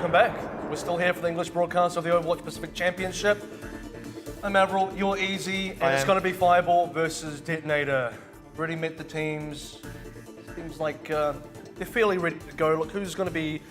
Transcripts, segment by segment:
welcome back. We're still here for the English broadcast of the Overwatch Pacific Championship. I'm AVRL, you're Easy, and it's going to be Fireball versus DeToNator. We've already met the teams. Seems like they're fairly ready to go. Look, who's going to be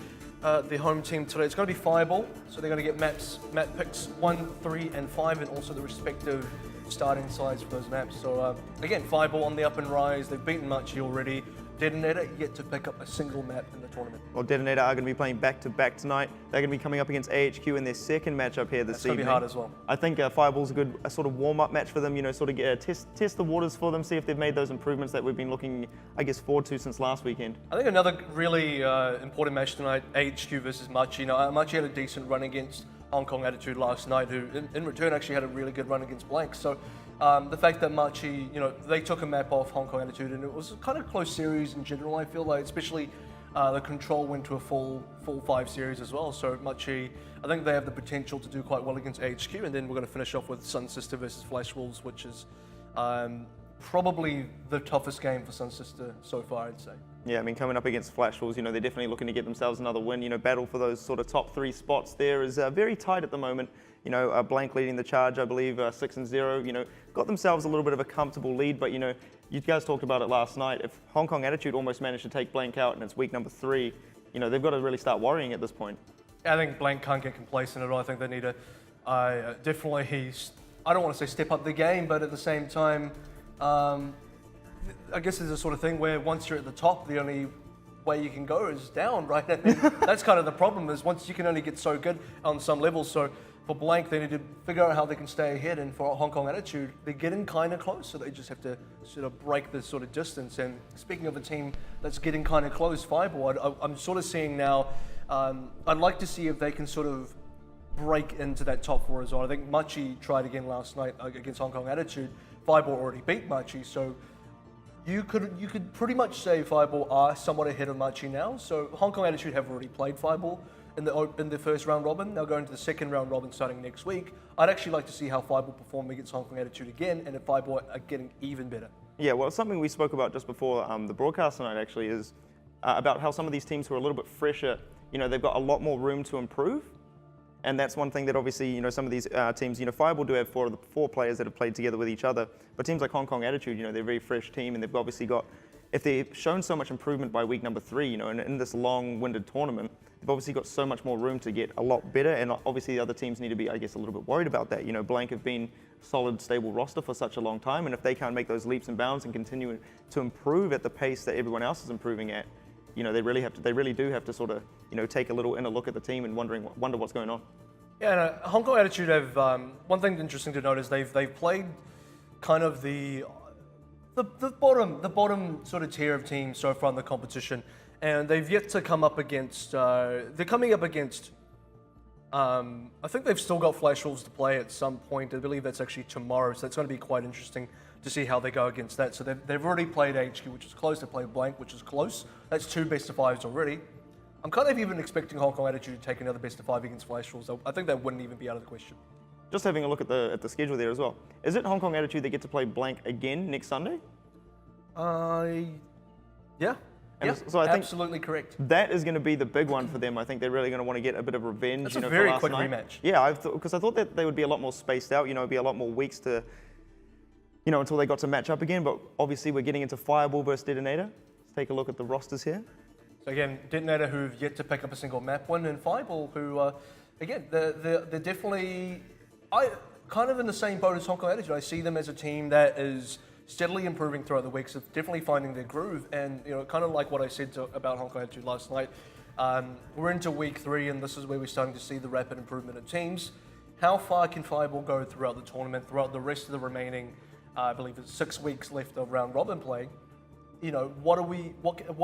the home team today? It's going to be Fireball, so they're going to get map picks 1, 3, and 5, and also the respective starting sides for those maps. So again, Fireball on the up and rise. They've beaten Machi already. DeToNator yet to pick up a single map in the tournament. Well, DeToNator are going to be playing back-to-back tonight. They're going to be coming up against AHQ in their second matchup here this evening. It's going to be hard as well. I think Fireball's a good sort of warm-up match for them, you know, sort of get test the waters for them, see if they've made those improvements that we've been looking, I guess, forward to since last weekend. I think another really important match tonight, AHQ versus Machi. Now, Machi had a decent run against Hong Kong Attitude last night, who in return actually had a really good run against Blank. So the fact that Machi, you know, they took a map off Hong Kong Attitude, and it was a kind of close series in general, I feel like, especially the control went to a full 5 series as well. So Machi, I think they have the potential to do quite well against AHQ, and then we're going to finish off with Sun Sister versus Flash Wolves, which is probably the toughest game for Sun Sister so far, I'd say. Yeah, I mean, coming up against Flash Wolves, you know, they're definitely looking to get themselves another win. You know, battle for those sort of top 3 spots there is very tight at the moment. You know, Blank leading the charge, I believe, 6-0. You know, got themselves a little bit of a comfortable lead, but you know, you guys talked about it last night. If Hong Kong Attitude almost managed to take Blank out and it's week number 3, you know, they've got to really start worrying at this point. I think Blank can't get complacent at all. I think they need to definitely, I don't want to say step up the game, but at the same time, I guess there's a sort of thing where once you're at the top, the only way you can go is down, right? I mean, that's kind of the problem, is once you can only get so good on some levels. So for Blank, they need to figure out how they can stay ahead, and for Hong Kong Attitude, they're getting kind of close, so they just have to sort of break this sort of distance. And speaking of a team that's getting kind of close, Fireball, I'm sort of seeing now, I'd like to see if they can sort of break into that top 4 as well. I think Machi tried again last night against Hong Kong Attitude. Fireball already beat Machi, so you could pretty much say Fireball are somewhat ahead of Machi now. So Hong Kong Attitude have already played Fireball in the first round robin. They'll go into the second round robin starting next week. I'd actually like to see how Fireball perform against Hong Kong Attitude again, and if Fireball are getting even better. Yeah, well, something we spoke about just before the broadcast tonight actually is about how some of these teams who are a little bit fresher, you know, they've got a lot more room to improve. And that's one thing that obviously, you know, some of these teams, you know, Fireball do have 4 players that have played together with each other. But teams like Hong Kong Attitude, you know, they're a very fresh team, and they've obviously got, if they've shown so much improvement by week number 3, you know, in this long-winded tournament, they've obviously got so much more room to get a lot better. And obviously the other teams need to be, I guess, a little bit worried about that. You know, Blank have been a solid, stable roster for such a long time, and if they can't make those leaps and bounds and continue to improve at the pace that everyone else is improving at, you know, they really do have to sort of, you know, take a little inner look at the team and wonder what's going on. Yeah, and Hong Kong Attitude have, one thing interesting to note is they've played kind of the bottom sort of tier of teams so far in the competition, and they've yet to come up against, they're coming up against, I think they've still got Flash Wolves to play at some point. I believe that's actually tomorrow, so it's going to be quite interesting to see how they go against that. So they've already played HQ, which is close. They played Blank, which is close. That's 2 best-of-5s already. I'm kind of even expecting Hong Kong Attitude to take another best-of-5 against Flash Wolves. I think that wouldn't even be out of the question. Just having a look at the schedule there as well. Is it Hong Kong Attitude that get to play Blank again next Sunday? Yeah. So I think absolutely correct. That is going to be the big one for them. I think they're really going to want to get a bit of revenge. That's you know, a very for last quick night. rematch. Yeah, because I thought that they would be a lot more spaced out. You know, it'd be a lot more weeks to, you know, until they got to match up again. But obviously, we're getting into Fireball versus DeToNator. Let's take a look at the rosters here. So again, DeToNator, who've yet to pick up a single map win, and Fireball, who, again, they're definitely, kind of in the same boat as Hong Kong Attitude. I see them as a team that is steadily improving throughout the weeks, of definitely finding their groove, and you know, kind of like what I said about Hong Kong Attitude last night. We're into week 3, and this is where we're starting to see the rapid improvement of teams. How far can Fireball go throughout the tournament, throughout the rest of the remaining, I believe it's 6 weeks left of round robin play? You know, what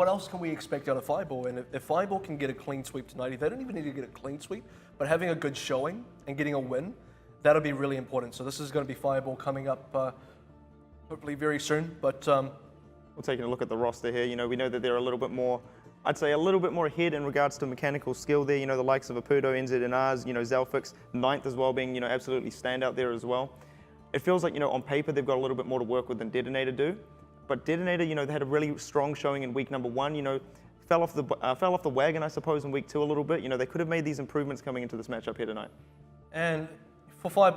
else can we expect out of Fireball? And if Fireball can get a clean sweep tonight, if they don't even need to get a clean sweep, but having a good showing and getting a win, that'll be really important. So this is going to be Fireball coming up hopefully very soon. But we're taking a look at the roster here. You know, we know that they're a little bit more, I'd say a little bit more ahead in regards to mechanical skill there. You know, the likes of Apudo, NZNRs, you know, Zelfix, 9th as well, being, you know, absolutely standout there as well. It feels like, you know, on paper they've got a little bit more to work with than DeToNator do. But DeToNator, you know, they had a really strong showing in week number 1. You know, fell off the wagon, I suppose, in week 2 a little bit. You know, they could have made these improvements coming into this matchup here tonight. And for 5...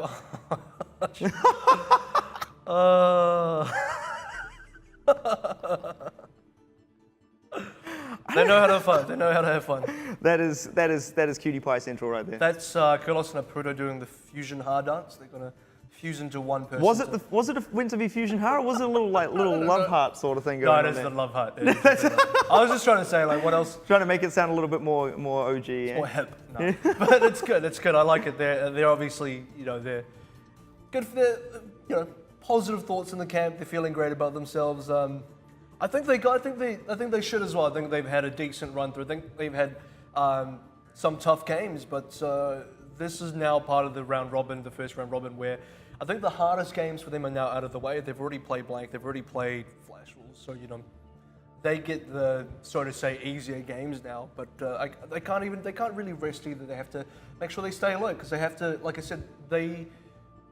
They know how to have fun. They know how to have fun. That is cutie pie central right there. That's Kulos and Aputo doing the fusion hard dance. They're gonna fuse into one person. Was it meant to be fusion heart, or was it a little love heart sort of thing going on? No, it is there? the love heart. I was just trying to say, like, what else? Trying to make it sound a little bit more OG. More hip. No. But it's good. It's good. I like it. They're obviously, you know, they're good for their, you know, positive thoughts in the camp. They're feeling great about themselves. I think they should as well. I think they've had a decent run through. I think they've had some tough games, but this is now part of the round robin, the first round robin, where I think the hardest games for them are now out of the way. They've already played Blank. They've already played Flash Wolves, so you know they get the, so to say, easier games now. But they can't really rest either. They have to make sure they stay alert because they have to, like I said, they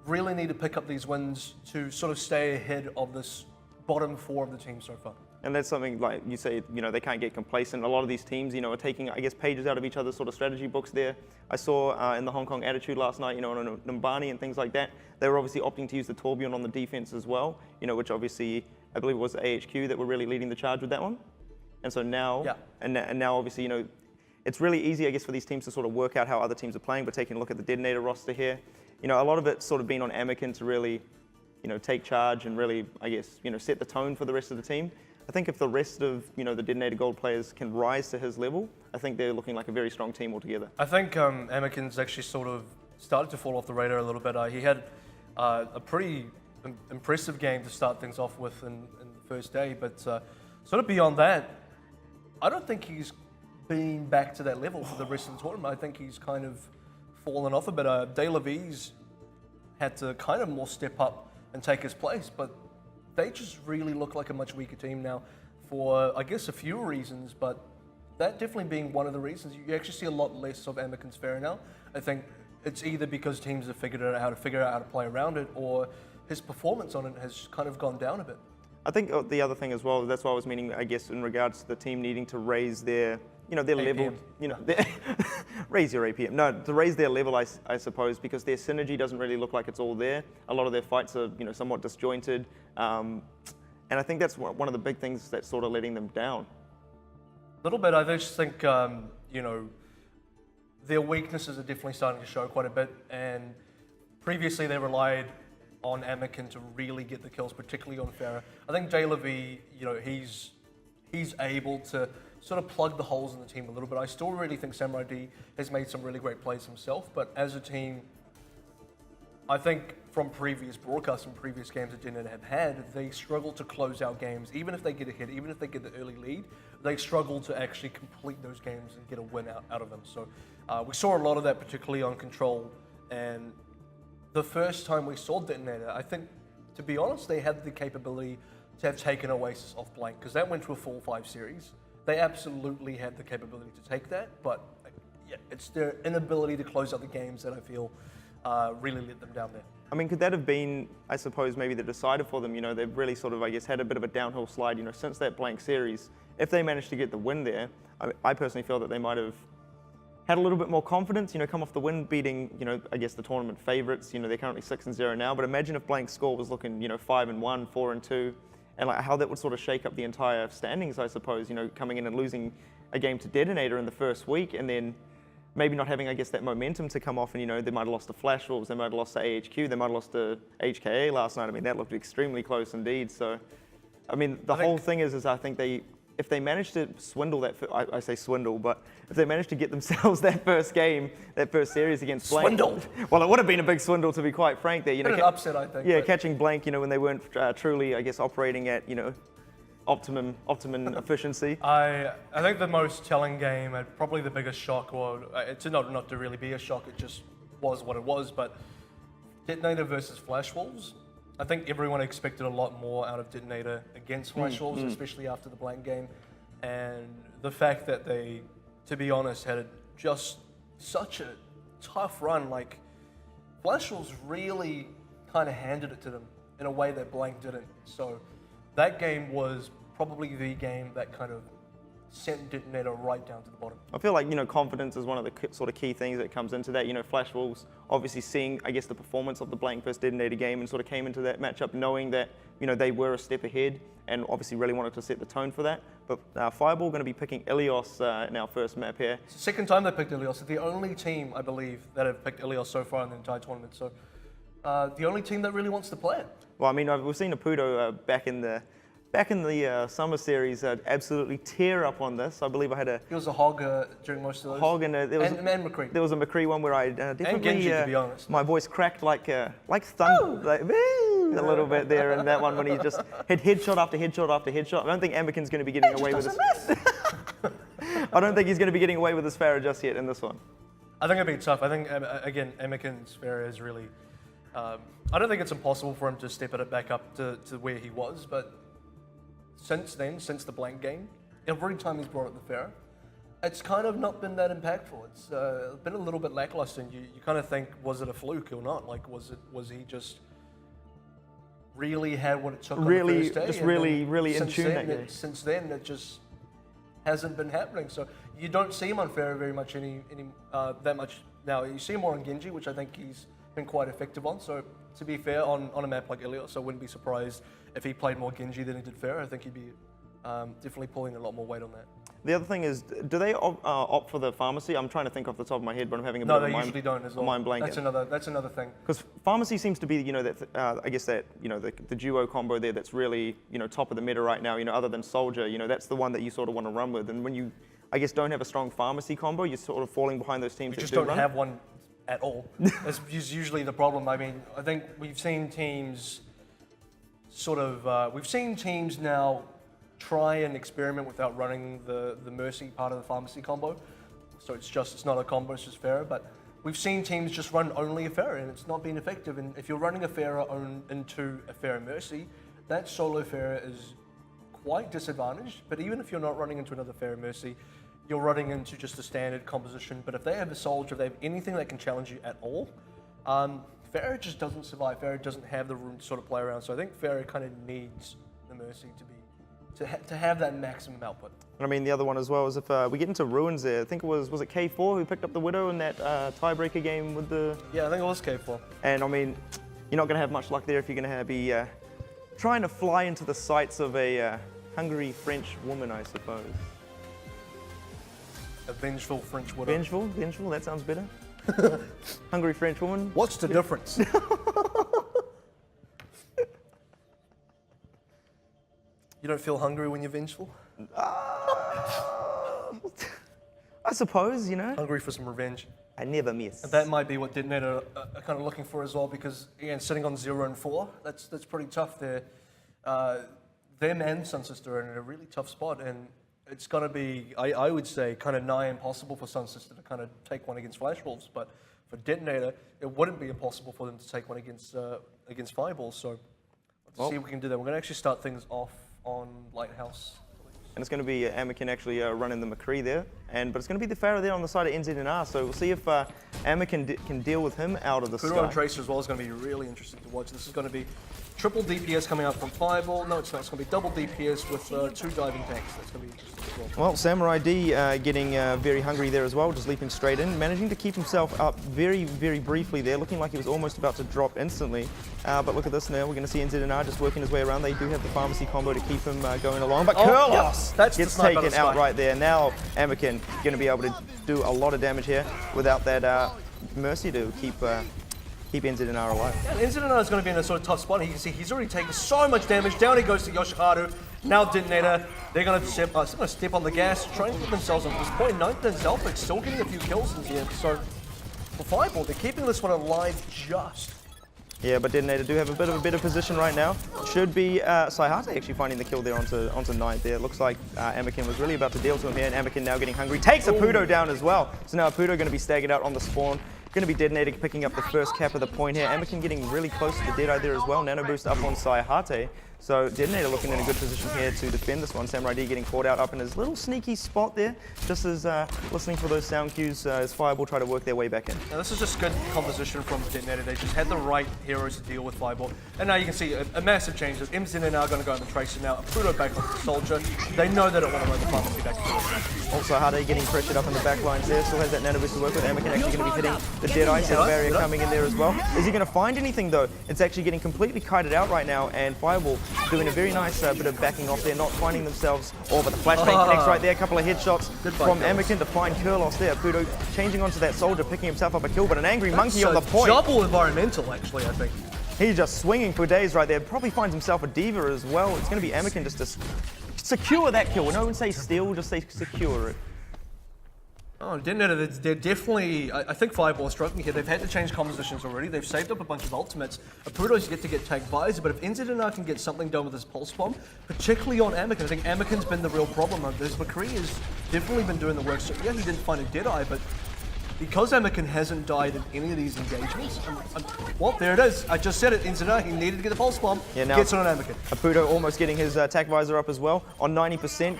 really need to pick up these wins to sort of stay ahead of this bottom 4 of the team so far. And that's something, like you say, you know, they can't get complacent. A lot of these teams, you know, are taking, I guess, pages out of each other's sort of strategy books there. I saw in the Hong Kong Attitude last night, you know, on Numbani and things like that, they were obviously opting to use the Tourbillon on the defense as well, you know, which obviously, I believe it was AHQ that were really leading the charge with that one. And so now, and now obviously, you know, it's really easy, I guess, for these teams to sort of work out how other teams are playing, but taking a look at the DeToNator roster here, you know, a lot of it's sort of been on Anakin to really, you know, take charge and really, I guess, you know, set the tone for the rest of the team. I think if the rest of, you know, the DeToNator.GOLD players can rise to his level, I think they're looking like a very strong team altogether. I think Anakin's actually sort of started to fall off the radar a little bit. He had a pretty impressive game to start things off with in the first day, but sort of beyond that, I don't think he's been back to that level for the rest of the tournament. I think he's kind of fallen off a bit. De La V's had to kind of more step up and take his place, but they just really look like a much weaker team now for, I guess, a few reasons, but that definitely being one of the reasons. You actually see a lot less of Anakin's Fair now. I think it's either because teams have figured out how to play around it, or his performance on it has kind of gone down a bit. I think the other thing as well, that's what I was meaning, I guess, in regards to the team needing to raise their, you know, their APM. Level, you know, raise your APM. No, to raise their level, I suppose, because their synergy doesn't really look like it's all there. A lot of their fights are, you know, somewhat disjointed. And I think that's one of the big things that's sort of letting them down. A little bit. I just think, you know, their weaknesses are definitely starting to show quite a bit. And previously they relied on Anakin to really get the kills, particularly on Farah. I think De La V, you know, he's able to sort of plug the holes in the team a little bit. I still really think Samurai D has made some really great plays himself, but as a team, I think from previous broadcasts and previous games that DeToNator have had, they struggle to close out games. Even if they get ahead, even if they get the early lead, they struggle to actually complete those games and get a win out of them. So we saw a lot of that, particularly on Control. And the first time we saw DeToNator, I think, to be honest, they had the capability to have taken Oasis off Blank, because that went to a full 5 series. They absolutely had the capability to take that, but yeah, it's their inability to close out the games that I feel really let them down there. I mean, could that have been, I suppose, maybe the decider for them? You know, they've really sort of, I guess, had a bit of a downhill slide, you know, since that Blank series. If they managed to get the win there, I personally feel that they might have had a little bit more confidence, you know, come off the win, beating, you know, I guess the tournament favourites. You know, they're currently 6-0 now, but imagine if Blank's score was looking, you know, 5-1, 4-2, and like how that would sort of shake up the entire standings, I suppose, you know, coming in and losing a game to DeToNator in the first week, and then maybe not having, I guess, that momentum to come off, and, you know, they might have lost to Flash Wolves, they might have lost to AHQ, they might have lost to HKA last night. I mean, that looked extremely close indeed. So, I mean, the whole thing is I think if they manage to swindle that, I say swindle, but if they manage to get themselves that first game, that first series against Blank. Swindled. Well, it would have been a big swindle, to be quite frank there. You know, an upset, I think. Yeah, catching Blank, you know, when they weren't truly, I guess, operating at, you know, optimum efficiency. I think the most telling game, and probably the biggest shock, or it's not to really be a shock, it just was what it was, but DeToNator versus Flash Wolves. I think everyone expected a lot more out of DeToNator against Flash Wolves, especially after the Blank game. And the fact that they, to be honest, had just such a tough run. Like, Flash Wolves really kind of handed it to them in a way that Blank didn't. So that game was probably the game that kind of sent DeToNator right down to the bottom. I feel like, confidence is one of the sort of key things that comes into that. Flash Wolves obviously seeing, I guess, the performance of the Blank versus DeToNator game and sort of came into that matchup knowing that, they were a step ahead and obviously really wanted to set the tone for that. But Fireball going to be picking Ilios in our first map here. It's the second time they picked Ilios. It's the only team, I believe, that have picked Ilios so far in the entire tournament. So the only team that really wants to play it. Well, I mean, we've seen Apudo back in the summer series absolutely tear up on this. I believe I had He was a hog during most of those. Hog and there was and McCree. There was a McCree one where I definitely and Genji, to be honest. My voice cracked like thunder, like a little bit there in that one when he just hit headshot after headshot after headshot. I don't think Amakin's going to be getting away with this. I don't think he's going to be getting away with his Pharah just yet in this one. I think it'd be tough. I think again, Amakin's Pharah is really. I don't think it's impossible for him to step it back up to where he was, but since then, since the Blank game, every time he's brought up the Pharah, it's kind of not been that impactful. It's been a little bit lackluster. And you kind of think, was it a fluke or not? Like, was he just really had what it took on the first day? Just really in tune that day. Since then, it just hasn't been happening. So you don't see him on Pharah very much that much now. You see him more on Genji, which I think he's been quite effective on. So to be fair, on a map like Ilios, I wouldn't be surprised if he played more Genji than he did Pharah. I think he'd be definitely pulling a lot more weight on that. The other thing is, do they opt for the pharmacy? I'm trying to think off the top of my head, but I'm having a bit of a usually don't as well. mind blank. That's another thing. Because pharmacy seems to be, I guess that the duo combo there that's really top of the meta right now. Other than Soldier, that's the one that you sort of want to run with. And when you, I guess, don't have a strong pharmacy combo, you're sort of falling behind those teams. You just don't have one at all. That's usually the problem. I mean, I think we've seen teams now try and experiment without running the Mercy part of the pharmacy combo. So it's not a combo, it's just Pharah. But we've seen teams just run only a Pharah and it's not been effective. And if you're running a Pharah into a Pharah Mercy, that solo Pharah is quite disadvantaged. But even if you're not running into another Pharah Mercy, you're running into just a standard composition. But if they have a Soldier, if they have anything that can challenge you at all, Pharah just doesn't survive. Pharah doesn't have the room to sort of play around. So I think Pharah kind of needs the Mercy to have that maximum output. And I mean, the other one as well is if we get into Ruins there, I think it was it K4 who picked up the Widow in that tiebreaker game with the... Yeah, I think it was K4. And I mean, you're not going to have much luck there if you're going to be trying to fly into the sights of a hungry French woman, I suppose. A vengeful French widow. Vengeful, that sounds better. Hungry French woman. What's the difference? You don't feel hungry when you're vengeful? I suppose, Hungry for some revenge. I never miss. And that might be what DeToNator are kind of looking for as well, because again, sitting on 0-4, that's pretty tough there. Them and Sun Sister are in a really tough spot, and it's going to be, I would say, kind of nigh impossible for Sun Sister to kind of take one against Flash Wolves, but for DeToNator, it wouldn't be impossible for them to take one against Fireball. So let's see if we can do that. We're going to actually start things off on Lighthouse. And it's going to be Amakin actually running the McCree there, but it's going to be the Pharah there on the side of NZNR, so we'll see if Amakin can deal with him out of the Kudo sky. and Tracer as well is going to be really interesting to watch. This is going to be triple DPS coming out from Fireball. No, it's not. It's going to be double DPS with 2 diving tanks. That's going to be interesting as well. Well, Samurai D getting very hungry there as well, just leaping straight in, managing to keep himself up very, very briefly there, looking like he was almost about to drop instantly. But look at this now, we're going to see NZNR just working his way around. They do have the pharmacy combo to keep him going along, but Kurlos gets taken out right there. Now Amakin going to be able to do a lot of damage here without that Mercy to keep NZNR alive. Yeah, NZNR is going to be in a sort of tough spot. You can see he's already taken so much damage. Down he goes to Yoshiharu. Now DeToNator, they're going to step on the gas, trying to get themselves on this point. Ninth and Zelfix still getting a few kills in here. So for Fireball, they're keeping this one alive just. Yeah, but DeToNator do have a bit of a better position right now. Should be Saihate actually finding the kill there onto Ninth there. It looks like Amakin was really about to deal to him here, and Amakin now getting hungry. Takes Apudo down as well. So now Apudo going to be staggered out on the spawn. Going to be DeToNator picking up the first cap of the point here. Anakin getting really close to the Deadeye there as well. Nano boost up on Sayahate. So DeToNator looking in a good position here to defend this one. Samurai D getting caught out up in his little sneaky spot there, just as listening for those sound cues as Fireball try to work their way back in. Now this is just good composition from DeToNator. They just had the right heroes to deal with Fireball. And now you can see a massive change. MZN are now going to go on the Tracer now. Pluto back onto the Soldier. They know they don't want to run the farm and be back to it. Also Hade getting pressured up in the back lines there. Still has that nano boost to work with. Anakin actually going to be hitting the Deadeye. So the barrier coming in there as well. Is he going to find anything though? It's actually getting completely kited out right now, and Fireball doing a very nice bit of backing off there, not finding themselves. Oh, but the flashbang connects right there. A couple of headshots from Anakin to find Kurlos there. Pluto changing onto that Soldier, picking himself up a kill, but an angry monkey on the point. Double environmental, actually, I think. He's just swinging for days right there. Probably finds himself a diva as well. It's going to be Anakin just to secure that kill. When no one say steal, just say secure it. Oh, DeToNator, they're definitely, I think Fireball is struggling here. They've had to change compositions already. They've saved up a bunch of ultimates. Aputo's yet to get tagged visor, but if NZNR can get something done with his pulse bomb, particularly on Anakin, I think Anakin's been the real problem of this. McCree has definitely been doing the work. So yeah, he didn't find a Deadeye, but because Anakin hasn't died in any of these engagements, well, there it is. I just said it, NZNR, he needed to get the pulse bomb. Yeah, now gets it on Anakin. Aputo almost getting his attack visor up as well on 90%.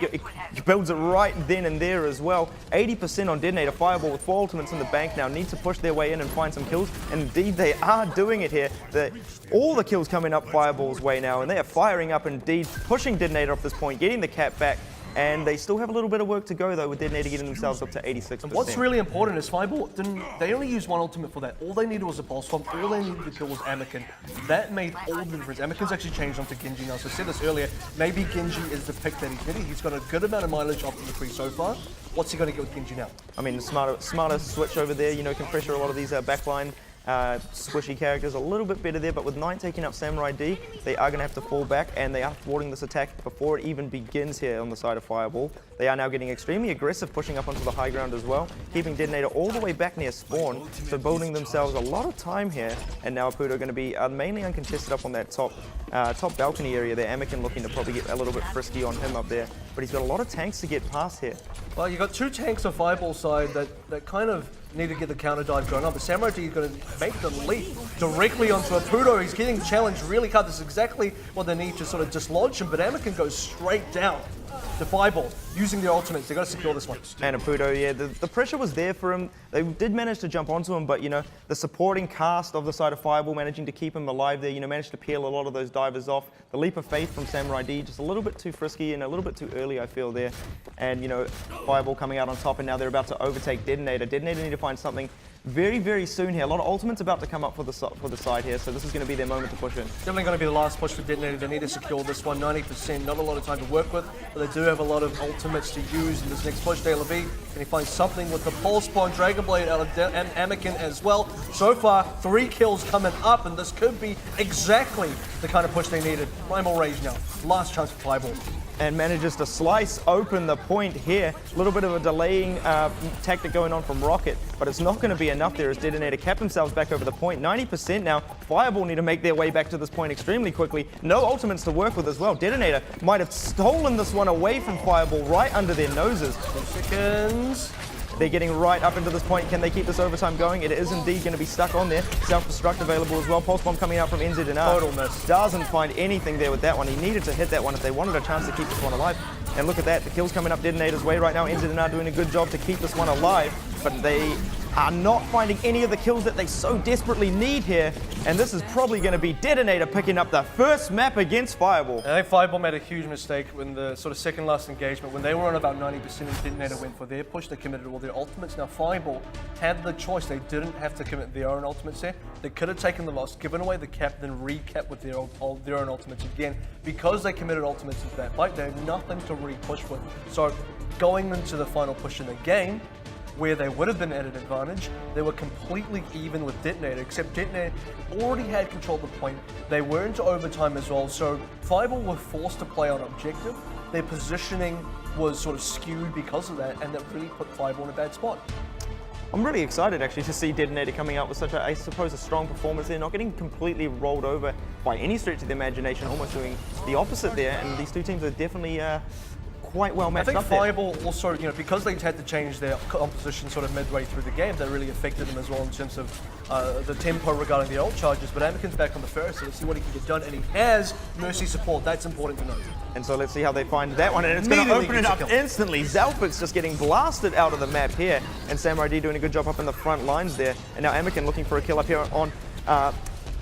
He builds it right then and there as well. 80% on DeToNator. Fireball with 4 ultimates in the bank now need to push their way in and find some kills. And indeed, they are doing it here. All the kills coming up Fireball's way now, and they are firing up indeed, pushing DeToNator off this point, getting the cap back. And they still have a little bit of work to go though with DeToNator getting themselves up to 86%. And what's really important is Fireball, they only used 1 ultimate for that. All they needed was a pulse bomb. All they needed to kill was Anakin. That made all the difference. Anakin's actually changed onto Genji now. So I said this earlier, maybe Genji is the pick that he's getting. He's got a good amount of mileage off the 3 so far. What's he going to get with Genji now? I mean, smarter switch over there, you know, can pressure a lot of these backline squishy characters a little bit better there, but with 9 taking up Samurai D, they are going to have to fall back, and they are thwarting this attack before it even begins here on the side of Fireball. They are now getting extremely aggressive, pushing up onto the high ground as well, keeping DeToNator all the way back near spawn, so building themselves a lot of time here. And now Aputo going to be mainly uncontested up on that top balcony area there. Anakin looking to probably get a little bit frisky on him up there, but he's got a lot of tanks to get past here. Well, you've got 2 tanks on Fireball side that kind of need to get the counter dive going on, but Samurai D is going to make the leap directly onto Aputo. He's getting challenged really hard. This is exactly what they need to sort of dislodge him, but Anakin goes straight down to Fireball using their ultimates. They got to secure this one. And Aputo, yeah, the pressure was there for him. They did manage to jump onto him, but you know, the supporting cast of the side of Fireball managing to keep him alive there, you know, managed to peel a lot of those divers off. The leap of faith from Samurai D, just a little bit too frisky and a little bit too early, I feel there. And you know, Fireball coming out on top, and now they're about to overtake DeToNator. DeToNator need to find something very, very soon here. A lot of ultimates about to come up for the side here, so this is going to be their moment to push in. Definitely going to be the last push for DeToNator. They need to secure this one, 90%. Not a lot of time to work with, but they do have a lot of ultimates to use in this next push. De La Vie, can he find something with the Pulse Bomb, Dragon Blade out of Anakin as well? So far, 3 kills coming up, and this could be exactly the kind of push they needed. Primal Rage now. Last chance for Fireball. And manages to slice open the point here. A little bit of a delaying tactic going on from Rocket, but it's not going to be enough there as DeToNator kept themselves back over the point. 90% now. Fireball need to make their way back to this point extremely quickly. No ultimates to work with as well. DeToNator might have stolen this one away from Fireball right under their noses. 10 seconds. They're getting right up into this point. Can they keep this overtime going? It is indeed going to be stuck on there. Self-destruct available as well. Pulse Bomb coming out from NZNR. Total miss. Doesn't find anything there with that one. He needed to hit that one if they wanted a chance to keep this one alive. And look at that. The kills coming up DeToNator's way right now. NZNR doing a good job to keep this one alive, but they are not finding any of the kills that they so desperately need here. And this is probably going to be DeToNator picking up the first map against Fireball. I think Fireball made a huge mistake when the sort of second last engagement, when they were on about 90% and DeToNator went for their push, they committed all their ultimates. Now Fireball had the choice. They didn't have to commit their own ultimates there. They could have taken the loss, given away the cap, then recap with their own ultimates again. Because they committed ultimates into that fight, they have nothing to re-push with. So going into the final push in the game, where they would have been at an advantage, they were completely even with DeToNator, except DeToNator already had control of the point. They were into overtime as well, so Fireball were forced to play on objective. Their positioning was sort of skewed because of that, and that really put Fireball in a bad spot. I'm really excited actually to see DeToNator coming out with such a, I suppose, a strong performance there, not getting completely rolled over by any stretch of the imagination, almost doing the opposite there, and these two teams are definitely quite well matched I think up there. Fireball also, because they had to change their composition sort of midway through the game, that really affected them as well in terms of the tempo regarding the ult charges. But Anakin's back on the Ferris, so let's see what he can get done. And he has Mercy support. That's important to note. And so let's see how they find that one, and it's going to open it up instantly. Zelfix just getting blasted out of the map here, and Samurai D doing a good job up in the front lines there. And now Anakin looking for a kill up here on,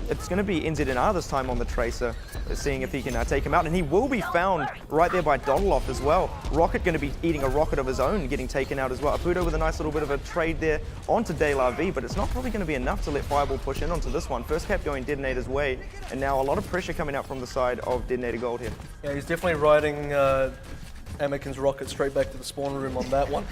it's going to be NZNR this time on the Tracer, seeing if he can take him out, and he will be found right there by Dodoloff as well. Rocket going to be eating a rocket of his own, getting taken out as well. Apudo with a nice little bit of a trade there onto De La V, but it's not probably going to be enough to let Fireball push in onto this one. First cap going DeToNator's way, and now a lot of pressure coming out from the side of DeToNator.GOLD here. Yeah, he's definitely riding Anakin's rocket straight back to the spawn room on that one.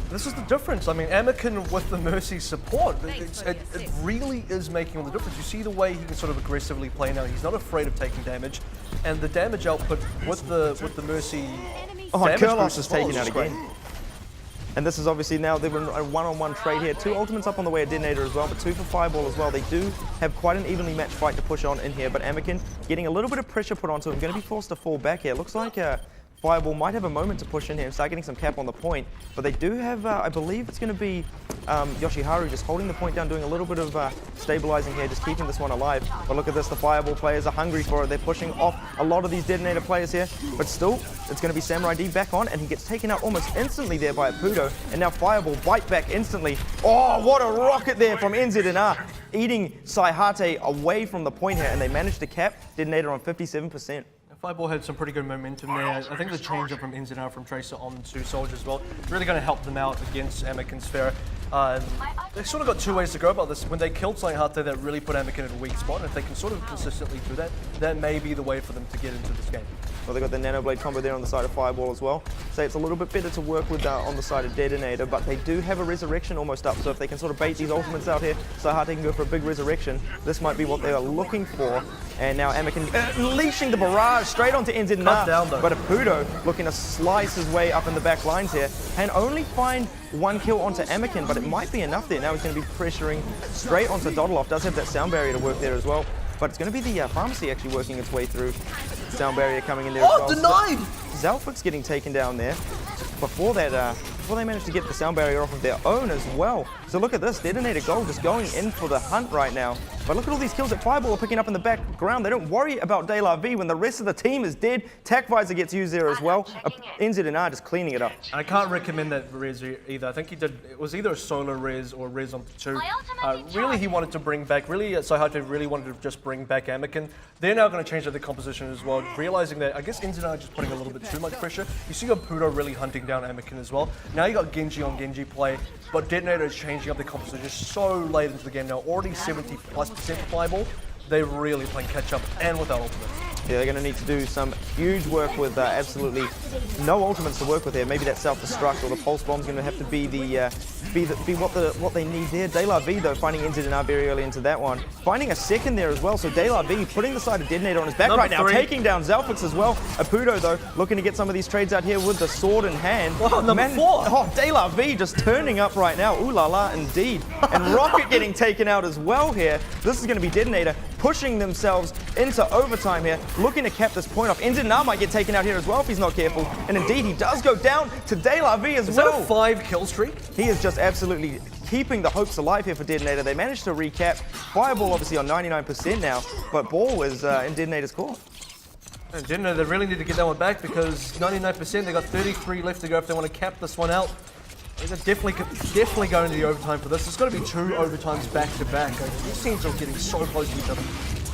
This is the difference. I mean, Anakin with the Mercy support, it really is making all the difference. You see the way he can sort of aggressively play now. He's not afraid of taking damage, and the damage output with the Mercy. Oh, Kurlos is taken out great. again. And this is obviously now they've been a one-on-one trade here. 2 ultimates up on the way of DeToNator as well, but 2 for Fireball as well. They do have quite an evenly matched fight to push on in here, but Anakin getting a little bit of pressure put onto him, going to be forced to fall back here. Looks like Fireball might have a moment to push in here and start getting some cap on the point, but they do have, I believe it's going to be Yoshiharu just holding the point down, doing a little bit of stabilizing here, just keeping this one alive. But look at this, the Fireball players are hungry for it. They're pushing off a lot of these DeToNator players here, but still, it's going to be Samurai D back on, and he gets taken out almost instantly there by Apudo, and now Fireball bite back instantly. Oh, what a rocket there from NZNR, eating Saihate away from the point here, and they managed to cap DeToNator on 57%. Fireball had some pretty good momentum there. I think the change up from NZNR from Tracer onto Soldier as well really going to help them out against Anakin's Sphere. They sort of got 2 ways to go about this. When they killed Saihate, that really put Anakin in a weak spot. And if they can sort of consistently do that, that may be the way for them to get into this game. Well, they got the Nano Blade combo there on the side of Fireball as well. So it's a little bit better to work with on the side of DeToNator, but they do have a Resurrection almost up. So if they can sort of bait these ultimates out here, Saihate can go for a big Resurrection. This might be what they are looking for. And now Anakin unleashing the barrage straight onto NZNR. But Apudo looking to slice his way up in the back lines here and only find 1 kill onto Anakin, but it might be enough there. Now he's going to be pressuring straight onto Dodoloff. Does have that sound barrier to work there as well. But it's going to be the pharmacy actually working its way through. Sound barrier coming in there as well. Denied! Zelfix getting taken down there. Before that, before they managed to get the sound barrier off of their own as well. So look at this, DeToNator.GOLD just going in for the hunt right now. But look at all these kills that Fireball are picking up in the background. They don't worry about De La V when the rest of the team is dead. Tac Visor gets used there as well. NZNR just cleaning it up. I can't recommend that res either. I think he did, it was either a solo res or res onto 2. Really he wanted to bring back, Saihate really wanted to just bring back Anakin. They're now going to change the composition as well, realizing that I guess NZNR just putting a little bit too much pressure. You see Apudo really hunting down Anakin as well. Now you got Genji on Genji play, but DeToNator is changing up the composition just so late into the game now. Already 70+% for Fireball. They're really playing catch up and without ultimate. Yeah, they're going to need to do some huge work with absolutely no ultimates to work with here. Maybe that self-destruct or the pulse bomb's going to have to be what they need there. De La V though finding NZNR very early into that one, finding a second there as well. So De La V putting the side of DeToNator on his back right now, taking down Zelfix as well. Apudo though looking to get some of these trades out here with the sword in hand. Wow, number 4. Oh, De La V just turning up right now. Ooh la la, indeed. And Rocket getting taken out as well here. This is going to be DeToNator pushing themselves into overtime here, looking to cap this point off. NZNR might get taken out here as well if he's not careful. And indeed, he does go down to De La V as well. Is that a 5 kill streak? He is just absolutely keeping the hopes alive here for DeToNator. They managed to recap. Fireball obviously on 99% now, but Ball is in DeToNator's court. And DeToNator, they really need to get that one back because 99%, they got 33 left to go if they want to cap this one out. They're definitely going to the overtime for this. It's got to be 2 overtimes back to back. These teams are getting so close to each other.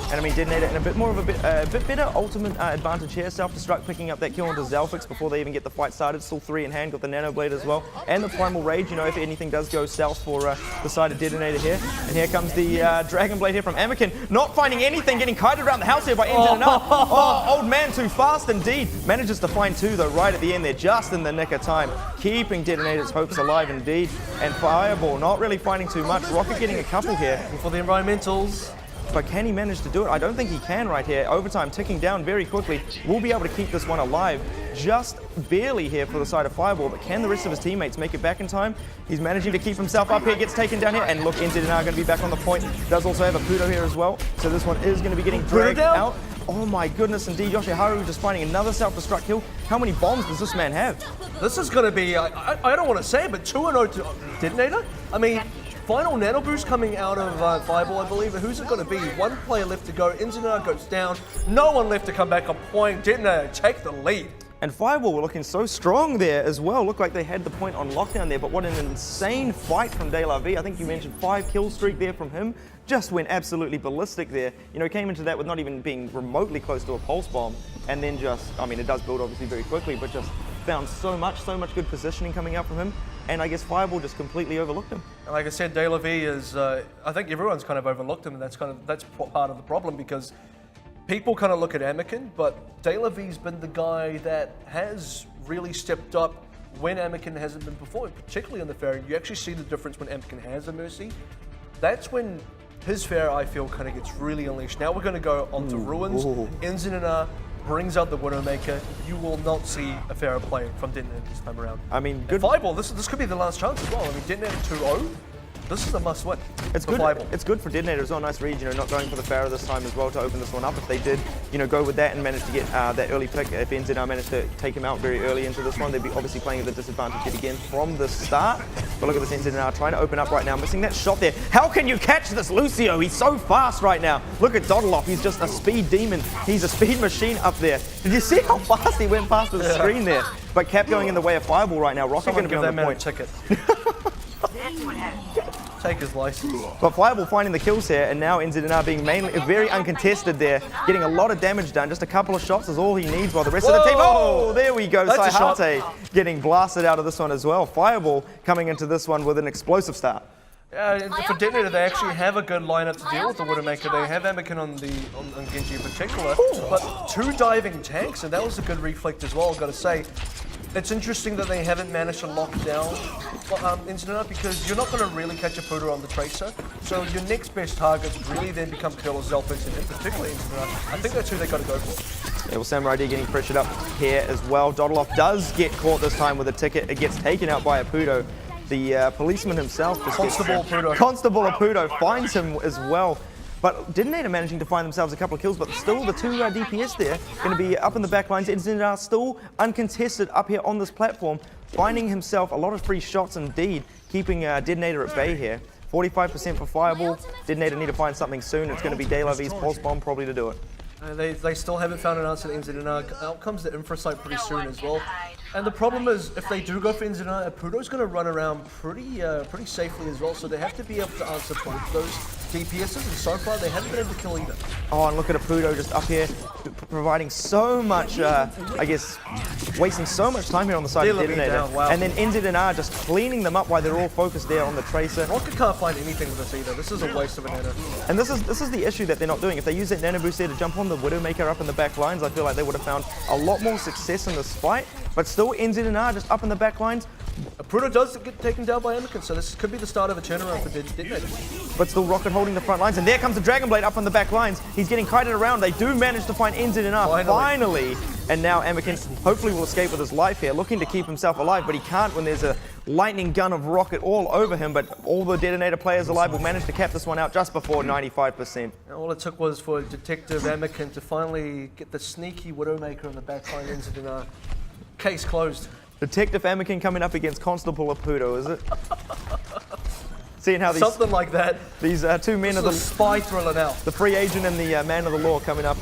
And I mean, DeToNator in a bit more of a bit better ultimate advantage here. Self-destruct picking up that kill onto Zelfix before they even get the fight started. Still 3 in hand, got the Nano Blade as well. And the Primal Rage, you know, if anything does go south for the side of DeToNator here. And here comes the Dragon Blade here from Anakin. Not finding anything, getting kited around the house here by NZNR. Oh, old man too fast indeed. Manages to find 2 though right at the end there, just in the nick of time. Keeping DeToNator's hopes alive indeed. And Fireball not really finding too much. Rocket getting a couple here. For the environmentals. But can he manage to do it? I don't think he can right here. Overtime ticking down very quickly. Will be able to keep this one alive. Just barely here for the side of Fireball, but can the rest of his teammates make it back in time? He's managing to keep himself up here, gets taken down here, and look, NZNR going to be back on the point. Does also have Apudo here as well, so this one is going to be getting dragged out. Oh my goodness, indeed. Yoshiharu just finding another self-destruct kill. How many bombs does this man have? This is going to be, I don't want to say it, but 2-0 to DeToNator. I mean, final nano boost coming out of Fireball, I believe. Who's it going to be? One player left to go. DeToNator goes down. No one left to come back on point. DeToNator take the lead. And Fireball were looking so strong there as well. Looked like they had the point on lockdown there, but what an insane fight from De La V. I think you mentioned 5 kill streak there from him. Just went absolutely ballistic there. You know, came into that with not even being remotely close to a pulse bomb, and then just, I mean, it does build obviously very quickly, but just found so much good positioning coming out from him. And I guess Fireball just completely overlooked him. And like I said, De La V is, I think everyone's kind of overlooked him, and that's part of the problem, because people kind of look at Anakin, but De La V's been the guy that has really stepped up when Anakin hasn't been performing, particularly on the fair. You actually see the difference when Anakin has a Mercy. That's when his fair, I feel, kind of gets really unleashed. Now we're going to go on to Ruins. DeToNator brings out the Widowmaker. You will not see a fairer play from DeToNator this time around. I mean, good. Fireball, this could be the last chance as well. I mean, DeToNator 2-0. This is a must win. It's good. It's good for DeToNator. It was a nice read, you know, not going for the Pharaoh this time as well to open this one up. If they did, you know, go with that and manage to get that early pick, if NZR managed to take him out very early into this one, they'd be obviously playing at the disadvantage yet again from the start. But look at this NZR trying to open up right now, missing that shot there. How can you catch this Lucio? He's so fast right now. Look at Dodoloff. He's just a speed demon. He's a speed machine up there. Did you see how fast he went past the screen there? But kept going in the way of Fireball right now. Rocket going to be on the point. Ticket. Take his license. But Fireball finding the kills here, and now NZR being mainly very uncontested there, getting a lot of damage done. Just a couple of shots is all he needs while the rest of the team. Oh, there we go. Saihate getting blasted out of this one as well. Fireball coming into this one with an explosive start. Yeah, for DeToNator, they actually have a good lineup to deal with the Widowmaker. They have Anakin on Genji in particular, but 2 diving tanks, and that was a good reflect as well, I've got to say. It's interesting that they haven't managed to lock down DeToNator, because you're not going to really catch a Puder on the Tracer. So your next best targets really then become Curl or Zelfix, and in particular DeToNator. I think that's who they got to go for. Yeah, well, Samurai D getting pressured up here as well. Dodoloff does get caught this time with a ticket. It gets taken out by Apudo. The policeman himself just Constable Apudo. Constable Apudo finds him as well. But DeToNator managing to find themselves a couple of kills, but still the 2 DPS there going to be up in the back lines. NZR still uncontested up here on this platform, finding himself a lot of free shots indeed, keeping DeToNator at bay here. 45% for Fireball. DeToNator need to find something soon. It's going to be De La V's Pulse Bomb probably to do it. They still haven't found an answer to NZR. Out comes the Infrasight pretty soon as well. And the problem is, if they do go for NZR, Apudo's going to run around pretty safely as well, so they have to be able to answer both those DPSs, and so far they haven't been able to kill either. Oh, and look at Apudo just up here, providing so much, I guess, wasting so much time here on the side of DeToNator. Wow. And then NZR just cleaning them up while they're all focused there on the Tracer. Rocket can't find anything with this either. This is a waste of a nano. And this is the issue that they're not doing. If they use that nano boost there to jump on the Widowmaker up in the back lines, I feel like they would have found a lot more success in this fight. But still, NZR just up in the back lines. Apudo does get taken down by Anakin, so this could be the start of a turnaround for DeToNator. But still Rocket holding the front lines, and there comes the Dragon Blade up on the back lines. He's getting kited around. They do manage to find NZR finally. And now Anakin hopefully will escape with his life here, looking to keep himself alive, but he can't when there's a lightning gun of Rocket all over him. But all the DeToNator players alive will manage to cap this one out just before 95%. And all it took was for Detective Anakin to finally get the sneaky Widowmaker on the back line. NZR. Case closed. Detective Anakin coming up against Constable Apudo, is it? Seeing how these something like that. These 2 men of the spy thriller now. The free agent and the man of the law coming up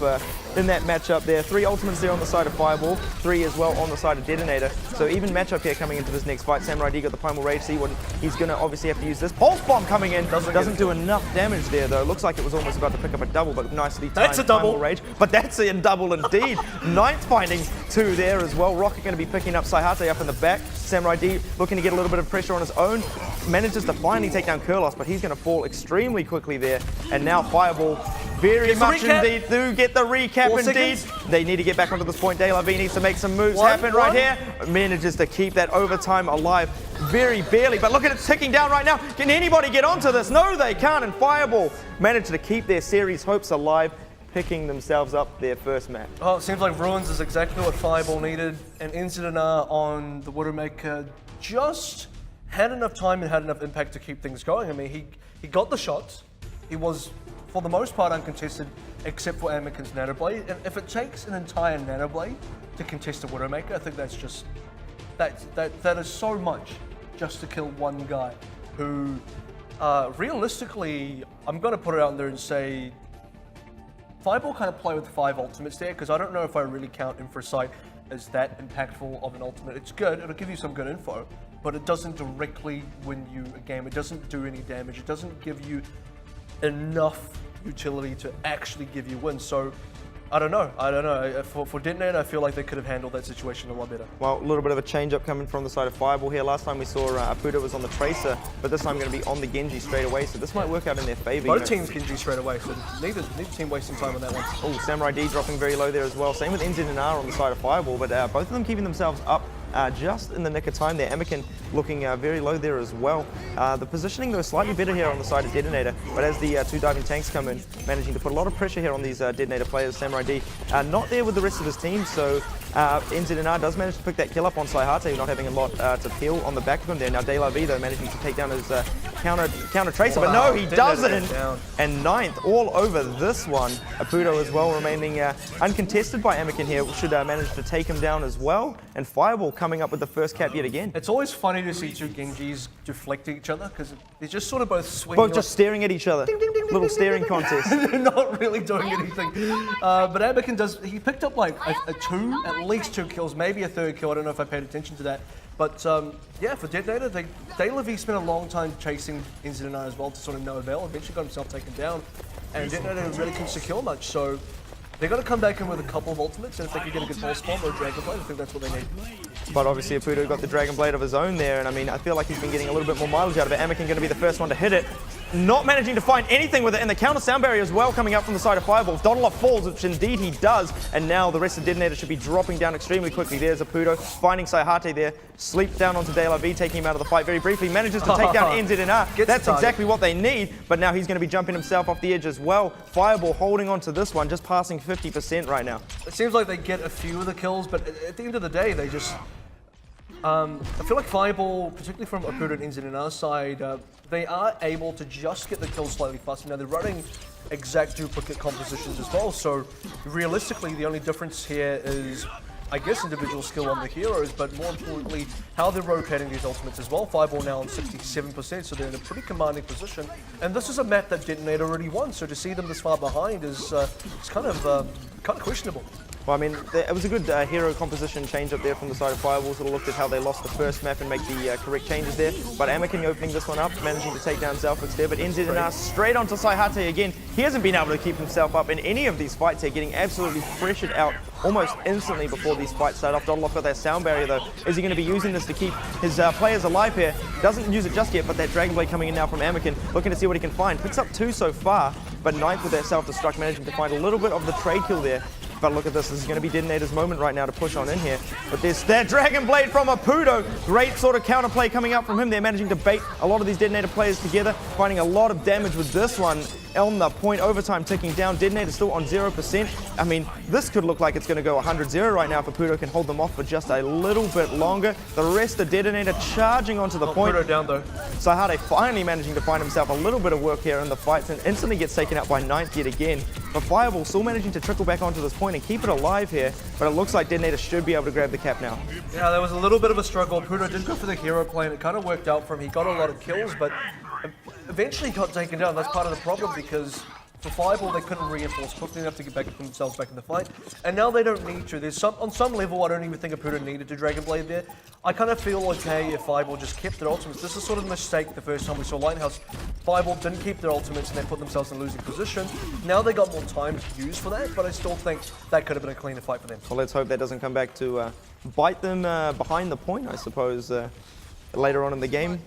in that matchup there. 3 ultimates there on the side of Fireball, 3 as well on the side of DeToNator. So even matchup here coming into this next fight. Samurai D got the Primal Rage. See what he's going to obviously have to use this. Pulse Bomb coming in. Doesn't do enough damage there though. Looks like it was almost about to pick up a double, but nicely timed. That's a double. Primal Rage. But that's a double indeed. Ninth finding 2 there as well. Rocket going to be picking up Saihate up in the back. Samurai D looking to get a little bit of pressure on his own. Manages to finally take down Kurlos, but he's going to fall extremely quickly there. And now Fireball very much indeed do get the recap indeed. They need to get back onto this point. De La V needs to make some moves happen right here. Manages to keep that overtime alive very barely. But look at it ticking down right now. Can anybody get onto this? No, they can't. And Fireball managed to keep their series hopes alive, picking themselves up their first match. Oh, it seems like Ruins is exactly what Fireball needed. And NZR on the Widowmaker just had enough time and had enough impact to keep things going. I mean, he got the shots. He was, for the most part, uncontested. except for Anakin's Nanoblade. And if it takes an entire Nanoblade to contest a Widowmaker, I think that's just, that is so much just to kill one guy who, realistically, I'm going to put it out there and say, Fireball kind of play with 5 ultimates there, because I don't know if I really count Infrasight as that impactful of an ultimate. It's good, it'll give you some good info, but it doesn't directly win you a game. It doesn't do any damage. It doesn't give you enough utility to actually give you wins. So I don't know. For DeToNator, I feel like they could have handled that situation a lot better. Well, a little bit of a change-up coming from the side of Fireball here. Last time we saw Apuda was on the Tracer, but this time going to be on the Genji straight away, so this might work out in their favor. Both teams Genji straight away, so neither team wasting time on that one. Oh, Samurai D dropping very low there as well. Same with NZNR on the side of Fireball, but both of them keeping themselves up just in the nick of time there. Anakin looking very low there as well. The positioning though slightly better here on the side of DeToNator, but as the 2 diving tanks come in, managing to put a lot of pressure here on these DeToNator players. Samurai D not there with the rest of his team, so NZNR does manage to pick that kill up on Saihate, not having a lot to peel on the back of him there. Now De La V though managing to take down his counter Tracer, but no, he doesn't. And 9th all over this one. Apudo as well remaining uncontested by Anakin here, should manage to take him down as well. And Fireball coming up with the first cap yet again. It's always funny to see 2 Genjis deflecting each other, because they're just sort of both swinging. Both just staring at each other. Ding, ding, ding, little ding, staring ding, ding, contest. They're not really doing anything. But Anakin he picked up like at least 2 kills, maybe a 3rd kill. I don't know if I paid attention to that. But yeah, for DeToNator, De La V spent a long time chasing NZNR as well to sort of no avail. Eventually got himself taken down, and DeToNator didn't really can secure much. So they're going to come back in with a couple of ultimates, and if they can get a good ball spawn or a Dragon Blade, I think that's what they need. But obviously Apudo got the Dragon Blade of his own there, and I mean, I feel like he's been getting a little bit more mileage out of it. Anakin going to be the first one to hit it. Not managing to find anything with it, and the counter sound barrier as well coming up from the side of Fireball. Dodoloff falls, which indeed he does, and now the rest of DeToNator should be dropping down extremely quickly. There's Apudo finding Saihate there, sleeps down onto De La V, taking him out of the fight very briefly, manages to take down NZNR. That's exactly what they need, but now he's going to be jumping himself off the edge as well. Fireball holding on to this one, just passing 50% right now. It seems like they get a few of the kills, but at the end of the day, they just... I feel like Fireball, particularly from Apudo and NZNR's side, they are able to just get the kills slightly faster. Now they're running exact duplicate compositions as well, so realistically the only difference here is, I guess, individual skill on the heroes, but more importantly, how they're rotating these ultimates as well. Fireball now on 67%, so they're in a pretty commanding position. And this is a map that DeToNator already won, so to see them this far behind is it's kind of questionable. Well, I mean, it was a good hero composition change up there from the side of Fireball. Sort of looked at how they lost the first map and make the correct changes there. But Anakin opening this one up, managing to take down Zelfix there. But NZNR straight onto Saihate again. He hasn't been able to keep himself up in any of these fights here, getting absolutely pressured out almost instantly before these fights start off. Dodoloff got that sound barrier though. Is he going to be using this to keep his players alive here? Doesn't use it just yet, but that Dragon Blade coming in now from Anakin, looking to see what he can find. Picks up 2 so far, but 9th with that self-destruct, managing to find a little bit of the trade kill there. But look at this is going to be DeToNator's moment right now to push on in here. But there's that Dragon Blade from Apudo. Great sort of counterplay coming up from him. They're managing to bait a lot of these DeToNator players together, finding a lot of damage with this one. On the point, overtime ticking down. DeToNator still on 0%. I mean, this could look like it's going to go 100-0 right now if Apudo can hold them off for just a little bit longer. The rest of DeToNator charging onto the point. Apudo down though. Saihate finally managing to find himself a little bit of work here in the fights and instantly gets taken out by 9th yet again. But Fireball still managing to trickle back onto this point and keep it alive here. But it looks like DeToNator should be able to grab the cap now. Yeah, there was a little bit of a struggle. Apudo did go for the hero play and it kind of worked out for him. He got a lot of kills, but eventually got taken down. That's part of the problem because for Fireball, they couldn't reinforce quickly enough to get themselves back in the fight. And now they don't need to. On some level, I don't even think Apudo needed to Dragon Blade there. I kind of feel okay if Fireball just kept their ultimates. This is sort of a mistake the first time we saw Lighthouse. Fireball didn't keep their ultimates and they put themselves in a losing position. Now they got more time to use for that, but I still think that could have been a cleaner fight for them. Well, let's hope that doesn't come back to bite them behind the point, I suppose, later on in the game,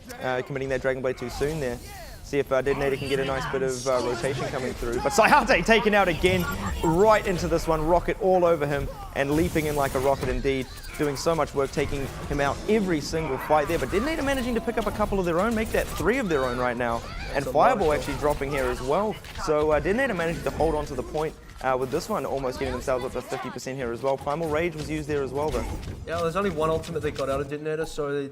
committing that Dragon Blade too soon there. See if DeToNator can get a nice bit of rotation coming through. But Saihate taken out again, right into this one, rocket all over him, and leaping in like a rocket indeed. Doing so much work, taking him out every single fight there. But DeToNator managing to pick up a couple of their own, make that 3 of their own right now. And Fireball actually dropping here as well. So DeToNator managing to hold on to the point with this one, almost getting themselves up to 50% here as well. Primal Rage was used there as well though. Yeah, there's only one ultimate they got out of DeToNator, so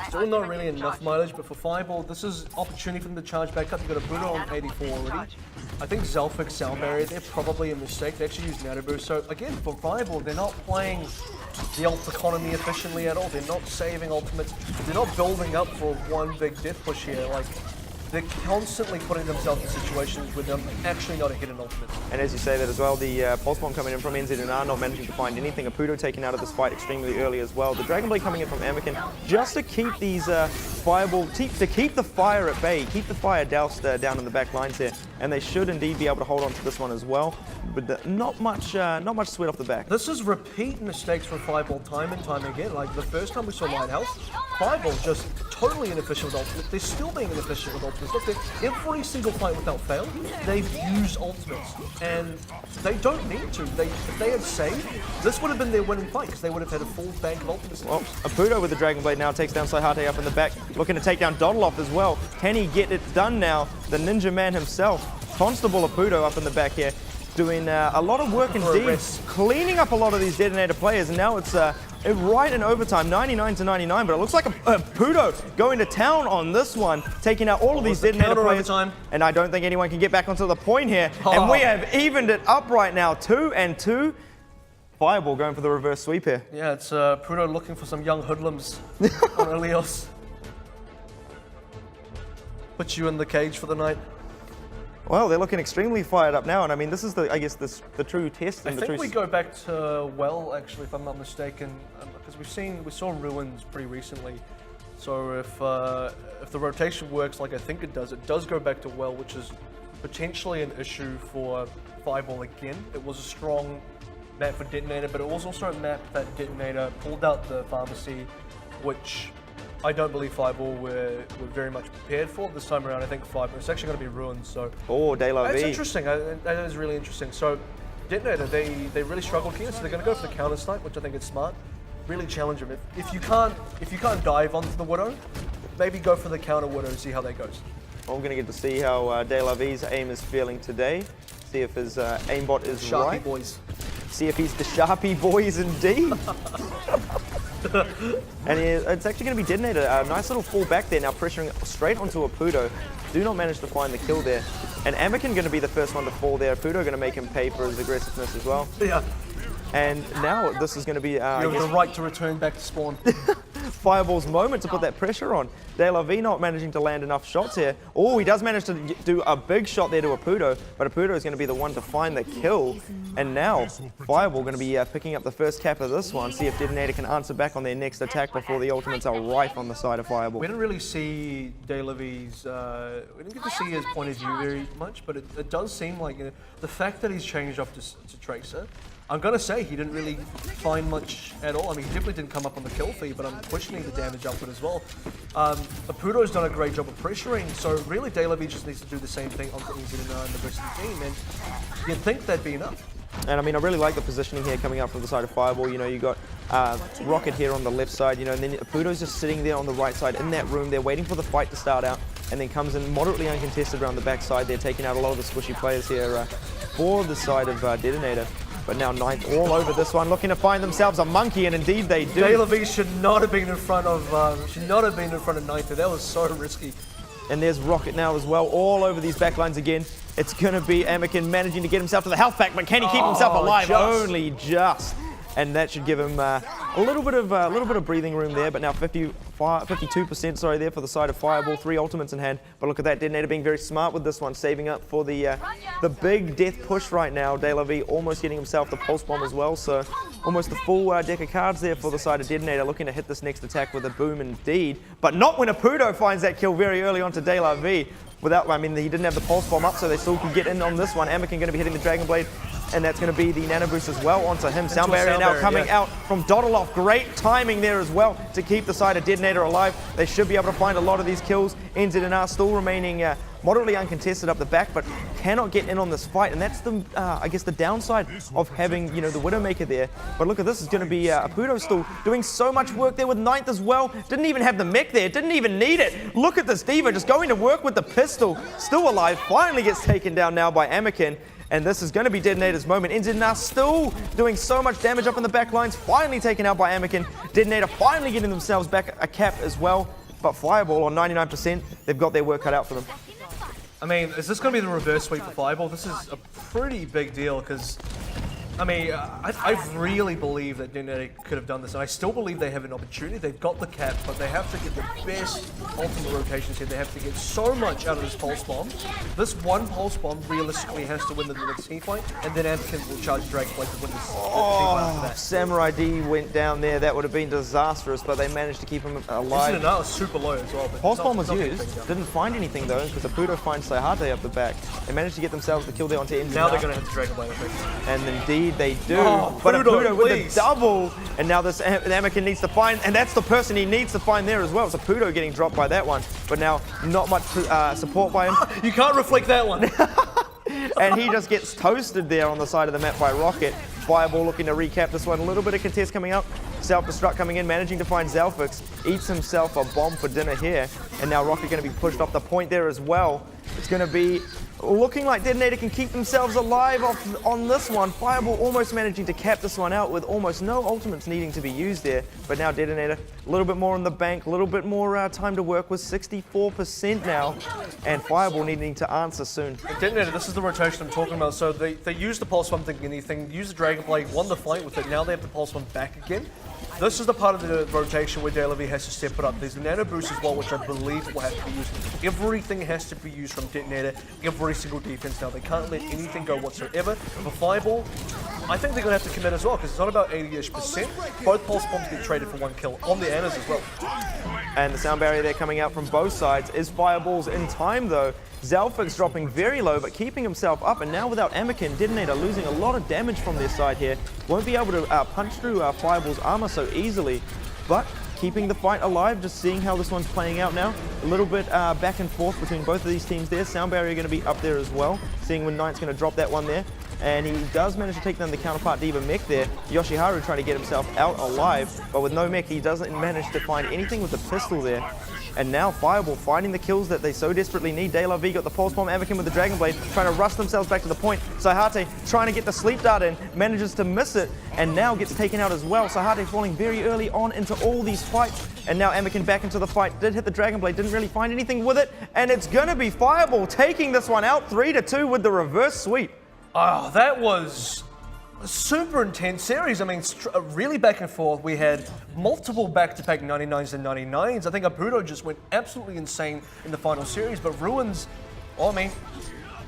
Still not really enough mileage, but for Fireball, this is opportunity for them to charge back up. You've got a Buddha on 84 already. I think Zelfix, Sound Barrier, they're probably a mistake. They actually use Nano Boost. So again, for Fireball, they're not playing the ult economy efficiently at all. They're not saving ultimates. They're not building up for one big death push here. Like, they're constantly putting themselves in situations where they're actually not a hidden ultimate. And as you say that as well, the Pulse Bomb coming in from NZNR, not managing to find anything. Apudo taken out of this fight extremely early as well. The Dragon Blade coming in from Anakin just to keep these Fireball, to keep the fire at bay, keep the fire doused down in the back lines here. And they should indeed be able to hold on to this one as well. But not much sweat off the back. This is repeat mistakes from Fireball time and time again. Like the first time we saw Lighthouse, Fireball just totally inefficient with ultimates. They're still being inefficient with ultimates. Look, every single fight without fail, they've used ultimates. And they don't need to. If they had saved, this would have been their winning fight because they would have had a full bank of ultimates. Well, Apudo with the Dragon Blade now takes down Saihate up in the back, looking to take down Dodoloff as well. Can he get it done now? The Ninja Man himself, Constable Apudo up in the back here, doing a lot of work indeed, cleaning up a lot of these Detonator players, and now it's right in overtime, 99-99, but it looks like Apudo going to town on this one, taking out all of these Detonator players, and I don't think anyone can get back onto the point here, and we have evened it up right now, 2-2. Fireball going for the reverse sweep here. Yeah, it's Apudo looking for some young hoodlums on Ilios. Put you in the cage for the night. Well, they're looking extremely fired up now, and I mean, this is the, I guess, the true test. And I think we go back to Well, actually, if I'm not mistaken, because we saw Ruins pretty recently. So if the rotation works like I think it does go back to Well, which is potentially an issue for Fireball again. It was a strong map for Detonator, but it was also a map that Detonator pulled out the pharmacy, which I don't believe Fireball were very much prepared for this time around. I think Fireball, it's actually going to be Ruins. So De La Vie. That's interesting. That is really interesting. So Detonator, they really struggled here, so they're going to go for the counter snipe, which I think is smart. Really challenge him. If you can't dive onto the Widow, maybe go for the counter Widow and see how that goes. Well, we're going to get to see how De La Vie's aim is feeling today. See if his aimbot is Sharpie right. boys. See if he's the Sharpie boys indeed. And it's actually going to be Detonator. A nice little fall back there now, pressuring straight onto Apudo. Do not manage to find the kill there. And Anakin going to be the first one to fall there. Apudo going to make him pay for his aggressiveness as well. Yeah. And now this is going to be... you have the right to return back to spawn. Fireball's moment to put that pressure on. De La Vie not managing to land enough shots here. Oh, he does manage to do a big shot there to Apudo, but Apudo is going to be the one to find the kill. And now, Fireball going to be picking up the first cap of this one, see if Detonator can answer back on their next attack before the ultimates are rife on the side of Fireball. We didn't really see De La Vie's, we didn't get to see his point of view very much, but it does seem like the fact that he's changed up to Tracer, I'm going to say he didn't really find much at all. I mean, he definitely didn't come up on the kill feed, but I'm questioning the damage output as well. Apudo's done a great job of pressuring, so really De La Vie just needs to do the same thing on NZNR and the rest of the team, and you'd think that'd be enough. And I mean, I really like the positioning here coming up from the side of Fireball. You know, you got Rocket here on the left side, you know, and then Apudo's just sitting there on the right side in that room. They're waiting for the fight to start out, and then comes in moderately uncontested around the backside. They're taking out a lot of the squishy players here for the side of Detonator. But now Ninth all over this one, looking to find themselves a monkey, and indeed they do. De La Vie should not have been in front of Ninth. That was so risky. And there's Rocket now as well, all over these backlines again. It's going to be Anakin managing to get himself to the health pack, but can he keep himself alive? Only just. And that should give him a little bit of breathing room there. But now 52%, sorry, there for the side of Fireball. 3 ultimates in hand. But look at that, Detonator being very smart with this one, saving up for the big death push right now. De La Vie almost getting himself the pulse bomb as well. So almost the full deck of cards there for the side of Detonator, looking to hit this next attack with a boom indeed. But not when Apudo finds that kill very early onto De La Vie. I mean, he didn't have the pulse bomb up, so they still could get in on this one. Anakin going to be hitting the Dragon Blade, and that's going to be the Nano Boost as well onto him. Sound Barrier now coming out from Dodoloff. Great timing there as well to keep the side of Detonator alive. They should be able to find a lot of these kills. NZNR still remaining moderately uncontested up the back, but cannot get in on this fight, and that's the, I guess, the downside of having, you know, the Widowmaker there. But look at this, is going to be Apudo still doing so much work there with Ninth as well. Didn't even have the mech there, didn't even need it. Look at this Diva just going to work with the pistol, still alive, finally gets taken down now by Anakin. And this is going to be DeToNator's moment. NZNA still doing so much damage up in the back lines, finally taken out by Anakin. DeToNator finally getting themselves back a cap as well. But Fireball on 99%, they've got their work cut out for them. I mean, is this going to be the reverse sweep for Fireball? This is a pretty big deal because, I mean, I really believe that DeToNator could have done this, and I still believe they have an opportunity. They've got the cap, but they have to get the best ultimate rotations here. They have to get so much out of this pulse bomb. This one pulse bomb realistically has to win the next team fight, and then Anakin will charge Dragonblade to win this team fight after that. Samurai D went down there. That would have been disastrous, but they managed to keep him alive. That was super low as well. Pulse bomb was used. Didn't find anything though, because Apudo finds Saihate up the back. They managed to get themselves the kill there onto NZNA. Now they're going to hit the Dragonblade, I think. And indeed they do. Oh, but Apudo, Apudo with please. the double, and now this Anakin needs to find, and that's the person he needs to find there as well. It's Apudo getting dropped by that one, but now not much support by him. You can't reflect that one. And he just gets toasted there on the side of the map by Rocket. Fireball looking to recap this one. A little bit of contest coming up. Self-destruct coming in, managing to find Zelfix. Eats himself a bomb for dinner here. And now Rocket going to be pushed off the point there as well. It's going to be looking like DeToNator can keep themselves alive on this one. Fireball almost managing to cap this one out with almost no ultimates needing to be used there. But now DeToNator a little bit more in the bank, a little bit more time to work with, 64% now. And Fireball needing to answer soon. DeToNator, this is the rotation I'm talking about. So they use the pulse bomb thinking anything, use the Dragonblade, won the fight with it. Now they have the pulse bomb back again. This is the part of the rotation where DeLaV has to step it up. There's the nano boost as well, which I believe will have to be used. Everything has to be used from DeToNator, every single defense now. They can't let anything go whatsoever. For Fireball, I think they're going to have to commit as well, because it's not about 80-ish%. Both pulse bombs get traded for one kill on the Annas as well. And the sound barrier there coming out from both sides is Fireball's in time though. Zelfix dropping very low, but keeping himself up, and now without Anakin, DeToNator losing a lot of damage from their side here. Won't be able to punch through Fireball's armor so easily, but keeping the fight alive, just seeing how this one's playing out now. A little bit back and forth between both of these teams there. Sound barrier going to be up there as well, seeing when Knight's going to drop that one there. And he does manage to take down the counterpart Diva mech there. Yoshiharu trying to get himself out alive, but with no mech, he doesn't manage to find anything with the pistol there. And now Fireball finding the kills that they so desperately need. DeLaV got the pulse bomb, Anakin with the Dragonblade, trying to rush themselves back to the point. Saihate trying to get the sleep dart in, manages to miss it, and now gets taken out as well. Saihate falling very early on into all these fights, and now Anakin back into the fight. Did hit the Dragonblade, didn't really find anything with it, and it's gonna be Fireball taking this one out 3-2 with the reverse sweep. Oh, that was a super intense series. I mean, really back and forth. We had multiple back-to-back 99s and 99s. I think Apudo just went absolutely insane in the final series, but Ruins, oh, I mean,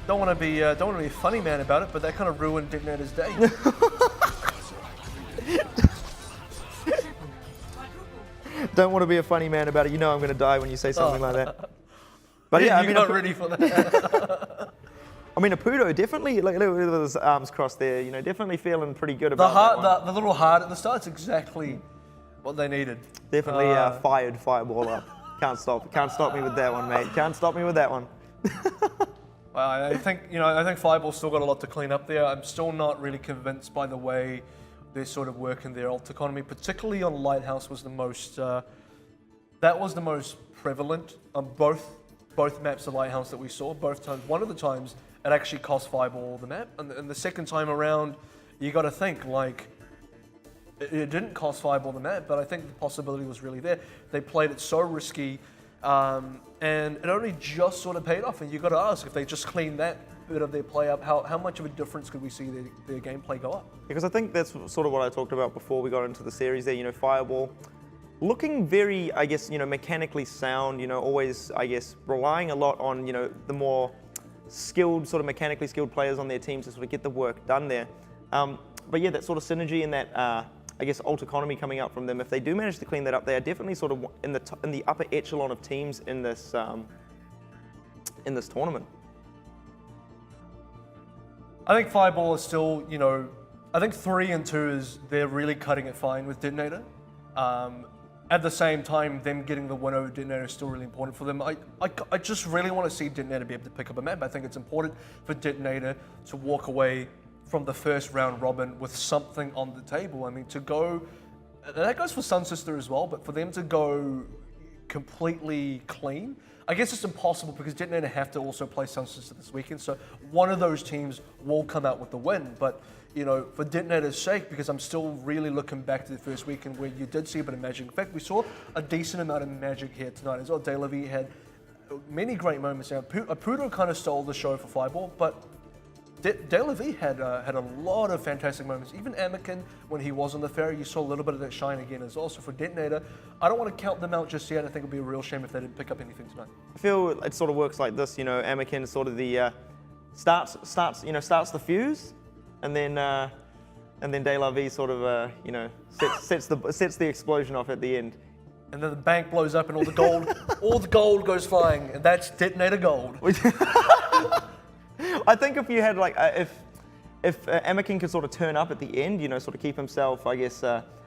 don't want to be a funny man about it, but that kind of ruined DeToNator's day. Don't want to be a funny man about it. You know I'm going to die when you say something like that. But yeah, I mean, not ready for that. I mean, Apudo definitely, like, look with his arms crossed there, you know, definitely feeling pretty good about that one. The little heart at the start is exactly what they needed. Definitely fired Fireball up. Can't stop me with that one, mate. Can't stop me with that one. Well, I think Fireball's still got a lot to clean up there. I'm still not really convinced by the way they're sort of working their ult economy, particularly on Lighthouse was the most, that was the most prevalent on both maps of Lighthouse that we saw, both times. One of the times, it actually cost Fireball the map, and the second time around, you got to think, like, it didn't cost Fireball the map, but I think the possibility was really there. They played it so risky, and it only just sort of paid off, and you got to ask, if they just cleaned that bit of their play up, how much of a difference could we see their gameplay go up? Because I think that's sort of what I talked about before we got into the series there, you know, Fireball looking very, I guess, you know, mechanically sound, you know, always, I guess, relying a lot on, you know, the more skilled, sort of mechanically skilled players on their teams to sort of get the work done there. But yeah, that sort of synergy and that, I guess, ult economy coming out from them, if they do manage to clean that up, they are definitely sort of in the upper echelon of teams in this tournament. I think Fireball is still, you know, I think 3 and 2 is, they're really cutting it fine with DeToNator. At the same time, them getting the win over DeToNator is still really important for them. I just really want to see DeToNator be able to pick up a map. I think it's important for DeToNator to walk away from the first round robin with something on the table. I mean, to go, that goes for Sun Sister as well, but for them to go completely clean, I guess it's impossible because DeToNator have to also play Sunsister this weekend, so one of those teams will come out with the win. But for DeToNator's sake, because I'm still really looking back to the first weekend where you did see a bit of magic. In fact, we saw a decent amount of magic here tonight as well. DeLaV had many great moments. Now, Apudo kind of stole the show for Fireball, but DeLaV had a lot of fantastic moments. Even Anakin, when he was on the ferry, you saw a little bit of that shine again as well. So for DeToNator, I don't want to count them out just yet. I think it would be a real shame if they didn't pick up anything tonight. I feel it sort of works like this, Anakin is sort of the starts the fuse, and then DeLaV sort of sets the explosion off at the end. And then the bank blows up and all the gold goes flying, and that's DeToNator Gold. I think if you had if Anakin could sort of turn up at the end, sort of keep himself, I guess,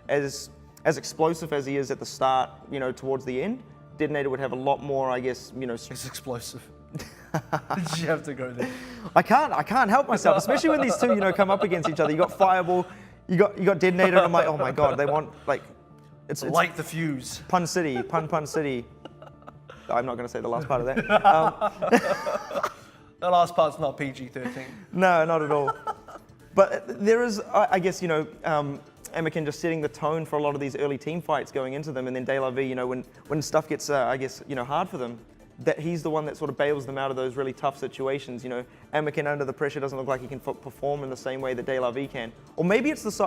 as explosive as he is at the start, towards the end, DeToNator would have a lot more, I guess, It's explosive. Did you have to go there? I can't help myself, especially when these two, come up against each other. You got Fireball, you got DeToNator, and I'm like, oh my god, they want it's light the fuse. Pun City. I'm not going to say the last part of that. The last part's not PG-13. No, not at all. But there is, I guess, Anakin just setting the tone for a lot of these early team fights going into them, and then DeLaV, when stuff gets, I guess, hard for them, that he's the one that sort of bails them out of those really tough situations. Anakin under the pressure doesn't look like he can perform in the same way that DeLaV can. Or maybe it's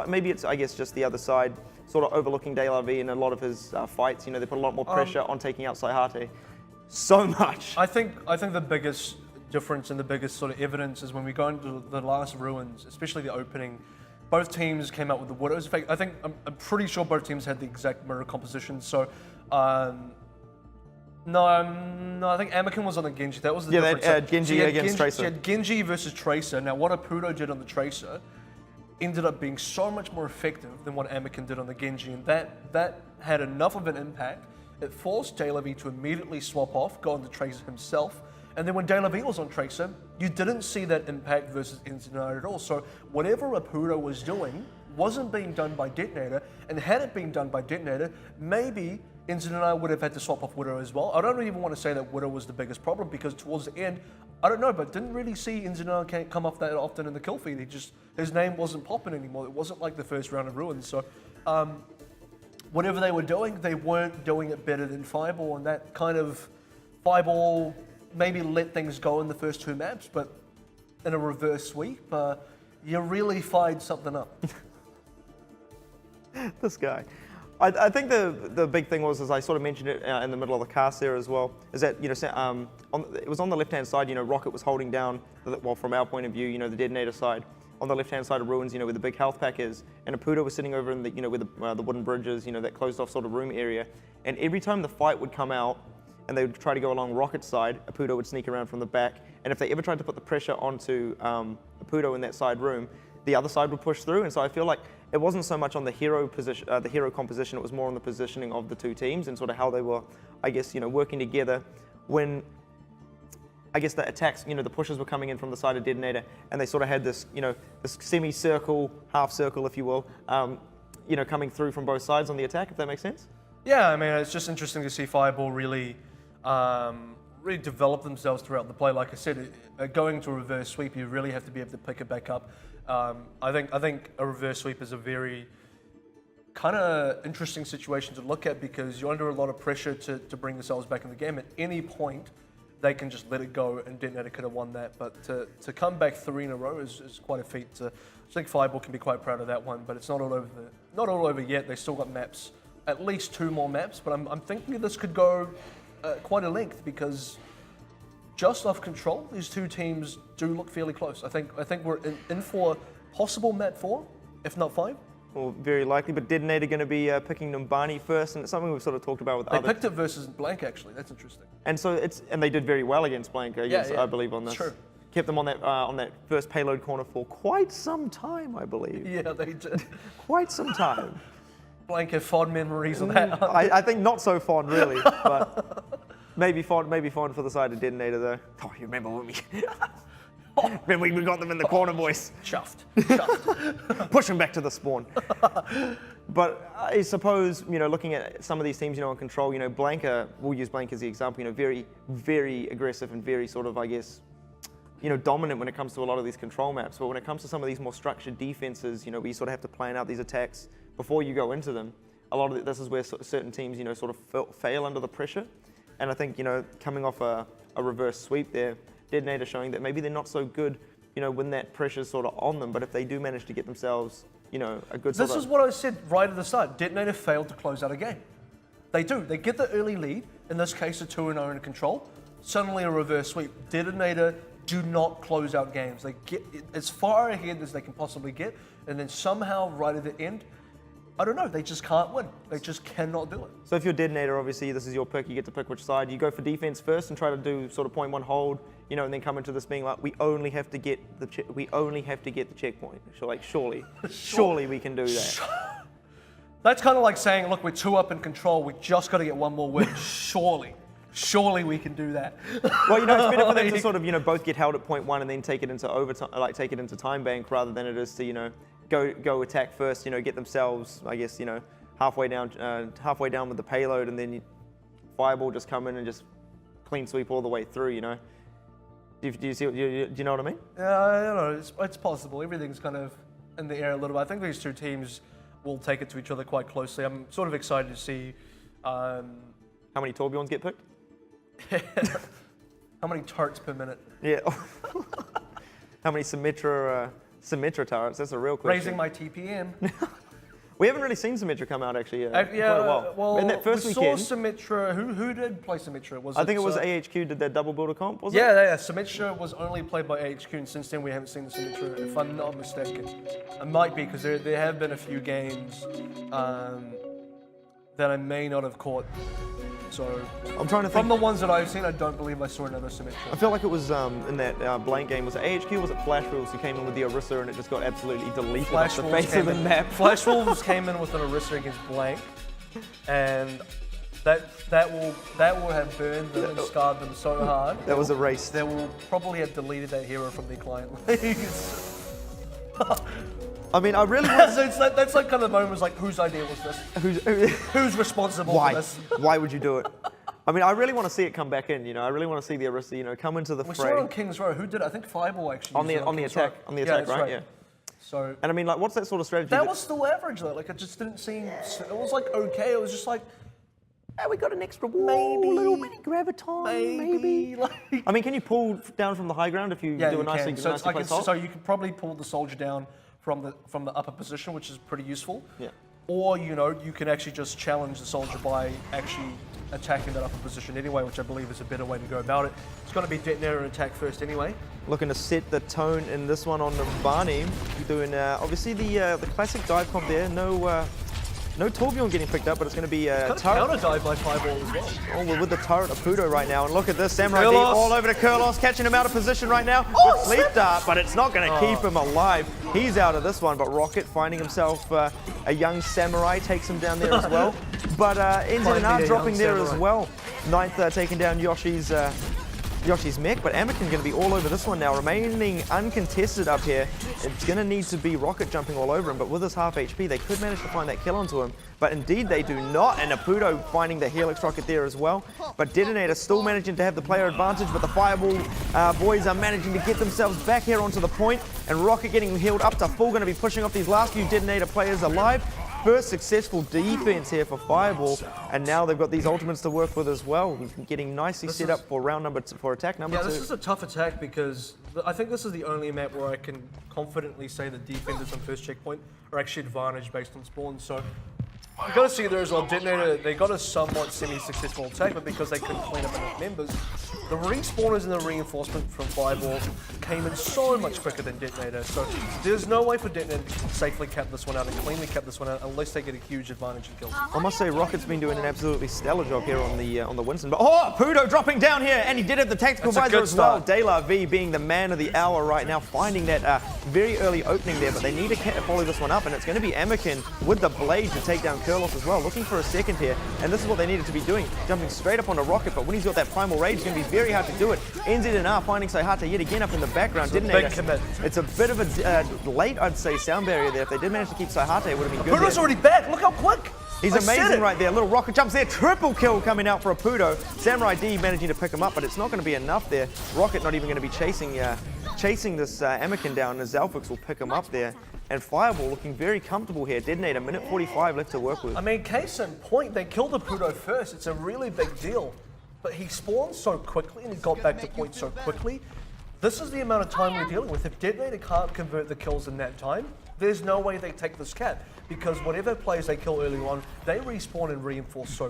I guess, just the other side, sort of overlooking DeLaV in a lot of his fights. They put a lot more pressure on taking out Saihate. So much. I think the biggest difference and the biggest sort of evidence is when we go into the last ruins, especially the opening. Both teams came out with the Widows. In fact, I'm pretty sure both teams had the exact mirror composition. So, no, I think Anakin was on the Genji. That was the difference. Genji against Tracer. She had Genji versus Tracer. Now, what Apudo did on the Tracer ended up being so much more effective than what Anakin did on the Genji, and that had enough of an impact. It forced DeLaV to immediately swap off, go on the Tracer himself. And then when DeLaV was on Tracer, you didn't see that impact versus DeToNator at all. So whatever Apudo was doing wasn't being done by DeToNator, and had it been done by DeToNator, maybe DeToNator would have had to swap off Widow as well. I don't even want to say that Widow was the biggest problem, because towards the end, I don't know, but didn't really see DeToNator come up that often in the kill feed. His name wasn't popping anymore. It wasn't like the first round of Ruins. So whatever they were doing, they weren't doing it better than Fireball, and that kind of Fireball maybe let things go in the first two maps, but in a reverse sweep, you really fired something up. This guy. I think the big thing was, as I sort of mentioned it in the middle of the cast there as well, is that it was on the left-hand side. Rocket was holding down, well, from our point of view, the DeToNator side, on the left-hand side of Ruins, where the big health pack is, and Apudo was sitting over in the, with the wooden bridges, that closed-off sort of room area, and every time the fight would come out, and they would try to go along Rocket's side, Apudo would sneak around from the back, and if they ever tried to put the pressure onto Apudo in that side room, the other side would push through. And so I feel like it wasn't so much on the hero position, the hero composition, it was more on the positioning of the two teams and sort of how they were, I guess, working together when, I guess, the attacks, the pushes were coming in from the side of DeToNator, and they sort of had this, this semicircle, half circle, if you will, coming through from both sides on the attack, if that makes sense. Yeah, I mean, it's just interesting to see Fireball really develop themselves throughout the play. Like I said, going to a reverse sweep, you really have to be able to pick it back up. I think a reverse sweep is a very kind of interesting situation to look at, because you're under a lot of pressure to bring yourselves back in the game. At any point, they can just let it go, and DeToNator could have won that. But to come back 3 in a row is quite a feat. I think Fireball can be quite proud of that one, but it's not all over yet. They still got maps. At least 2 more maps, but I'm thinking this could go quite a length, because just off control, these two teams do look fairly close. I think we're in for possible map 4, if not 5. Well, very likely, but DeToNator going to be picking Numbani first, and it's something we've sort of talked about with They picked it versus Blank, actually. That's interesting. And so and they did very well against Blank, I believe, on this. True. Kept them on that first payload corner for quite some time, I believe. Yeah, they did. Quite some time. Blank have fond memories of that. I think not so fond, really, but maybe fond for the side of DeToNator, though. Oh, you remember when we got them in the corner, boys? Chuffed. Push them back to the spawn. But I suppose, looking at some of these teams, on Control, Blanca, we'll use Blanca as the example, very, very aggressive and very sort of, I guess, dominant when it comes to a lot of these Control maps. But when it comes to some of these more structured defenses, where you sort of have to plan out these attacks before you go into them, a lot of this is where certain teams, sort of fail under the pressure. And I think, coming off a reverse sweep there, DeToNator showing that maybe they're not so good, when that pressure's sort of on them. But if they do manage to get themselves, a good sort This is what I said right at the start. DeToNator failed to close out a game. They do. They get the early lead, in this case a 2-0 in Control, suddenly a reverse sweep. DeToNator do not close out games. They get as far ahead as they can possibly get, and then somehow right at the end, I don't know, they just can't win. They just cannot do it. So if you're DeToNator, obviously this is your pick, you get to pick which side. You go for defense first and try to do sort of 0.1 hold, and then come into this being like, we only have to get the checkpoint. So like, surely we can do that. That's kind of like saying, look, we're 2 up in Control, we just got to get 1 more win. Surely we can do that. Well, it's better for them to sort of, both get held at 0.1 and then take it into overtime, like take it into time bank, rather than it is to, go attack first, get themselves, I guess, halfway down with the payload, and then Fireball just come in and just clean sweep all the way through, Do you know what I mean? Yeah, I don't know. It's possible. Everything's kind of in the air a little bit. I think these two teams will take it to each other quite closely. I'm sort of excited to see how many Torbjorns get picked. How many turrets per minute? Yeah. How many Symmetra turrets? That's a real question. Raising my TPM. We haven't really seen Symmetra come out actually yeah, quite a while. Well, in that first weekend, saw Symmetra. Who did play Symmetra? I think it was AHQ did that double builder comp, was it? Yeah. Symmetra was only played by AHQ, and since then we haven't seen the Symmetra, if I'm not mistaken. It might be, because there have been a few games that I may not have caught. So I'm trying to think. From the ones that I've seen, I don't believe I saw another Symmetra. I feel like it was in that blank game. Was it AHQ? Was it Flash Wolves who came in with the Orisa and it just got absolutely deleted off the face of the map? Flash Wolves came in with an Orisa against blank, and that will have burned them and scarred them so hard. That was a race. They will probably have deleted that hero from their client leagues. I mean, I really want so that's like kind of the moment was like, whose idea was this? Who's responsible for this? Why would you do it? I mean, I really want to see it come back in. I really want to see the Orisa, come into the fray. We saw it on King's Row. Who did it? I think Fireball actually. On the attack, right? Yeah. So. And I mean, like, what's that sort of strategy? That was still average though. Like, it just didn't seem. It was like okay. It was just like. Oh, we got an extra wall, maybe a little mini graviton, maybe. Like, I mean, can you pull down from the high ground if you do a nicely placed ult? So you could probably pull the soldier down from the upper position, which is pretty useful. Yeah. Or you can actually just challenge the soldier by actually attacking that upper position anyway, which I believe is a better way to go about it. It's going to be DeToNator attack first anyway. Looking to set the tone in this one on Numbani, doing obviously the classic dive comp there. No Torbjorn getting picked up, but it's going to be a turret. Counter dive by Fireball as well. Oh, we're with the turret of Pudo right now, and look at this, Samurai D all over to Kurlos, catching him out of position right now. Good sleep dart, but it's not going to keep him alive. He's out of this one, but Rocket finding himself a young Samurai takes him down there as well. But NZNR dropping there as well. Ninth taking down Yoshi's mech, but Anakin going to be all over this one now, remaining uncontested up here. It's going to need to be Rocket jumping all over him, but with his half HP, they could manage to find that kill onto him. But indeed, they do not, and Apudo finding the Helix Rocket there as well. But DeToNator still managing to have the player advantage, but the Fireball boys are managing to get themselves back here onto the point, and Rocket getting healed up to full, going to be pushing off these last few DeToNator players alive. First successful defense here for Fireball, and now they've got these ultimates to work with as well. Getting nicely set up for attack number 2. Yeah, this is a tough attack because I think this is the only map where I can confidently say the defenders on first checkpoint are actually advantaged based on spawn. So you got to see there as well. DeToNator, they got a somewhat semi-successful attack, but because they couldn't clean up enough members, the respawners and the reinforcement from Fireball came in so much quicker than DeToNator. So there's no way for DeToNator to safely cap this one out and cleanly cap this one out unless they get a huge advantage in kills. I must say, Rocket's been doing an absolutely stellar job here on the Winston. But Pudo dropping down here, and he did have the tactical visor as well. De La V being the man of the hour right now, finding that very early opening there, but they need to follow this one up, and it's going to be Anakin with the blade to take down Kurlos as well, looking for a second here, and this is what they needed to be doing, jumping straight up onto Rocket, but when he's got that primal rage, he's going to be very very hard to do it. NZNR finding Saihata yet again up in the background. It's a big commit. It's a bit of a late, I'd say, sound barrier there. If they did manage to keep Saihata, it would have been good. Apudo's already back. Look how quick. He's amazing right there. Little rocket jumps there. Triple kill coming out for Apudo. Samurai D managing to pick him up, but it's not going to be enough there. Rocket not even going to be chasing this Anakin down, as Zalfix will pick him up there. And Fireball looking very comfortable here. DeToNator, minute 45 left to work with. I mean, case in point, they killed Apudo first. It's a really big deal. But he spawned so quickly and he got back to point so quickly. This is the amount of time we're dealing with. If DeToNator can't convert the kills in that time, there's no way they take this cap. Because whatever players they kill early on, they respawn and reinforce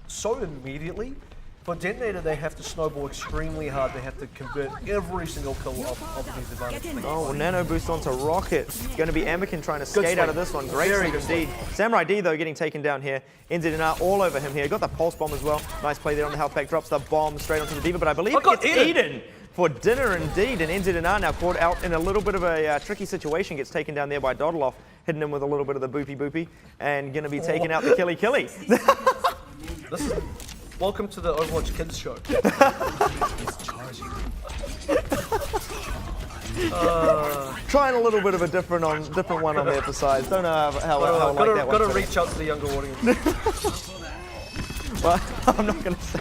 so immediately. For DeToNator, they have to snowball extremely hard. They have to convert every single kill of these advantages. Oh, well, nano boost onto Rocket. Going to be Anakin trying to skate out of this one. Great Very sleep indeed. Samurai D, though, getting taken down here. NZNR all over him here. Got the pulse bomb as well. Nice play there on the health pack. Drops the bomb straight onto the Diva, but I believe it gets eaten for dinner indeed. And NZNR now caught out in a little bit of a tricky situation. Gets taken down there by Doddleoff, hitting him with a little bit of the boopy, and going to be taking out the killy. This is... Welcome to the Overwatch Kids show. Trying a little bit of a different one on there for size. Don't know how I like that one. Got to reach out to the younger audience. Well, I'm not going to say.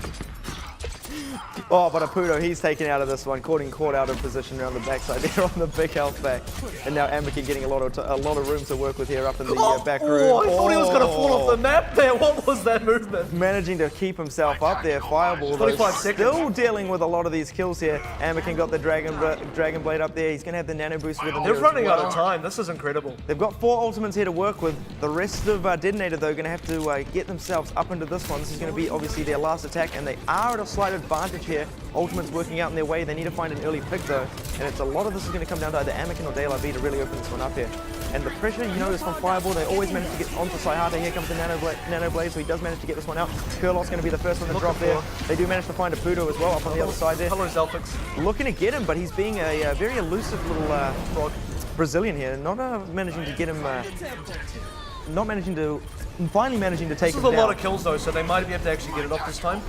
Oh, but Apudo, he's taken out of this one, caught out of position around the backside there on the big health back. And now Anakin getting a lot of room to work with here up in the back room. Oh, I thought he was going to fall off the map there. What was that movement? Managing to keep himself up there. Fireball, 25 seconds. Still dealing with a lot of these kills here. Anakin got the Dragon Blade up there. He's going to have the nano boost with him. They're running out of time. This is incredible. They've got 4 ultimates here to work with. The rest of DeToNator, though, going to have to get themselves up into this one. This is going to be obviously their last attack, and they are at a slight advantage here. Ultimates working out in their way. They need to find an early pick, though, and it's a lot of this is going to come down to either Anakin or DeLaV to really open this one up here. And the pressure, you notice from Fireball, they always manage to get onto Saihata. Here comes the Nano Blade, so he does manage to get this one out. Kurlot's going to be the first one to drop there. They do manage to find Apudo as well up on the other side there. Hello, Zalfix. Looking to get him, but he's being a very elusive little Brazilian here, not managing to get him, finally managing to take him down. This is a lot of kills though, so they might be able to actually get it off this time.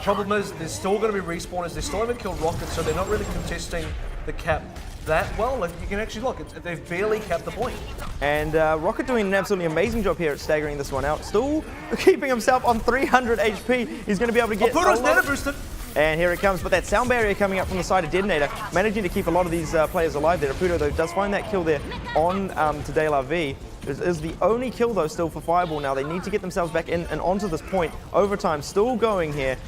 Problem is, there's still going to be respawners. They still haven't killed Rocket, so they're not really contesting the cap that well. Like, you can actually look, they've barely capped the point. And Rocket doing an absolutely amazing job here at staggering this one out. Still keeping himself on 300 HP. He's going to be able to get Apudo's nano boosted. And here it comes, but that sound barrier coming up from the side of DeToNator, managing to keep a lot of these players alive there. Apudo, though, does find that kill there on to DeLaV. Is the only kill, though, still for Fireball now. They need to get themselves back in and onto this point. Overtime still going here.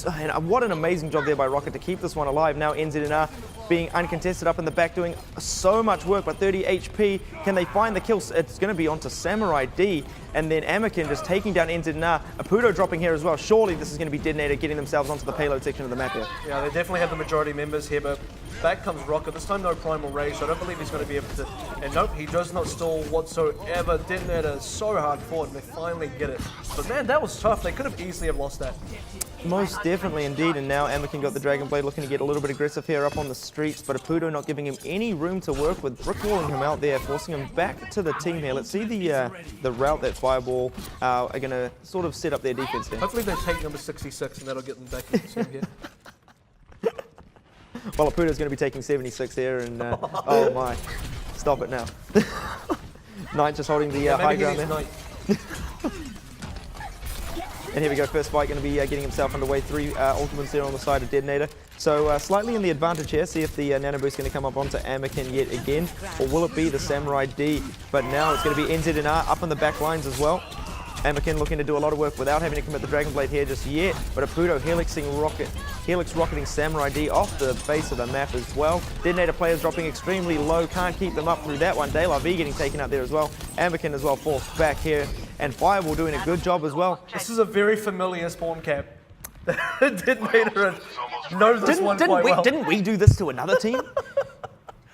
And what an amazing job there by Rocket to keep this one alive. Now NZNR being uncontested up in the back, doing so much work, but 30 HP. Can they find the kills? It's going to be onto Samurai D, and then Anakin just taking down NZNR. Apudo dropping here as well. Surely this is going to be DeToNator getting themselves onto the payload section of the map here. Yeah, they definitely have the majority members here, but back comes Rocket. This time no Primal Rage, so I don't believe he's going to be able to. And nope, he does not stall whatsoever. DeToNator is so hard fought, and they finally get it. But man, that was tough. They could have easily have lost that. Most definitely indeed, and now Anakin got the Dragon Blade, looking to get a little bit aggressive here up on the streets, but Apudo not giving him any room to work with, brickwalling him out there, forcing him back to the team here. Let's see the route that Fireball are going to sort of set up their defense here. Hopefully they take number 66 and that'll get them back in the team here. Well, Apudo's going to be taking 76 here, and oh my, stop it now. Knight just holding the high ground there. And here we go, first fight going to be getting himself underway. 3 ultimates there on the side of DeToNator. So slightly in the advantage here. See if the nano boost is going to come up onto Anakin yet again, or will it be the Samurai D? But now it's going to be NZNR up in the back lines as well. Anakin looking to do a lot of work without having to commit the Dragon Blade here just yet, but Apudo Helix rocketing Samurai D off the base of the map as well. DeToNator players dropping extremely low, can't keep them up through that one. DeLaV getting taken out there as well. Anakin as well forced back here, and Fireball doing a good job as well. This is a very familiar spawn cap. DeToNator knows this one quite well. Didn't we do this to another team?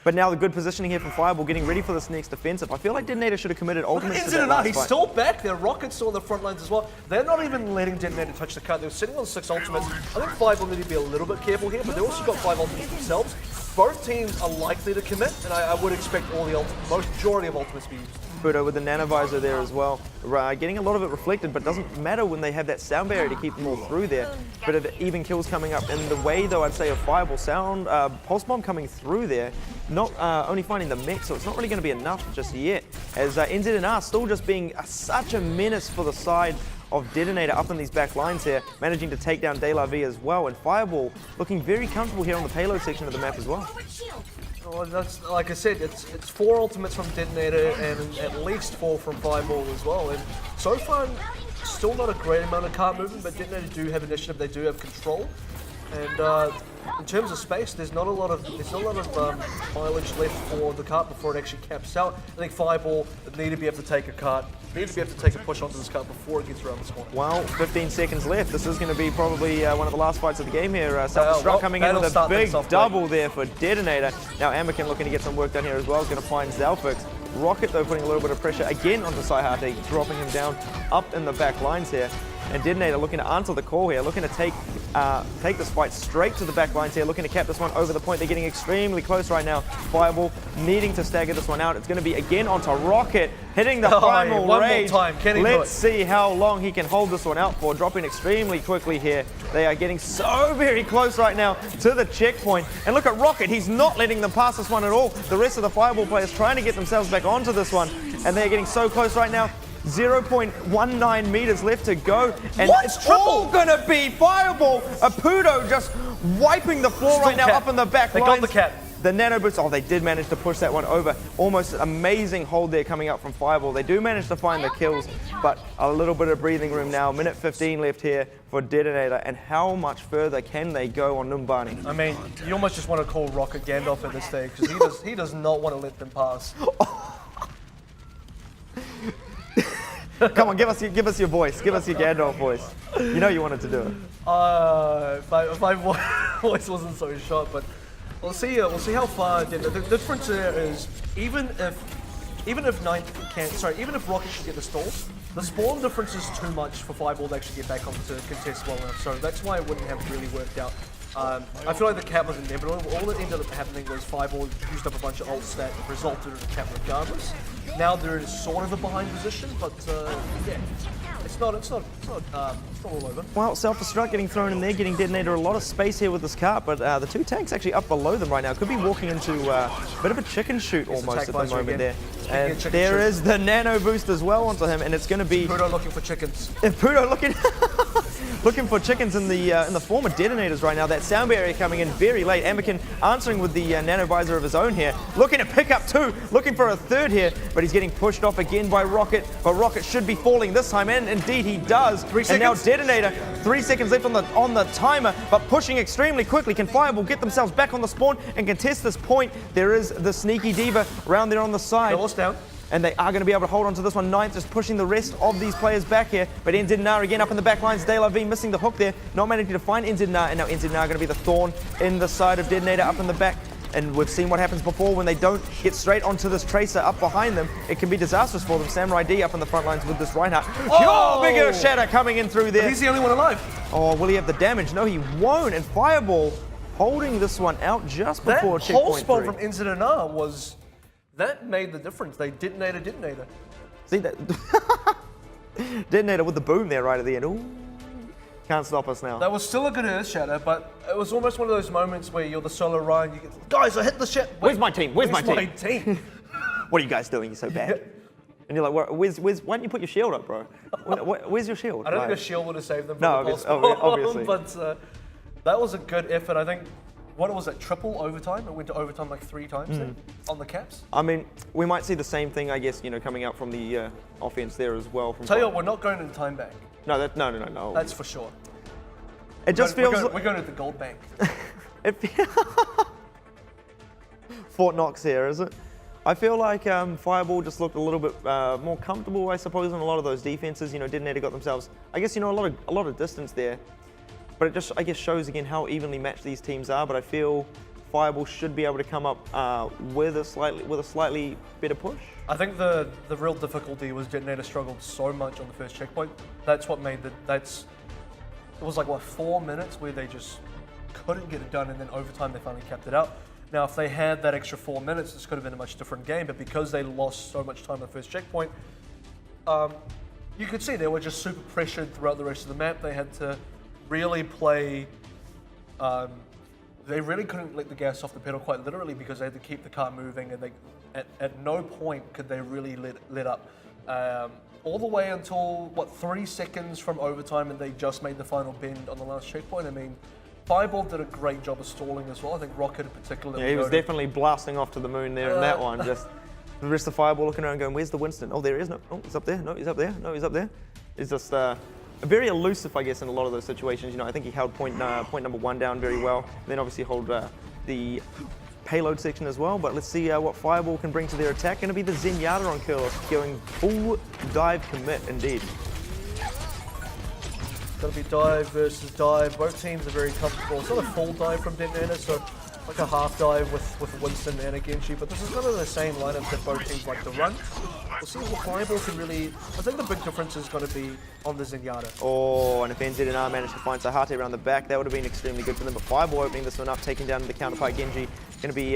But now the good positioning here from Fireball, getting ready for this next offensive. I feel like DeToNator should have committed ultimates to that last He's fight. still back there. Rocket's still on the front lines as well. They're not even letting DeToNator touch the card. They're sitting on 6 ultimates. I think Fireball need to be a little bit careful here, but they also got 5 ultimates themselves. Both teams are likely to commit, and I would expect all the majority of ultimates to be used. Fudo with the nanovisor there as well. Getting a lot of it reflected, but doesn't matter when they have that sound barrier to keep them all through there. Bit of even kills coming up in the way, though, I'd say, of Fireball. Sound, Pulse Bomb coming through there. Not only finding the mech, so it's not really going to be enough just yet. As NZNR still just being such a menace for the side of DeToNator up in these back lines here, managing to take down De La Vie as well, and Fireball looking very comfortable here on the payload section of the map as well. Well, that's, like I said, it's 4 ultimates from DeToNator and at least 4 from Fireball as well. And so far, still not a great amount of card movement, but DeToNator do have initiative, they do have control. And in terms of space, there's not a lot of mileage left for the cart before it actually caps out. I think Fireball need to be able to take a cart, need to be able to take a push onto this cart before it gets around the spawn. Well, 15 seconds left. This is going to be probably one of the last fights of the game here. Self-destruct coming in with a big double there for DeToNator. Now Amakin looking to get some work done here as well. Is going to find Zalfix. Rocket, though, putting a little bit of pressure again onto Saihate, dropping him down up in the back lines here. And DeToNator looking to answer the call here, looking to take this fight straight to the back lines here, looking to cap this one over the point. They're getting extremely close right now. Fireball needing to stagger this one out. It's going to be again onto Rocket, hitting the final rage. One more time. Can he do it? Let's see how long he can hold this one out for. Dropping extremely quickly here. They are getting so very close right now to the checkpoint. And look at Rocket. He's not letting them pass this one at all. The rest of the Fireball players trying to get themselves back onto this one. And they're getting so close right now. 0.19 meters left to go, and it's all gonna be Fireball. Apudo just wiping the floor right now up in the back lines. They got the cap. The nano boost, oh, they did manage to push that one over. Almost amazing hold there coming up from Fireball. They do manage to find the kills, but a little bit of breathing room now. Minute 15 left here for DeToNator, and how much further can they go on Numbani? I mean, you almost just want to call Rocket Gandalf at this stage, because he does not want to let them pass. Come on, give us your voice. Give us your Gandalf voice. You know you wanted to do it. My voice wasn't so short, but we'll see how far. The difference there is even if Rocket should get the stall, the spawn difference is too much for Fireball to actually get back onto contest well enough. So that's why it wouldn't have really worked out. I feel like the cap was inevitable. All that ended up happening was Fireball used up a bunch of ults that resulted in a cap regardless. Now they're in sort of a behind position, but yeah, it's not all over. Well, self-destruct getting thrown in there, getting DeToNator a lot of space here with this cart, but the 2 tanks actually up below them right now. Could be walking into a bit of a chicken shoot almost at the moment there. And there is the nano boost as well onto him, and it's going to be Pudo looking for chickens. Pudo looking for chickens in the form of detonators right now. That sound barrier coming in very late. Amakin answering with the nano visor of his own here, looking to pick up 2, looking for a 3rd here, but he's getting pushed off again by Rocket. But Rocket should be falling this time, and indeed he does. 3 seconds. And now DeToNator, 3 seconds left on the timer, but pushing extremely quickly. Can Fireball get themselves back on the spawn and contest this point? There is the sneaky diva around there on the side. Doubles down. And they are going to be able to hold on to this one. Ninth just pushing the rest of these players back here. But NZNR again up in the back lines. De La Vie missing the hook there. Not managing to find NZNR. And now NZNR going to be the thorn in the side of DeToNator up in the back. And we've seen what happens before when they don't get straight onto this Tracer up behind them. It can be disastrous for them. Samurai D up in the front lines with this Reinhardt. Oh, big Earth Shatter coming in through there. But he's the only one alive. Oh, will he have the damage? No, he won't. And Fireball holding this one out just before checkpoint 3. That whole spot from NZNR was... That made the difference. They DeToNator. See that? DeToNator with the boom there right at the end. Ooh, can't stop us now. That was still a good Earth Shatter, but it was almost one of those moments where you're the solo Ryan. You get, guys, I hit the shit. Where's my team? Where's my team? team? What are you guys doing? You're so bad. And you're like, why don't you put your shield up, bro? Where's your shield? I don't think a shield would have saved them. No, obviously. But that was a good effort. I think. What was it, triple overtime? It went to overtime like 3 times then, on the caps. I mean, we might see the same thing, I guess, coming out from the offense there as well. Tell you what, we're not going to the time bank. No, no. That's for sure. It just feels like... We're going to the gold bank. Fort Knox here, is it? I feel like Fireball just looked a little bit more comfortable, I suppose, in a lot of those defenses. DeToNator got themselves, I guess, a lot of distance there. But it just, I guess, shows again how evenly matched these teams are. But I feel Fireball should be able to come up with a slightly better push. I think the real difficulty was DeToNator struggled so much on the first checkpoint. That's what made it was like, what, 4 minutes where they just couldn't get it done, and then overtime they finally capped it out. Now, if they had that extra 4 minutes, this could have been a much different game, but because they lost so much time on the first checkpoint, you could see they were just super pressured throughout the rest of the map. They had to really play, they really couldn't let the gas off the pedal quite literally because they had to keep the car moving, and they, at no point could they really let up. All the way until, what, 3 seconds from overtime, and they just made the final bend on the last checkpoint. I mean, Fireball did a great job of stalling as well. I think Rocket in particular. Yeah, he was definitely blasting off to the moon there in that one. Just the rest of Fireball looking around going, where's the Winston? Oh, there he is. No, oh, he's up there. No, he's up there. No, he's up there. It's just very elusive, I guess, in a lot of those situations. You know, I think he held point number 1 down very well. And then obviously hold the payload section as well. But let's see what Fireball can bring to their attack. Going to be the Zenyatta on Kurlos, going full dive commit indeed. It's going to be dive versus dive. Both teams are very comfortable. It's not a full dive from DeToNator, so like a half dive with Winston and a Genji, but this is kind of the same lineup that both teams like to run. We'll see what Fireball can really. I think the big difference is going to be on the Zenyatta. Oh, and if NZNR managed to find Sahate around the back, that would have been extremely good for them. But Fireball opening this one up, taking down the counterpart Genji. Going to be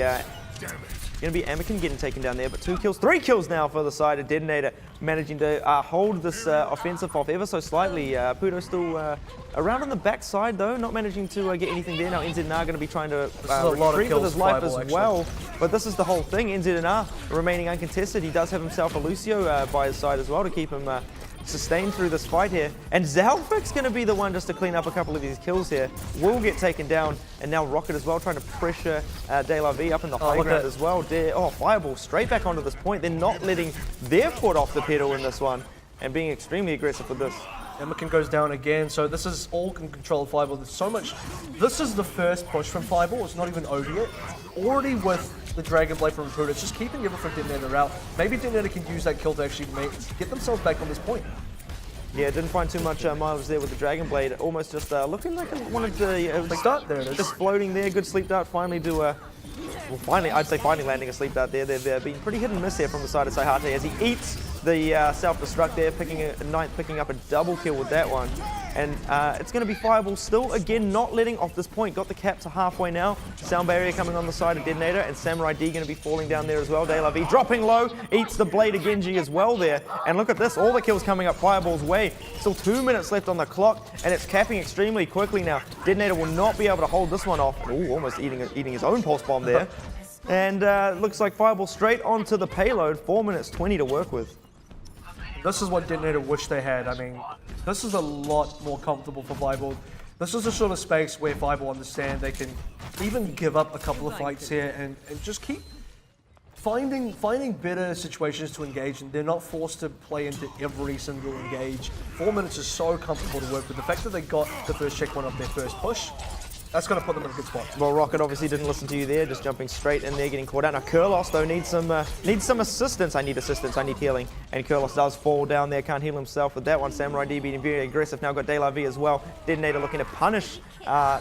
Anakin getting taken down there, but 2 kills, 3 kills now for the side of DeToNator, managing to hold this offensive off ever so slightly. Pudo still around on the back side though, not managing to get anything there. Now NZNR going to be trying to retrieve with his life as well, but this is the whole thing. NZNR remaining uncontested. He does have himself a Lucio by his side as well to keep him sustained through this fight here. And Zalfik's going to be the one just to clean up a couple of these kills here. Will get taken down, and now Rocket as well trying to pressure De La V up in the high ground as well. Fireball straight back onto this point. They're not letting their foot off the pedal in this one and being extremely aggressive with this. Anakin goes down again, so this is all in control of Fireball. There's so much. This is the first push from Fireball. It's not even over yet. Already with the Dragon Blade from Pudo, it's just keeping everything from DeToNator out. Maybe DeToNator can use that kill to actually get themselves back on this point. Yeah, didn't find too much mileage there with the Dragon Blade. Almost just looking like it wanted to start there. It is. Just floating there. Good sleep dart. Finally do I'd say finally landing a sleep dart there. They've been pretty hit and miss here from the side of Sahate as he eats the self-destruct there, picking up a double kill with that one. And it's going to be Fireball still, again, not letting off this point. Got the cap to halfway now. Sound barrier coming on the side of DeToNator, and Samurai D going to be falling down there as well. De La V dropping low, eats the blade of Genji as well there. And look at this, all the kills coming up Fireball's way. Still 2 minutes left on the clock, and it's capping extremely quickly now. DeToNator will not be able to hold this one off. Ooh, almost eating his own pulse bomb there. And looks like Fireball straight onto the payload. 4 minutes 20 to work with. This is what DeToNator wish they had. I mean, this is a lot more comfortable for Fireball. This is the sort of space where Fireball understand they can even give up a couple of fights here and just keep finding better situations to engage, and they're not forced to play into every single engage. 4 minutes is so comfortable to work with. The fact that they got the first checkpoint of their first push, that's going to put them in a good spot. Well, Rocket obviously didn't listen to you there, just jumping straight in there, getting caught out. Now, Kurlos, though, needs some assistance. I need assistance, I need healing. And Kurlos does fall down there, can't heal himself with that one. Samurai D being very aggressive. Now got De La V as well. DeToNator looking to punish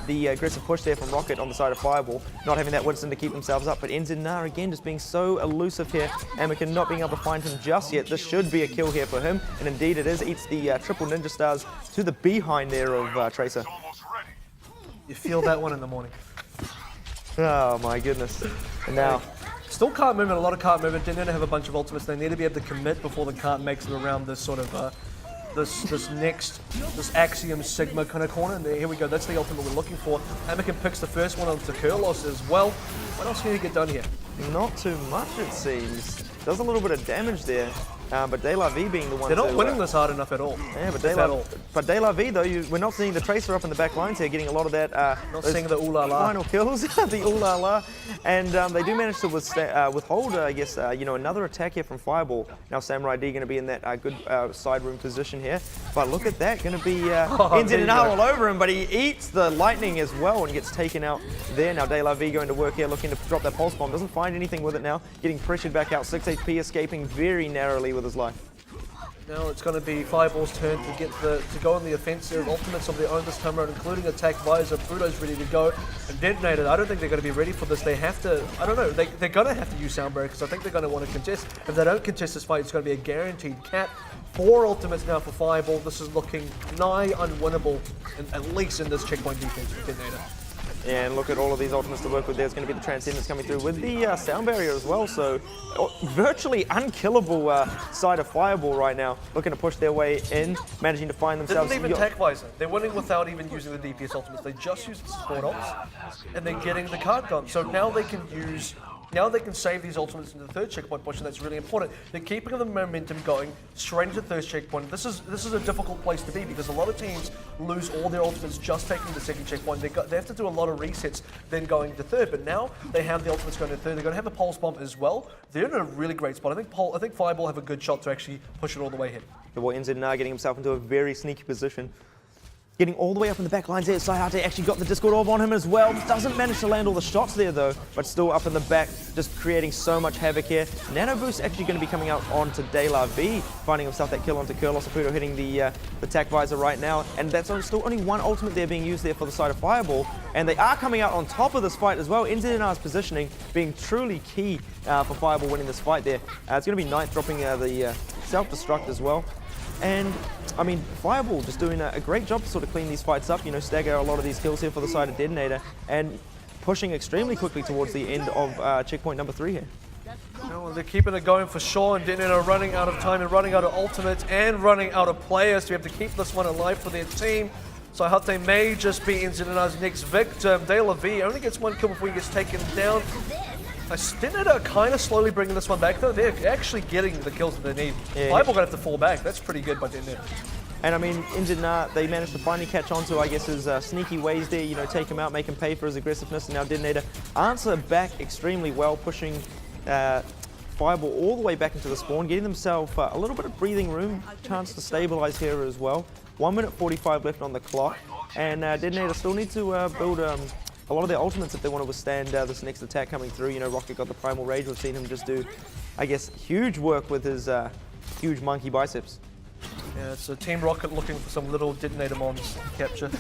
the aggressive push there from Rocket on the side of Fireball. Not having that Winston to keep themselves up, but NZNR again just being so elusive here. Anakin not being able to find him just yet. This should be a kill here for him, and indeed it is. Eats the triple ninja stars to the behind there of Tracer. You feel that one in the morning. Oh my goodness. And now, still cart movement, a lot of cart movement. DeToNator have a bunch of ultimates. They need to be able to commit before the cart makes it around this sort of this Axiom Sigma kind of corner. And here we go. That's the ultimate we're looking for. Anakin picks the first one onto Kurlos as well. What else can you get done here? Not too much, it seems. Does a little bit of damage there. But De La V being the one. They're not winning this hard enough at all. Yeah, but De La V though, we're not seeing the Tracer up in the back lines here, getting a lot of that. Not seeing the ooh la la. Final kills, the ooh la la, and they do manage to withhold, I guess, another attack here from Fireball. Now Samurai D going to be in that good side room position here, but look at that, going to be NZNR all over him, but he eats the lightning as well and gets taken out there. Now De La V going to work here, looking to drop that pulse bomb, doesn't find anything with it now, getting pressured back out. 6 HP, escaping very narrowly with his life. Now it's going to be Fireball's turn to get to go on the offensive. Ultimates of their own this time around, including attack visor. Pudo's ready to go. And DeToNator, I don't think they're going to be ready for this. They have to, I don't know, they're going to have to use sound barrier because I think they're going to want to contest. If they don't contest this fight, it's going to be a guaranteed cap. 4 ultimates now for Fireball. This is looking nigh unwinnable, at least in this checkpoint defense for DeToNator. And look at all of these ultimates to work with. There's going to be the Transcendence coming through with the sound barrier as well. So virtually unkillable side of Fireball right now. Looking to push their way in, managing to find themselves. Didn't even tech visor. They're winning without even using the DPS ultimates. They just use the support ults, and they're getting the card gun. So now they can use. Now they can save these ultimates into the third checkpoint push, and that's really important. They're keeping the momentum going straight into the third checkpoint. This is a difficult place to be because a lot of teams lose all their ultimates just taking the second checkpoint. They have to do a lot of resets then going to third, but now they have the ultimates going to third. They're going to have the pulse bomb as well. They're in a really great spot. I think Fireball have a good shot to actually push it all the way ahead. The boy NZNR getting himself into a very sneaky position. Getting all the way up in the back lines there. Sayate actually got the Discord Orb on him as well. Doesn't manage to land all the shots there though, but still up in the back, just creating so much havoc here. Nano Boost actually going to be coming out onto De La V, finding himself that kill onto Kurlos Saputo, hitting the attack visor right now. And that's still only one ultimate there being used there for the side of Fireball. And they are coming out on top of this fight as well. NZNR's positioning being truly key for Fireball winning this fight there. It's going to be Knight dropping the self-destruct as well. And I mean, Fireball just doing a great job to sort of clean these fights up, stagger a lot of these kills here for the side of DeToNator, and pushing extremely quickly towards the end of checkpoint number 3 here. Well, they're keeping it going for sure, and DeToNator running out of time and running out of ultimates and running out of players to be able to keep this one alive for their team. So Sayate may just be NZNR's next victim. De La V only gets one kill before he gets taken down. DeToNator kind of slowly bringing this one back though. They're actually getting the kills that they need. Yeah. Fireball gonna have to fall back. That's pretty good by DeToNator. And I mean, NZNR, they managed to finally catch on to, I guess, his sneaky ways there, take him out, make him pay for his aggressiveness, and now DeToNator answer back extremely well, pushing Fireball all the way back into the spawn, getting themselves a little bit of breathing room, chance to stabilize here as well. 1 minute 45 left on the clock, and DeToNator still need to build a lot of their ultimates if they want to withstand this next attack coming through. Rocket got the Primal Rage. We've seen him just do, I guess, huge work with his huge monkey biceps. Yeah, it's a Team Rocket looking for some little DeToNator mons to capture.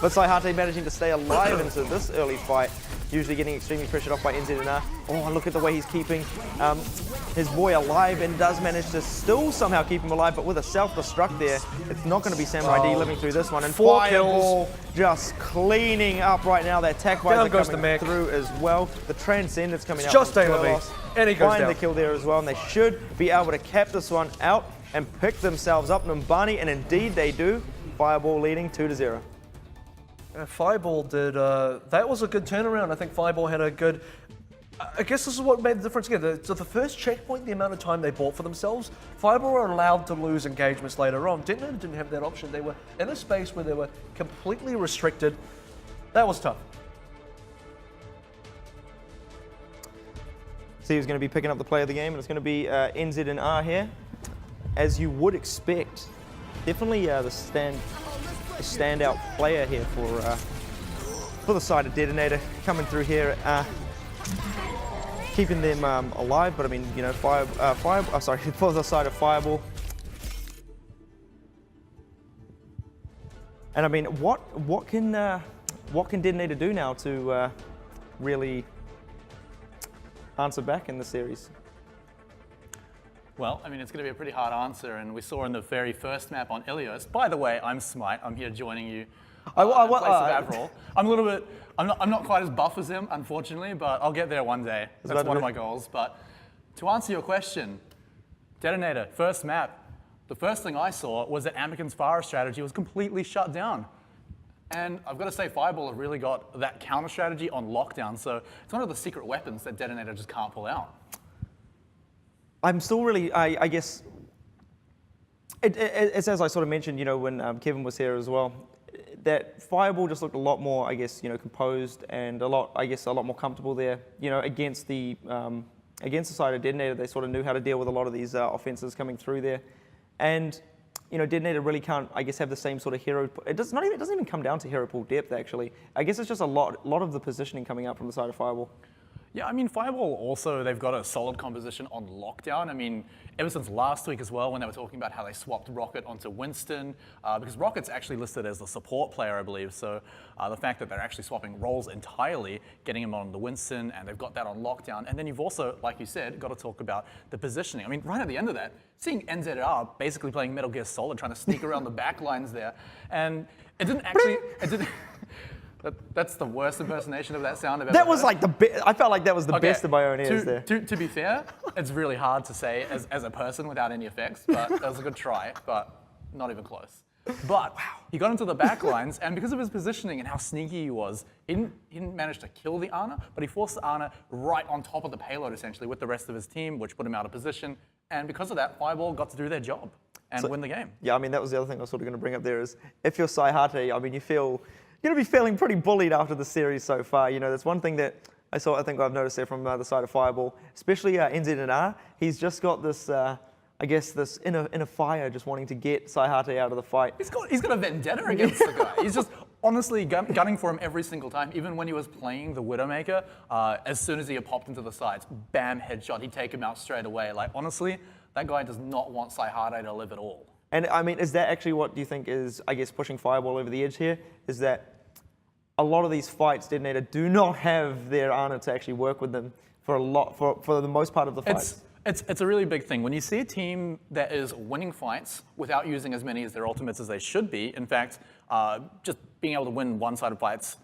But Sayate managing to stay alive into this early fight, usually getting extremely pressured off by NZNR. Oh, look at the way he's keeping his boy alive, and does manage to still somehow keep him alive, but with a self-destruct there, it's not going to be Samurai D living through this one. And 4 Fireball kills. Just cleaning up right now. That attack visor goes the coming mech. through as well. The Transcendence coming out. Just from De La V. Kurlos. And he goes Find down. the kill there as well, and they should be able to cap this one out and pick themselves up. Numbani, and indeed they do. Fireball leading 2-0. Fireball did, that was a good turnaround. I think Fireball had a good, I guess this is what made the difference again. So the first checkpoint, the amount of time they bought for themselves, Fireball were allowed to lose engagements later on. DeToNator didn't have that option. They were in a space where they were completely restricted. That was tough. See who's going to be picking up the play of the game, and it's going to be NZNR here, as you would expect. Definitely the standout player here for the side of DeToNator, coming through here, keeping them alive. But I mean, for the side of Fireball. And I mean, what can DeToNator do now to really answer back in the series? Well, I mean, it's going to be a pretty hard answer, and we saw in the very first map on Ilios. By the way, I'm Smite. I'm here joining you in place of AVRL. I'm not quite as buff as him, unfortunately, but I'll get there one day. That's one of my goals. But to answer your question, DeToNator, first map, the first thing I saw was that Amikan's fire strategy was completely shut down. And I've got to say, Fireball have really got that counter strategy on lockdown. So it's one of the secret weapons that DeToNator just can't pull out. I'm still really, I guess, it's as I sort of mentioned, when Kevin was here as well, that Fireball just looked a lot more, I guess, composed and a lot more comfortable there, against the side of DeToNator. They sort of knew how to deal with a lot of these offenses coming through there, and DeToNator really can't, I guess, have the same sort of hero. It doesn't even come down to hero pool depth actually. I guess it's just a lot of the positioning coming out from the side of Fireball. Yeah, I mean, Fireball also, they've got a solid composition on lockdown. I mean, ever since last week as well, when they were talking about how they swapped Rocket onto Winston, because Rocket's actually listed as the support player, I believe. So the fact that they're actually swapping roles entirely, getting him on the Winston, and they've got that on lockdown. And then you've also, like you said, got to talk about the positioning. I mean, right at the end of that, seeing NZR basically playing Metal Gear Solid, trying to sneak around the back lines there. And it didn't actually, That's the worst impersonation of that sound I've ever That was heard. like the best. I felt like that was the best of my own ears there. To be fair, it's really hard to say as a person without any effects, but that was a good try, but not even close. But he got into the back lines, and because of his positioning and how sneaky he was, he didn't manage to kill the Ana, but he forced the Ana right on top of the payload, essentially, with the rest of his team, which put him out of position. And because of that, Fireball got to do their job and win the game. Yeah, I mean, that was the other thing I was sort of going to bring up there is, if you're Saihate, I mean, you're going to be feeling pretty bullied after the series so far. You know, that's one thing that I think I've noticed there from the other side of Fireball, especially NZNR. He's just got this, I guess, this inner fire, just wanting to get Saihate out of the fight. He's got a vendetta against the guy. He's just honestly gunning for him every single time. Even when he was playing the Widowmaker, as soon as he had popped into the sides, bam, headshot, he'd take him out straight away. Like, honestly, that guy does not want Saihate to live at all. And I mean, is that actually what do you think is, I guess, pushing Fireball over the edge here? Is that a lot of these fights, DeToNator do not have their Ana to actually work with them for the most part of the fights. It's a really big thing. When you see a team that is winning fights without using as many as their ultimates as they should be, in fact, just being able to win one-sided fights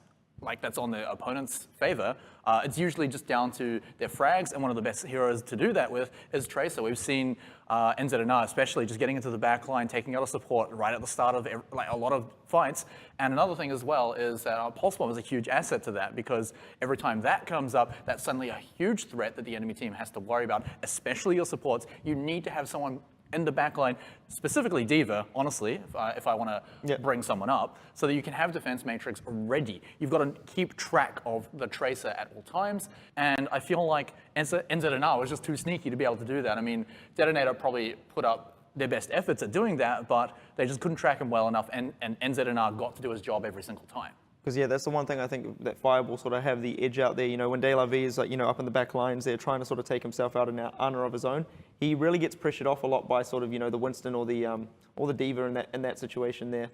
like that's on the opponent's favor, it's usually just down to their frags, and one of the best heroes to do that with is Tracer. We've seen NZNR especially just getting into the back line, taking out a support right at the start of a lot of fights. And another thing as well is that Pulse Bomb is a huge asset to that, because every time that comes up, that's suddenly a huge threat that the enemy team has to worry about, especially your supports. You need to have someone in the backline, specifically D.Va, honestly, if I want to bring someone up, so that you can have defense matrix ready. You've got to keep track of the Tracer at all times, and I feel like NZNR was just too sneaky to be able to do that. I mean, DeToNator probably put up their best efforts at doing that, but they just couldn't track him well enough, and NZNR got to do his job every single time. Because, yeah, that's the one thing I think that Fireball sort of have the edge out there. You know, when De La V is, like, you know, up in the back lines, they're trying to sort of take himself out in honor of his own. He really gets pressured off a lot by sort of, you know, the Winston or the D.Va in that situation there.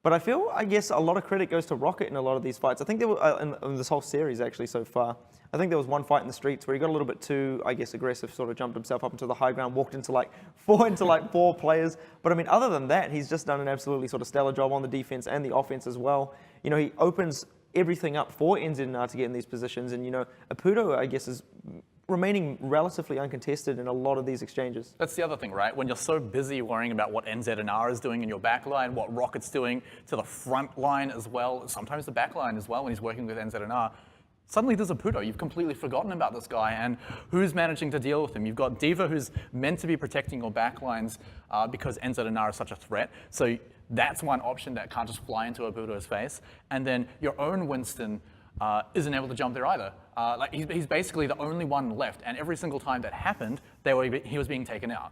But I feel, I guess, a lot of credit goes to Rocket in a lot of these fights. I think there were, in this whole series, actually, so far, I think there was one fight in the streets where he got a little bit too, I guess, aggressive, sort of jumped himself up into the high ground, walked into like four players. But I mean, other than that, he's just done an absolutely sort of stellar job on the defense and the offense as well. You know, he opens everything up for NZNR to get in these positions. And, you know, Apudo, I guess, is remaining relatively uncontested in a lot of these exchanges. That's the other thing, right? When you're so busy worrying about what NZNR is doing in your back line, what Rocket's doing to the front line as well, sometimes the back line as well when he's working with NZNR, suddenly there's Apudo. You've completely forgotten about this guy, and who's managing to deal with him? You've got D.Va, who's meant to be protecting your back lines because NZNR is such a threat. So that's one option that can't just fly into Apudo's face. And then your own Winston isn't able to jump there either. Like he's basically the only one left, and every single time that happened, he was being taken out.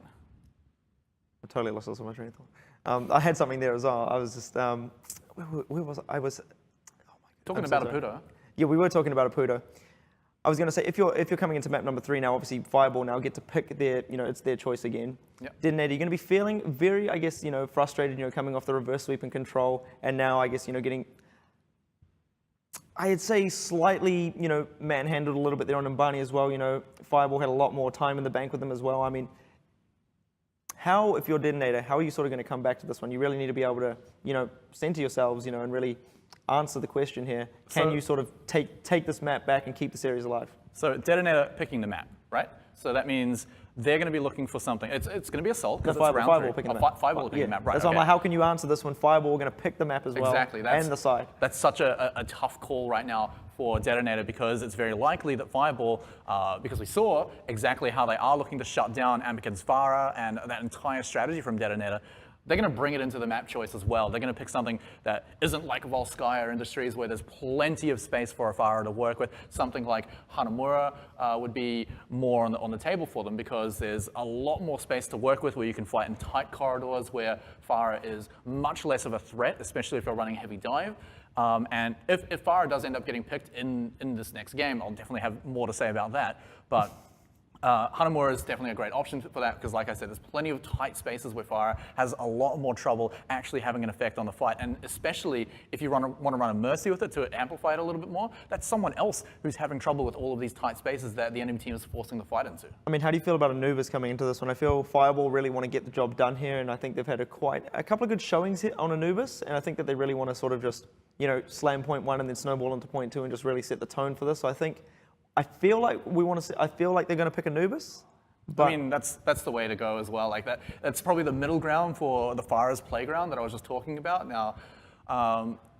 I totally lost also my train of thought. I had something there as well. I was just, where was I? I was talking about Apudo. Yeah, we were talking about Apudo. I was going to say, if you're coming into map number 3 now, obviously Fireball now get to pick their, you know, it's their choice again. Yep. DeToNator, you're going to be feeling very, I guess, you know, frustrated, you know, coming off the reverse sweep and control, and now, I guess, you know, getting, I'd say slightly, you know, manhandled a little bit there on Numbani as well. You know, Fireball had a lot more time in the bank with them as well. I mean, how, if you're DeToNator, how are you sort of going to come back to this one? You really need to be able to, you know, center yourselves, you know, and really answer the question here. Can you sort of take this map back and keep the series alive? So DeToNator picking the map, right? So that means they're going to be looking for something. It's going to be Assault because it's round 3. Picking the map. Fireball picking the map, right? That's why I'm like, how can you answer this when Fireball are going to pick the map as well? Exactly. And the side. That's such a tough call right now for DeToNator, because it's very likely that Fireball, because we saw exactly how they are looking to shut down Ambiken's Farah and that entire strategy from DeToNator, they're going to bring it into the map choice as well. They're going to pick something that isn't like Volskaya Industries, where there's plenty of space for a Farah to work with. Something like Hanamura would be more on the table for them, because there's a lot more space to work with, where you can fight in tight corridors, where Farah is much less of a threat, especially if you're running heavy dive. And if Farah does end up getting picked in this next game, I'll definitely have more to say about that. But Hanamura is definitely a great option for that because, like I said, there's plenty of tight spaces where Fire has a lot more trouble actually having an effect on the fight, and especially if you want to run a Mercy with it to amplify it a little bit more, that's someone else who's having trouble with all of these tight spaces that the enemy team is forcing the fight into. I mean, how do you feel about Anubis coming into this one? I feel Fireball really want to get the job done here, and I think they've had a couple of good showings here on Anubis, and I think that they really want to sort of just, slam point one and then snowball into point two and just really set the tone for this. So I feel like they're going to pick Anubis. But I mean, that's the way to go as well. Like that's probably the middle ground for the Fire's playground that I was just talking about. Now,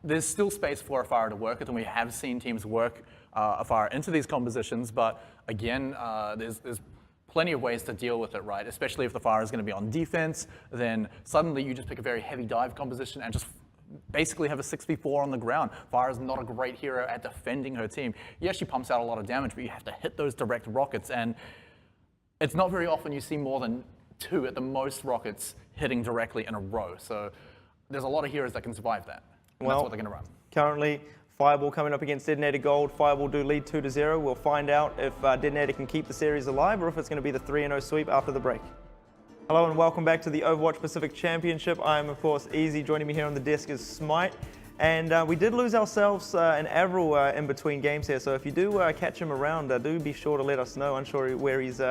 there's still space for a Fire to work with, and we have seen teams work a Fire into these compositions. But again, there's plenty of ways to deal with it, right? Especially if the Fire is going to be on defense, then suddenly you just pick a very heavy dive composition and just basically have a 6v4 on the ground. Fire is not a great hero at defending her team. Yes, she pumps out a lot of damage, but you have to hit those direct rockets, and it's not very often you see more than 2 at the most rockets hitting directly in a row. So there's a lot of heroes that can survive that, and that's what they're going to run. Currently, Fireball coming up against DeToNator.GOLD. Fireball do lead 2-0. We'll find out if DeToNator can keep the series alive or if it's going to be the 3-0 sweep after the break. Hello and welcome back to the Overwatch Pacific Championship. I am, of course, Easy. Joining me here on the desk is Smite. And we did lose ourselves an AVRL in between games here, so if you do catch him around, do be sure to let us know. Unsure where he's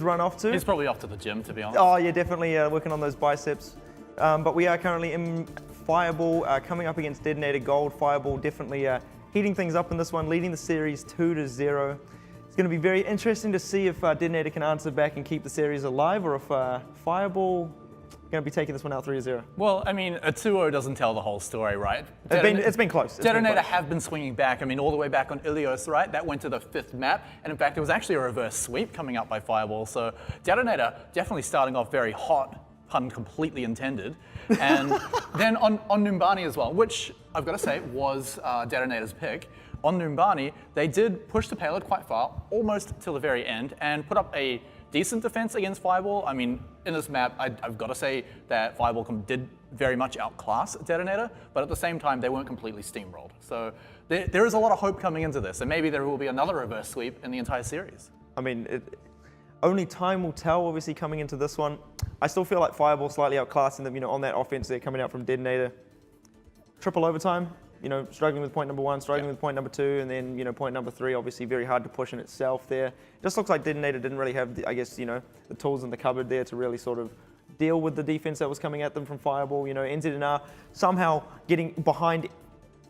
run off to. He's probably off to the gym, to be honest. Oh, yeah, definitely working on those biceps. But we are currently in Fireball coming up against DeToNator.GOLD. Fireball definitely heating things up in this one, leading the series 2-0. It's going to be very interesting to see if DeToNator can answer back and keep the series alive, or if Fireball going to be taking this one out 3-0. Well, I mean, a 2-0 doesn't tell the whole story, right? It's been close. DeToNator have been swinging back. I mean, all the way back on Ilios, right? That went to the 5th map, and in fact, there was actually a reverse sweep coming up by Fireball. So DeToNator definitely starting off very hot, pun completely intended. And then on Numbani as well, which I've got to say was DeToNator's pick. On Numbani, they did push the payload quite far, almost till the very end, and put up a decent defense against Fireball. I mean, in this map, I've got to say that Fireball did very much outclass DeToNator, but at the same time, they weren't completely steamrolled. So there is a lot of hope coming into this, and maybe there will be another reverse sweep in the entire series. I mean, only time will tell, obviously, coming into this one. I still feel like Fireball slightly outclassing them, on that offense there coming out from DeToNator. Triple overtime. Struggling with point number 1, struggling with point number 2, and then, point number 3, obviously very hard to push in itself there. Just looks like DeToNator didn't really have, the tools in the cupboard there to really sort of deal with the defense that was coming at them from Fireball. NZNR somehow getting behind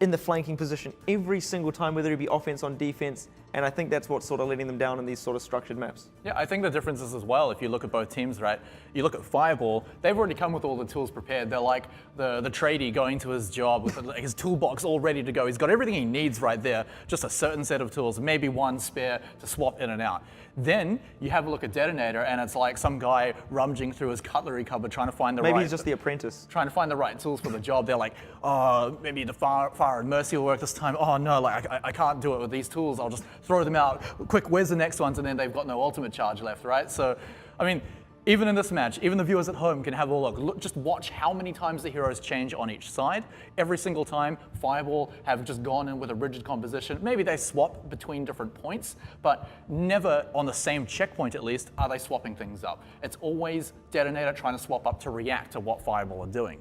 in the flanking position every single time, whether it be offense on defense, and I think that's what's sort of letting them down in these sort of structured maps. Yeah, I think the difference is as well, if you look at both teams, right? You look at Fireball, they've already come with all the tools prepared. They're like the tradie going to his job with his toolbox all ready to go. He's got everything he needs right there, just a certain set of tools, maybe one spare to swap in and out. Then you have a look at DeToNator, and it's like some guy rummaging through his cutlery cupboard trying to find the Maybe he's just the apprentice. Trying to find the right tools for the job. They're like, oh, maybe the Fire and Mercy will work this time. Oh no, like I can't do it with these tools. I'll just throw them out. Quick, where's the next ones? And then they've got no ultimate charge left, right? So, I mean, even in this match, even the viewers at home can have a look. Just watch how many times the heroes change on each side. Every single time, Fireball have just gone in with a rigid composition. Maybe they swap between different points, but never on the same checkpoint, at least, are they swapping things up. It's always DeToNator trying to swap up to react to what Fireball are doing.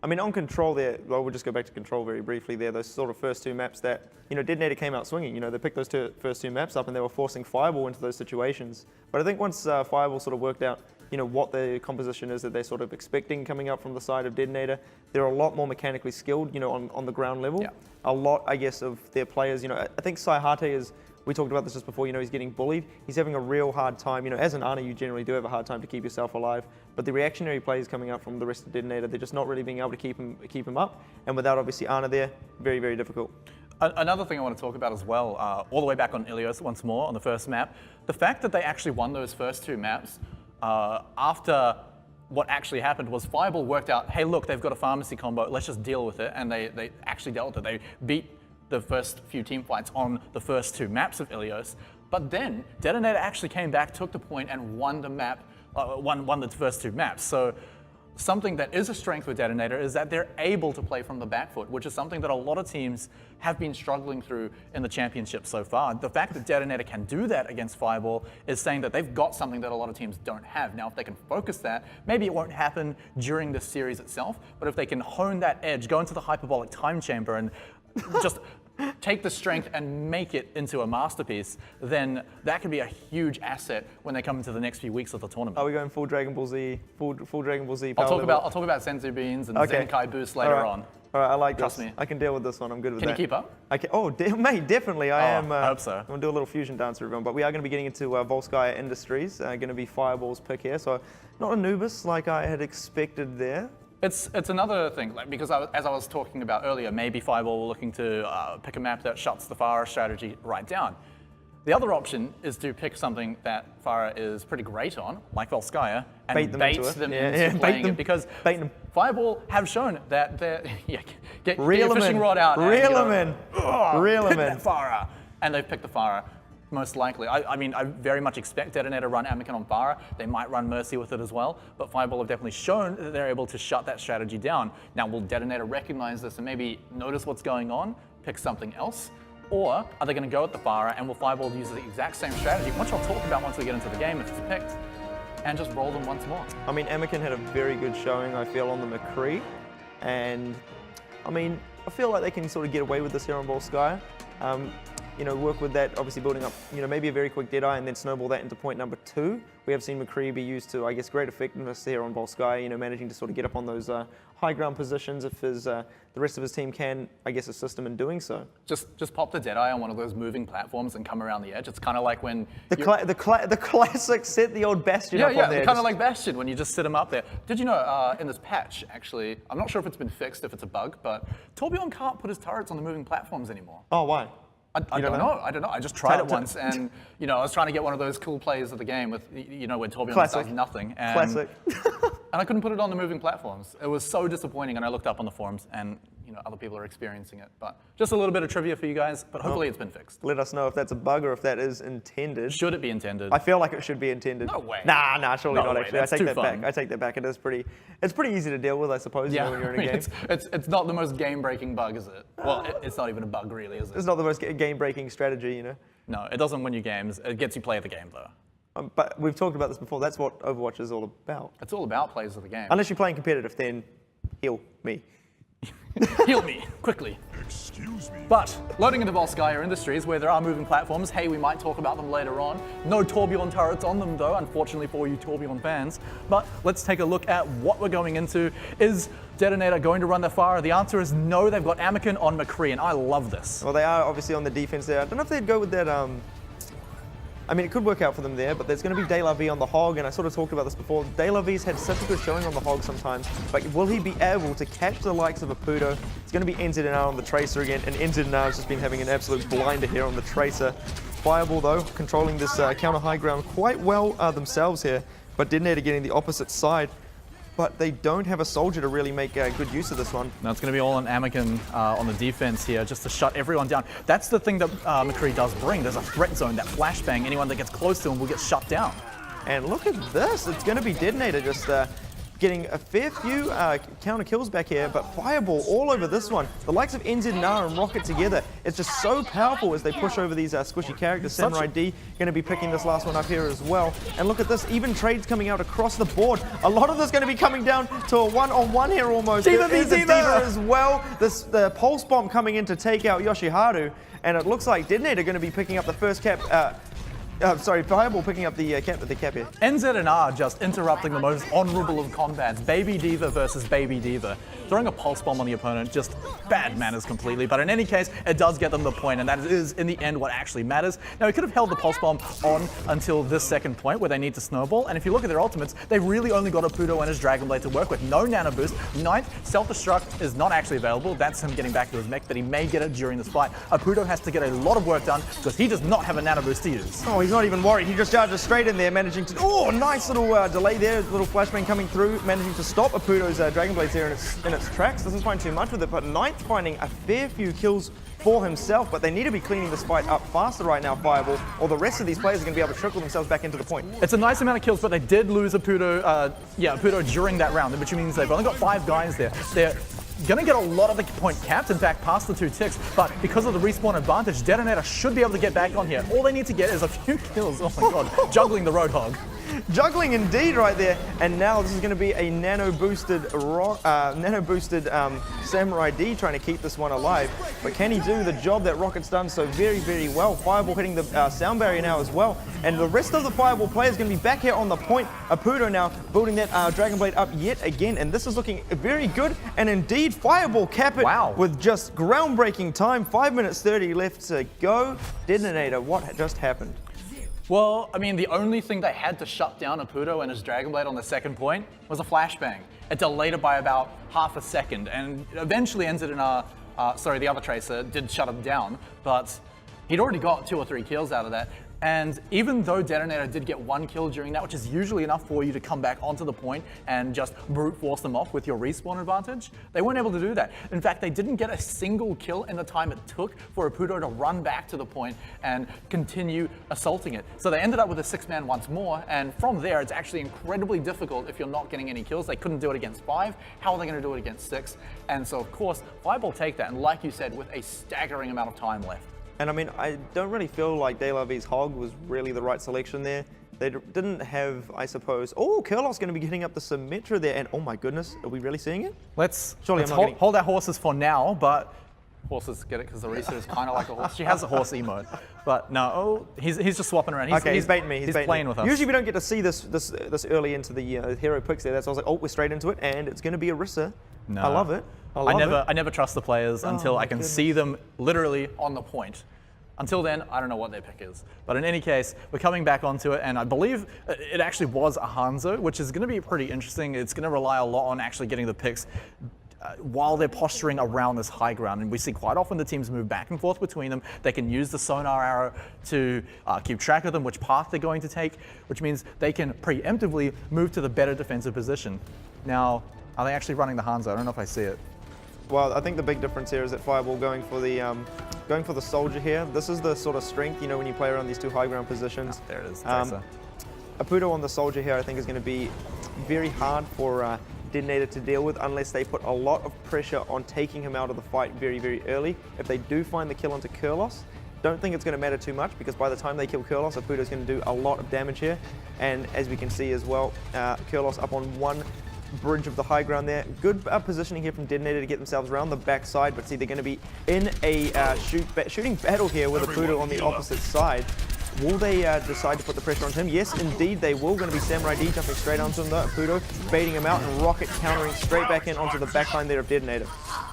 I mean, on Control there, well, we'll just go back to Control very briefly there, those sort of first 2 maps that, DeToNator came out swinging. They picked those first two maps up and they were forcing Fireball into those situations. But I think once Fireball sort of worked out, what the composition is that they're sort of expecting coming up from the side of DeToNator, they're a lot more mechanically skilled, on the ground level. Yeah. A lot, I guess, of their players, I think Saihate is, we talked about this just before, he's getting bullied. He's having a real hard time. As an Ana, you generally do have a hard time to keep yourself alive. But the reactionary plays coming up from the rest of DeToNator, they're just not really being able to keep him up. And without, obviously, Ana there, very, very difficult. Another thing I want to talk about as well, all the way back on Ilios once more on the first map, the fact that they actually won those first 2 maps after what actually happened was Fireball worked out, hey, look, they've got a pharmacy combo, let's just deal with it. And they actually dealt with it. They beat the first few team fights on the first 2 maps of Ilios. But then DeToNator actually came back, took the point, and won the map, won the first 2 maps. So something that is a strength with DeToNator is that they're able to play from the back foot, which is something that a lot of teams have been struggling through in the championship so far. The fact that DeToNator can do that against Fireball is saying that they've got something that a lot of teams don't have. Now, if they can focus that, maybe it won't happen during the series itself, but if they can hone that edge, go into the hyperbolic time chamber and just take the strength and make it into a masterpiece, then that could be a huge asset when they come into the next few weeks of the tournament. Are we going full Dragon Ball Z? Full Dragon Ball Z power I'll level? talk about Senzu Beans and Okay. Zenkai Boost later on. All right, I like Trust this. me. I can deal with this one. I'm good with Can that. you keep up? I can, mate, definitely. I am. I hope so. I'm going to do a little fusion dance for everyone. But we are going to be getting into Volskaya Industries. Going to be Fireball's pick here. So not Anubis like I had expected there. It's another thing, like, because as I was talking about earlier, maybe Fireball were looking to pick a map that shuts the Pharah strategy right down. The other option is to pick something that Pharah is pretty great on, like Volskaya, and Bait them into it. them Yeah, into yeah, bait playing them. it, because Bait them. Fireball have shown that they're get Reel your 'em fishing in. rod out, Reel 'em and in. "Ugh, Reel 'em pick in." that Pharah, and they've picked the Pharah. Most likely. I mean, I very much expect DeToNator to run Anakin on Pharah. They might run Mercy with it as well, but Fireball have definitely shown that they're able to shut that strategy down. Now, will DeToNator recognize this and maybe notice what's going on, pick something else? Or are they going to go at the Pharah and will Fireball use the exact same strategy, which I'll talk about once we get into the game if it's picked, and just roll them once more? I mean, Anakin had a very good showing, I feel, on the McCree. And, I mean, I feel like they can sort of get away with this here on Volskaya. You know, work with that, obviously building up, you know, maybe a very quick Deadeye and then snowball that into point number 2. We have seen McCree be used to, I guess, great effectiveness here on Volskaya, you know, managing to sort of get up on those high ground positions if the rest of his team can, I guess, assist him in doing so. Just pop the Deadeye on one of those moving platforms and come around the edge. It's kind of like when The classic set the old Bastion up on there. kind of like Bastion when you just sit him up there. Did you know in this patch, actually, I'm not sure if it's been fixed, if it's a bug, but Torbjorn can't put his turrets on the moving platforms anymore. Oh, why? I don't know. I don't know. I just tried it once, and you know, I was trying to get one of those cool plays of the game with, you know, when Torbjorn does nothing, and Classic. and I couldn't put it on the moving platforms. It was so disappointing, and I looked up on the forums, and you know, other people are experiencing it. But just a little bit of trivia for you guys, but hopefully it's been fixed. Let us know if that's a bug or if that is intended. Should it be intended? I feel like it should be intended. No way. Nah, surely No not way, actually. I that's take too that fun. back. I take that back. It's pretty easy to deal with, I suppose, you know, when you're in a game. It's not the most game-breaking bug, is it? Well, it's not even a bug, really, is it? It's not the most game-breaking strategy, you know. No, it doesn't win you games. It gets you play of the game, though. But we've talked about this before. That's what Overwatch is all about. It's all about plays of the game. Unless you're playing competitive, then heal me. Heal me, quickly. Excuse me. But, loading into Volskaya Industries, where there are moving platforms, hey, we might talk about them later on. No Torbjorn turrets on them, though, unfortunately for you Torbjorn fans. But let's take a look at what we're going into. Is DeToNator going to run the Pharah? The answer is no. They've got Anakin on McCree, and I love this. Well, they are obviously on the defense there. I don't know if they'd go with that. I mean, it could work out for them there, but there's going to be De La Vie on the Hog, and I sort of talked about this before. De La Vie's had such a good showing on the Hog sometimes, but will he be able to catch the likes of a Pudo? It's going to be NZNR on the Tracer again, and NZNR has just been having an absolute blinder here on the Tracer. Fireball, though, controlling this counter high ground quite well themselves here, but DeToNator getting the opposite side. But they don't have a soldier to really make good use of this one. Now it's going to be all on Anakin on the defense here, just to shut everyone down. That's the thing that McCree does bring. There's a threat zone, that flashbang. Anyone that gets close to him will get shut down. And look at this. It's going to be DeToNator just getting a fair few counter kills back here, but Fireball all over this one. The likes of NZNR and Rocket together, it's just so powerful as they push over these squishy characters. Samurai D going to be picking this last one up here as well. And look at this, even trades coming out across the board. A lot of this going to be coming down to a one-on-one here almost. Diva There is a Diva Diva as well. The Pulse Bomb coming in to take out Yoshiharu, and it looks like DeToNator going to be picking up the first cap. Fireball picking up the cap here. NZNR just interrupting the most honorable of combats. Baby Diva versus Baby Diva. Throwing a pulse bomb on the opponent, just bad manners completely. But in any case, it does get them the point, and that is, in the end, what actually matters. Now, he could have held the pulse bomb on until this second point where they need to snowball. And if you look at their ultimates, they've really only got a Pudo and his Dragon Blade to work with. No Nano Boost. Ninth, Self-Destruct is not actually available. That's him getting back to his mech, but he may get it during this fight. A Pudo has to get a lot of work done because he does not have a Nano Boost to use. Oh, he's not even worried. He just charges straight in there, managing to... Oh, nice little delay there. Little flashbang coming through, managing to stop Aputo's Dragon Blades here in its tracks. Doesn't find too much with it, but Ninth finding a fair few kills for himself, but they need to be cleaning this fight up faster right now, Fireball, or the rest of these players are going to be able to trickle themselves back into the point. It's a nice amount of kills, but they did lose Aputo during that round, which means they've only got 5 guys there. They're going to get a lot of the point capped, in fact, past the 2 ticks, but because of the respawn advantage, DeToNator should be able to get back on here. All they need to get is a few kills. Oh my god, juggling the Roadhog. Juggling indeed right there, and now this is going to be a nano-boosted Samurai D trying to keep this one alive. But can he do the job that Rocket's done so very, very well? Fireball hitting the sound barrier now as well, and the rest of the Fireball players going to be back here on the point. Aputo now building that Dragon Blade up yet again, and this is looking very good. And indeed, Fireball cap it with just groundbreaking time. 5 minutes 30 left to go. DeToNator, what just happened? Well, I mean, the only thing they had to shut down Aputo and his Dragon Blade on the second point was a flashbang. It delayed it by about half a second and eventually ended in a, the other Tracer did shut him down, but he'd already got 2 or 3 kills out of that. And even though DeToNator did get 1 kill during that, which is usually enough for you to come back onto the point and just brute force them off with your respawn advantage, they weren't able to do that. In fact, they didn't get a single kill in the time it took for Aputo to run back to the point and continue assaulting it. So they ended up with a 6-man once more, and from there, it's actually incredibly difficult if you're not getting any kills. They couldn't do it against 5. How are they going to do it against 6? And so, of course, Fireball take that, and like you said, with a staggering amount of time left. And I mean, I don't really feel like De La V's Hog was really the right selection there. They didn't have, I suppose... Oh, Kurlos going to be getting up the Symmetra there, and oh my goodness, are we really seeing it? Let's hold our horses for now, but... Horses get it because the Risa is kind of like a horse. She has a horse emote. But no, he's just swapping around. He's baiting me. He's playing with us. Usually we don't get to see this early into the hero picks there. That's why I was like, oh, we're straight into it, and it's going to be Orisa. No. I love it. I never trust the players until I can see them literally on the point. Until then, I don't know what their pick is. But in any case, we're coming back onto it, and I believe it actually was a Hanzo, which is going to be pretty interesting. It's going to rely a lot on actually getting the picks while they're posturing around this high ground. And we see quite often the teams move back and forth between them. They can use the sonar arrow to keep track of them, which path they're going to take, which means they can preemptively move to the better defensive position. Now, are they actually running the Hanzo? I don't know if I see it. Well, I think the big difference here is that Fireball going for the soldier here. This is the sort of strength, you know, when you play around these 2 high ground positions. There it is, Aputo on the soldier here, I think, is going to be very hard for DeToNator to deal with unless they put a lot of pressure on taking him out of the fight very, very early. If they do find the kill onto Kurlos, don't think it's going to matter too much, because by the time they kill Kurlos, Aputo's going to do a lot of damage here. And as we can see as well, Kurlos up on 1 bridge of the high ground there. Good positioning here from DeToNator to get themselves around the backside, but see, they're going to be in a shooting battle here with Aputo on the opposite side. Will they decide to put the pressure on him? Yes, indeed they will. Going to be Samurai D jumping straight onto him though. Aputo baiting him out, and Rocket countering straight back in onto the backline there of DeToNator.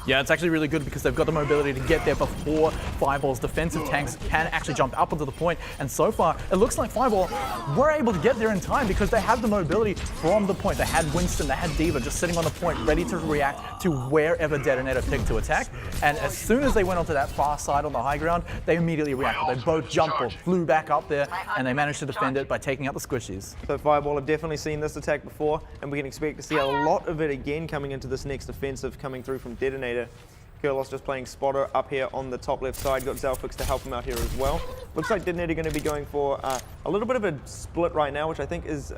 Yeah, it's actually really good because they've got the mobility to get there before Fireball's defensive tanks can actually jump up onto the point. And so far, it looks like Fireball were able to get there in time because they have the mobility from the point. They had Winston, they had Diva just sitting on the point, ready to react to wherever DeToNator picked to attack. And as soon as they went onto that far side on the high ground, they immediately reacted. They both jumped or flew back up there, and they managed to defend it by taking out the squishies. So Fireball have definitely seen this attack before, and we can expect to see a lot of it again coming into this next offensive coming through from DeToNator. Kurlos just playing spotter up here on the top left side. Got Zalfix to help him out here as well. Looks like DeToNator going to be going for a little bit of a split right now, which I think is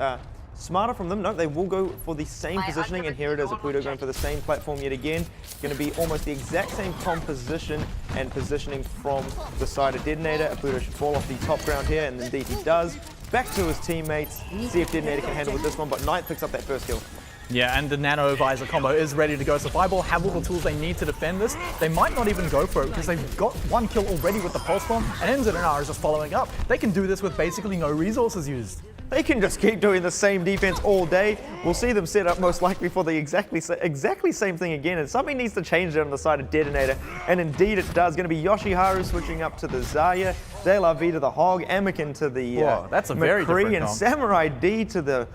smarter from them. No, they will go for the same positioning, and here it is, Aputo going for the same platform yet again. Going to be almost the exact same composition and positioning from the side of DeToNator. Aputo should fall off the top ground here, and indeed he does. Back to his teammates, see if DeToNator can handle with this one, but Knight picks up that first kill. Yeah, and the Nano Visor combo is ready to go. So Fireball have all the tools they need to defend this. They might not even go for it because they've got 1 kill already with the Pulse Bomb, and NZNR is just following up. They can do this with basically no resources used. They can just keep doing the same defense all day. We'll see them set up most likely for the exactly same thing again, and something needs to change there on the side of DeToNator, and indeed it does. Going to be Yoshiharu switching up to the Zarya, De La V to the Hog, Anakin to the that's a very different and comp. Samurai D to the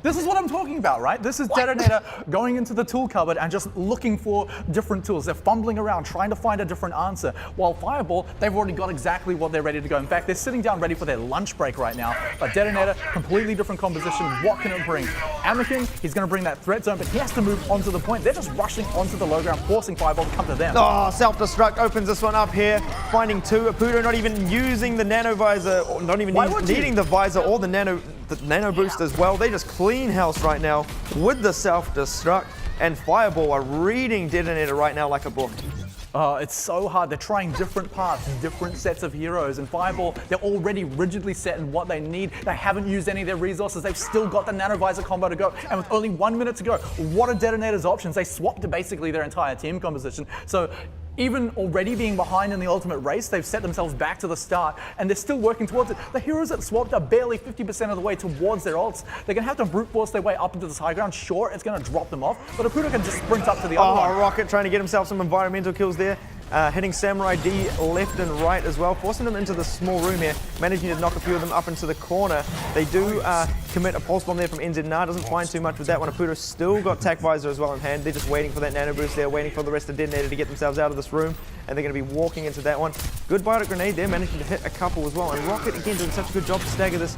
This is what I'm talking about, right? This is DeToNator going into the tool cupboard and just looking for different tools. They're fumbling around, trying to find a different answer. While Fireball, they've already got exactly what they're ready to go. In fact, they're sitting down ready for their lunch break right now. But DeToNator, completely different composition. What can it bring? Anakin, he's going to bring that threat zone, but he has to move onto the point. They're just rushing onto the low ground, forcing Fireball to come to them. Oh, self-destruct opens this one up here, finding two. Apudo not even using the nano visor, or not even needing the visor or the nano boost as well. They just clean house right now with the self-destruct, and Fireball are reading DeToNator right now like a book. Oh, it's so hard. They're trying different paths, different sets of heroes. And Fireball, they're already rigidly set in what they need. They haven't used any of their resources. They've still got the nanovisor combo to go. And with only 1 minute to go, what are DeToNator's options? They swapped basically their entire team composition. So even already being behind in the ultimate race, they've set themselves back to the start, and they're still working towards it. The heroes that swapped are barely 50% of the way towards their ults. They're gonna have to brute force their way up into this high ground. Sure, it's gonna drop them off, but Apudo can just sprint up to the other one. Rocket trying to get himself some environmental kills there. Hitting Samurai D left and right as well, forcing them into the small room here, managing to knock a few of them up into the corner. They do commit a pulse bomb there from NZNR, doesn't find too much with that one. Apudo's still got Tac Visor as well in hand. They're just waiting for that nano boost there, waiting for the rest of DeToNator to get themselves out of this room, and they're going to be walking into that one. Good biotic grenade there, managing to hit a couple as well, and Rocket again doing such a good job to stagger this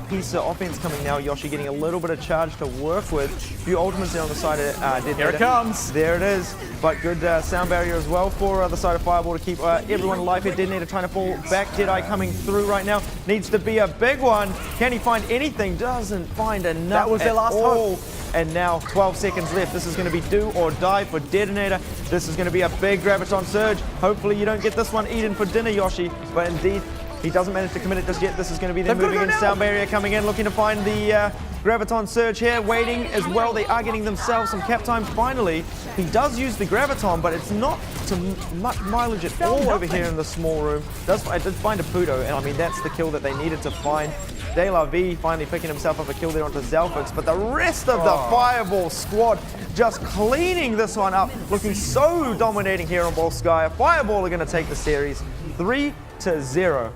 piece of offense coming now. Yoshi getting a little bit of charge to work with. A few ultimates there on the side of DeToNator. Here it comes. There it is, but good sound barrier as well for the side of Fireball to keep everyone alive here. DeToNator trying to fall back. Deadeye coming through right now. Needs to be a big one. Can he find anything? Doesn't find enough. That was their last hope. And now 12 seconds left. This is going to be do or die for DeToNator. This is going to be a big Graviton Surge. Hopefully you don't get this one eaten for dinner, Yoshi. But indeed, he doesn't manage to commit it just yet. This is going to be them moving in. Sound barrier coming in, looking to find the Graviton Surge here, waiting as well. They are getting themselves some cap time finally. He does use the Graviton, but it's not to much mileage at all over here in the small room. I did find Apudo, and I mean, that's the kill that they needed to find. De La V finally picking himself up a kill there onto Zalfix, but the rest of the Fireball squad just cleaning this one up, looking so dominating here on Volskaya. Fireball are going to take the series 3-0.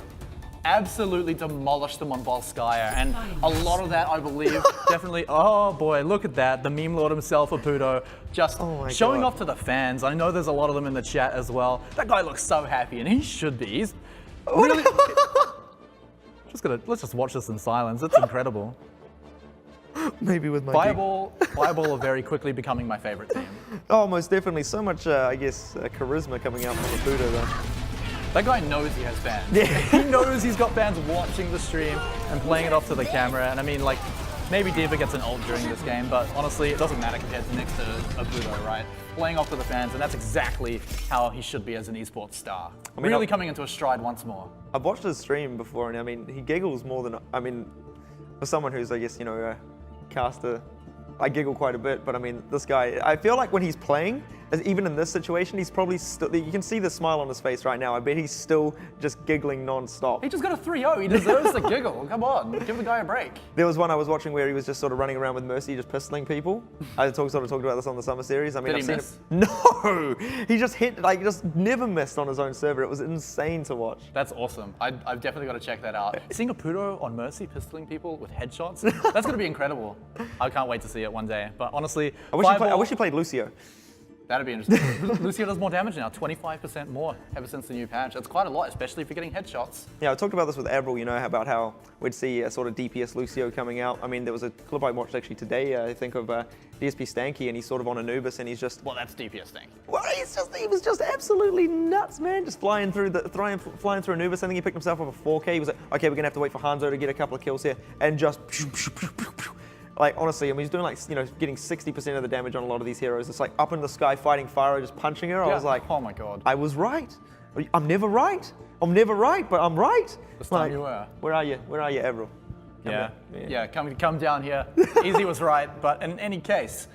Absolutely demolished them on Volskaya, and a lot of that, I believe, definitely. Oh boy, look at that. The meme lord himself, Apudo, just showing off to the fans. I know there's a lot of them in the chat as well. That guy looks so happy, and he should be. He's really. Let's just watch this in silence. It's incredible. Maybe with my Fireball are very quickly becoming my favorite team. Oh, most definitely. So much, I guess, charisma coming out from Apudo though. That guy knows he has fans. Yeah. He knows he's got fans watching the stream and playing it off to the camera. And I mean, like, maybe Diva gets an ult during this game, but honestly, it doesn't matter compared to next to Apudo, right? Playing off to the fans, and that's exactly how he should be as an esports star. I mean, really coming into a stride once more. I've watched his stream before, and I mean, he giggles more than, I mean, for someone who's, I guess, you know, a caster, I giggle quite a bit, but I mean, this guy, I feel like when he's playing, even in this situation, he's probably still, you can see the smile on his face right now. I bet he's still just giggling non-stop. He just got a 3-0. He deserves the giggle. Come on, give the guy a break. There was one I was watching where he was just sort of running around with Mercy, just pistoling people. I sort of talked about this on the summer series. I mean, Did he miss? No! He just hit, like, just never missed on his own server. It was insane to watch. That's awesome. I've definitely got to check that out. Seeing Apudo on Mercy pistoling people with headshots, that's going to be incredible. I can't wait to see it one day. But honestly, I wish he played Lucio. That'd be interesting. Lucio does more damage now, 25% more ever since the new patch. That's quite a lot, especially if you're getting headshots. Yeah, I talked about this with AVRL, you know, about how we'd see a sort of DPS Lucio coming out. I mean, there was a clip I watched actually today, I think, of DSP Stanky, and he's sort of on Anubis, and he's just... Well, that's DPS Stanky. Well, he was just absolutely nuts, man. Just flying through Anubis. I think he picked himself up a 4K. He was like, okay, we're going to have to wait for Hanzo to get a couple of kills here, and just... Like, honestly, I mean, he's doing, like, you know, getting 60% of the damage on a lot of these heroes. It's like up in the sky fighting Pharaoh, just punching her. I was like, oh my god. I was right. I'm never right. I'm never right, but I'm right. This time you were. Where are you? Where are you, AVRL? Come down here. Easy was right, but in any case,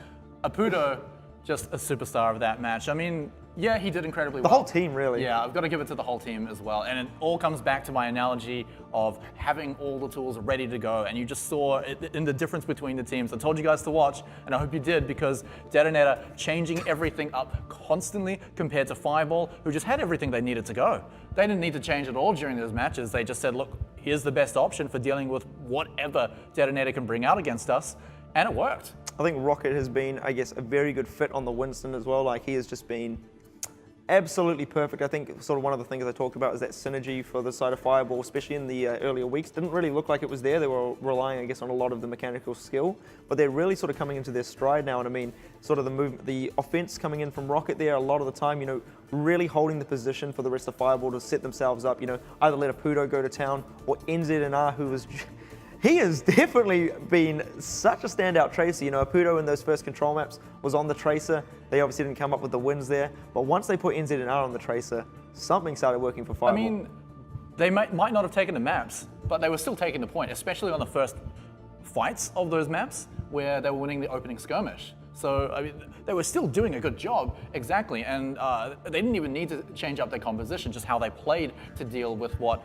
Apudo, just a superstar of that match. I mean, yeah, he did incredibly well. The whole team, really. Yeah, I've got to give it to the whole team as well. And it all comes back to my analogy of having all the tools ready to go. And you just saw it in the difference between the teams. I told you guys to watch, and I hope you did, because DeToNator changing everything up constantly compared to Fireball, who just had everything they needed to go. They didn't need to change at all during those matches. They just said, look, here's the best option for dealing with whatever DeToNator can bring out against us, and it worked. I think Rocket has been, I guess, a very good fit on the Winston as well. Like, he has just been absolutely perfect. I think sort of one of the things I talked about is that synergy for the side of Fireball, especially in the earlier weeks. Didn't really look like it was there. They were relying, I guess, on a lot of the mechanical skill, but they're really sort of coming into their stride now. And I mean, sort of the offense coming in from Rocket there a lot of the time, really holding the position for the rest of Fireball to set themselves up, either let a Pudo go to town or NZNR, who was... He has definitely been such a standout tracer. Apudo in those first control maps was on the tracer. They obviously didn't come up with the wins there. But once they put NZNR on the tracer, something started working for Fireball. I mean, they might not have taken the maps, but they were still taking the point, especially on the first fights of those maps where they were winning the opening skirmish. So, I mean, they were still doing a good job, exactly, and they didn't even need to change up their composition, just how they played to deal with what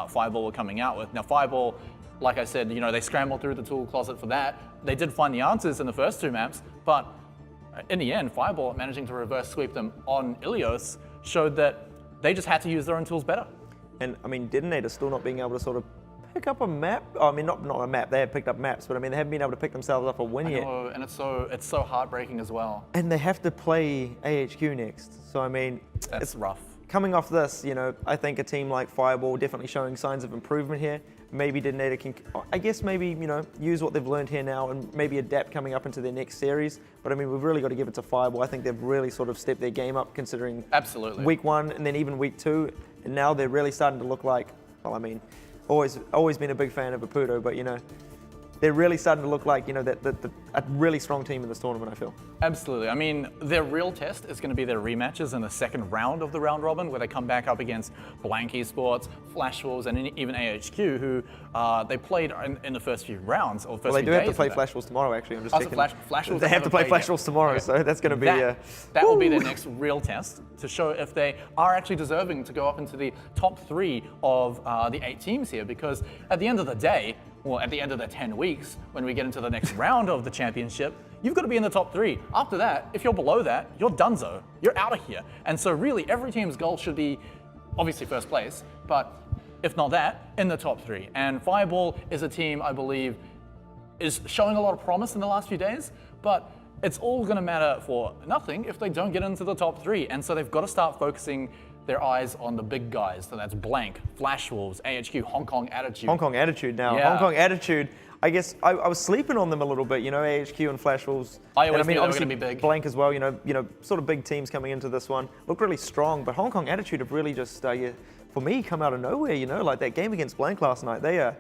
Fireball were coming out with. Now, Fireball, like I said, they scrambled through the tool closet for that. They did find the answers in the first 2 maps, but in the end, Fireball managing to reverse sweep them on Ilios showed that they just had to use their own tools better. And I mean, DeToNator still not being able to sort of pick up a map. I mean, not a map. They have picked up maps, but I mean, they haven't been able to pick themselves up a win yet. know, and it's so heartbreaking as well. And they have to play AHQ next. So I mean, it's rough. Coming off this, I think a team like Fireball definitely showing signs of improvement here. Maybe DeToNator can, I guess maybe, use what they've learned here now and maybe adapt coming up into their next series. But I mean, we've really got to give it to Fireball. I think they've really sort of stepped their game up considering Absolutely. week 1 and then even week 2. And now they're really starting to look like, well, I mean, always been a big fan of Apudo, but they're really starting to look like, a really strong team in this tournament, I feel. Absolutely. I mean, their real test is going to be their rematches in the second round of the round robin, where they come back up against Blank Esports, Flash Wolves, and even AHQ, who they played in the first few rounds or first few days. Well, they do have to play Flash Wolves tomorrow, actually. I'm just checking. Flash Wolves they have to play Flash Wolves tomorrow, okay. So that's going to be... That will be their next real test to show if they are actually deserving to go up into the top 3 of the 8 teams here, because at the end of the day, well, at the end of the 10 weeks, when we get into the next round of the championship, you've got to be in the top 3. After that, if you're below that, you're donezo. You're out of here. And so really, every team's goal should be, obviously, first place, but if not that, in the top 3. And Fireball is a team, I believe, is showing a lot of promise in the last few days, but it's all going to matter for nothing if they don't get into the top 3. And so they've got to start focusing their eyes on the big guys. So that's Blank, Flash Wolves, AHQ, Hong Kong Attitude. Hong Kong Attitude now. Yeah. Hong Kong Attitude, I guess I was sleeping on them a little bit, AHQ and Flash Wolves. I always knew they were obviously going to be big. Blank as well, sort of big teams coming into this one. Look really strong, but Hong Kong Attitude have really just, for me, come out of nowhere, like that game against Blank last night. They are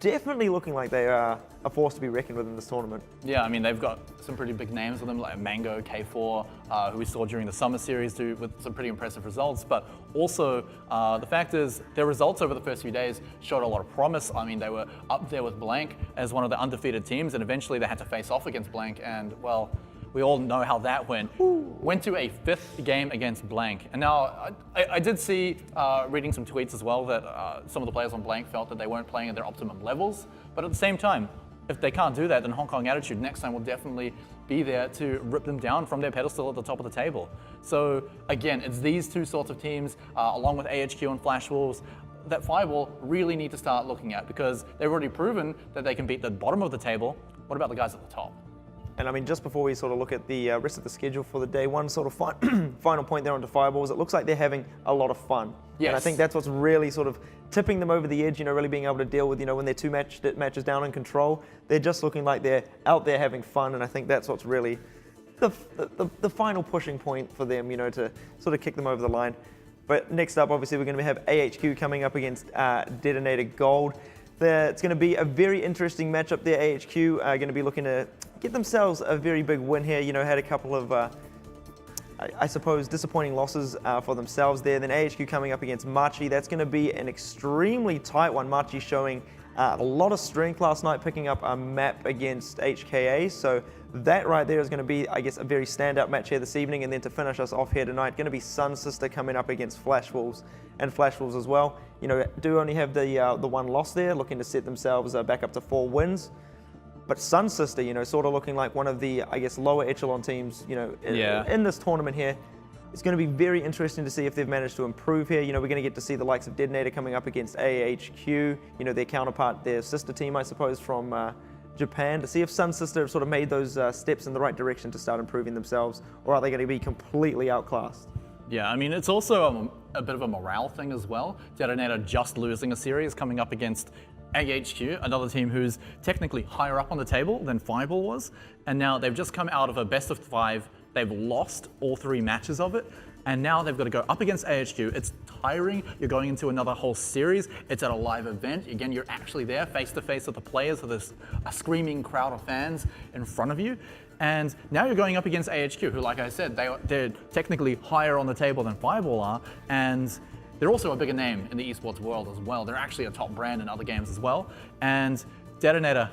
definitely looking like they are a force to be reckoned with in this tournament. Yeah, I mean, they've got some pretty big names with them, like Mango, K4, who we saw during the summer series with some pretty impressive results. But also, the fact is, their results over the first few days showed a lot of promise. I mean, they were up there with Blank as one of the undefeated teams, and eventually they had to face off against Blank, and, well, we all know how that went. Went to a 5th game against Blank. And now, I did see, reading some tweets as well, that some of the players on Blank felt that they weren't playing at their optimum levels. But at the same time, if they can't do that, then Hong Kong Attitude next time will definitely be there to rip them down from their pedestal at the top of the table. So again, it's these 2 sorts of teams, along with AHQ and Flash Wolves, that Fireball really need to start looking at, because they've already proven that they can beat the bottom of the table. What about the guys at the top? And I mean, just before we sort of look at the rest of the schedule for the day, one sort of final point there onto Fireball is it looks like they're having a lot of fun. Yes. And I think that's what's really sort of tipping them over the edge, really being able to deal with, when they're 2 matches down in control, they're just looking like they're out there having fun. And I think that's what's really the final pushing point for them, to sort of kick them over the line. But next up, obviously, we're going to have AHQ coming up against DeToNator.GOLD. It's going to be a very interesting matchup there. AHQ are going to be looking to get themselves a very big win here. Had a couple of, I suppose, disappointing losses for themselves there. Then AHQ coming up against Machi. That's going to be an extremely tight one. Machi showing a lot of strength last night, picking up a map against HKA. So that right there is going to be, I guess, a very standout match here this evening. And then to finish us off here tonight, going to be Sun Sister coming up against Flash Wolves, and Flash Wolves as well. Do only have the one loss there, looking to set themselves back up to 4 wins. But Sun Sister, sort of looking like one of the, I guess, lower echelon teams, in this tournament here. It's going to be very interesting to see if they've managed to improve here. You know, we're going to get to see the likes of DeToNator coming up against AHQ, you know, their counterpart, their sister team, I suppose, from Japan, to see if Sun Sister have sort of made those steps in the right direction to start improving themselves, or are they going to be completely outclassed? Yeah, I mean, it's also a bit of a morale thing as well. DeToNator just losing a series coming up against AHQ, another team who's technically higher up on the table than Fireball was, and now they've just come out of a best of 5. They've lost all 3 matches of it, and now they've got to go up against AHQ. It's tiring. You're going into another whole series. It's at a live event. Again, you're actually there face to face with the players, with a screaming crowd of fans in front of you. And now you're going up against AHQ, who, like I said, they're technically higher on the table than Fireball are, and they're also a bigger name in the esports world as well. They're actually a top brand in other games as well. And DeToNator,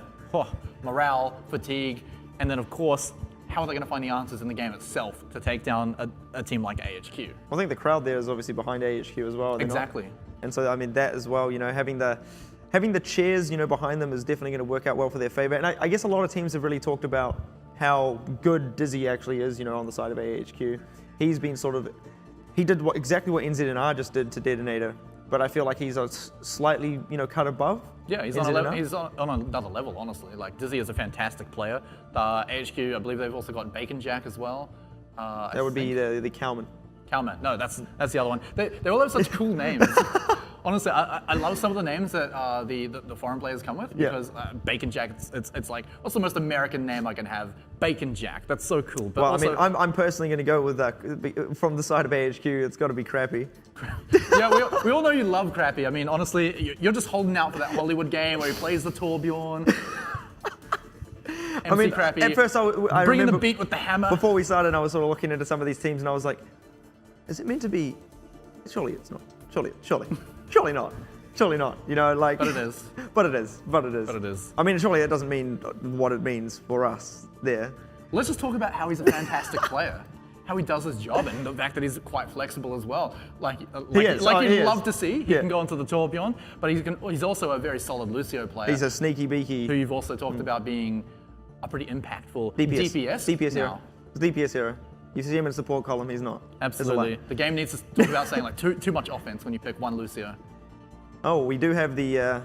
morale, fatigue, and then of course, how are they going to find the answers in the game itself to take down a team like AHQ? I think the crowd there is obviously behind AHQ as well. Exactly. And so, I mean, that as well, you know, having the chairs, you know, behind them is definitely going to work out well for their favor. And I guess a lot of teams have really talked about how good Dizzy actually is, you know, on the side of AHQ. He's been he did exactly what NZNR just did to DeToNator, but I feel like he's a slightly, you know, cut above. Yeah, he's on another level, honestly. Like, Dizzy is a fantastic player. AHQ, I believe they've also got Bacon Jack as well. That would be the Cowman. Cowman, no, that's the other one. They all have such cool names. Honestly, I love some of the names that the foreign players come with, because Bacon Jack, it's like, what's the most American name I can have? Bacon Jack, that's so cool. But well, also, I mean, I'm personally going to go with that. From the side of AHQ, it's got to be Crappy. Yeah, we all know you love Crappy. I mean, honestly, you're just holding out for that Hollywood game where he plays the Torbjorn. I mean, Crappy, at first I bringing remember the beat with the hammer. Before we started, I was sort of looking into some of these teams, and I was like, is it meant to be? Surely it's not. Surely not. Surely not. You know, like. But it is. But it is. But it is. But it is. I mean, surely that doesn't mean what it means for us there. Let's just talk about how he's a fantastic player, how he does his job, and the fact that he's quite flexible as well. Like you'd love to see. He can go onto the Torbjorn, but he's also a very solid Lucio player. He's a sneaky beaky. Who you've also talked about being a pretty impactful DPS now. hero. DPS hero. You see him in support column, he's not. Absolutely. The game needs to talk about saying like too much offense when you pick one Lucio. Oh, we do have the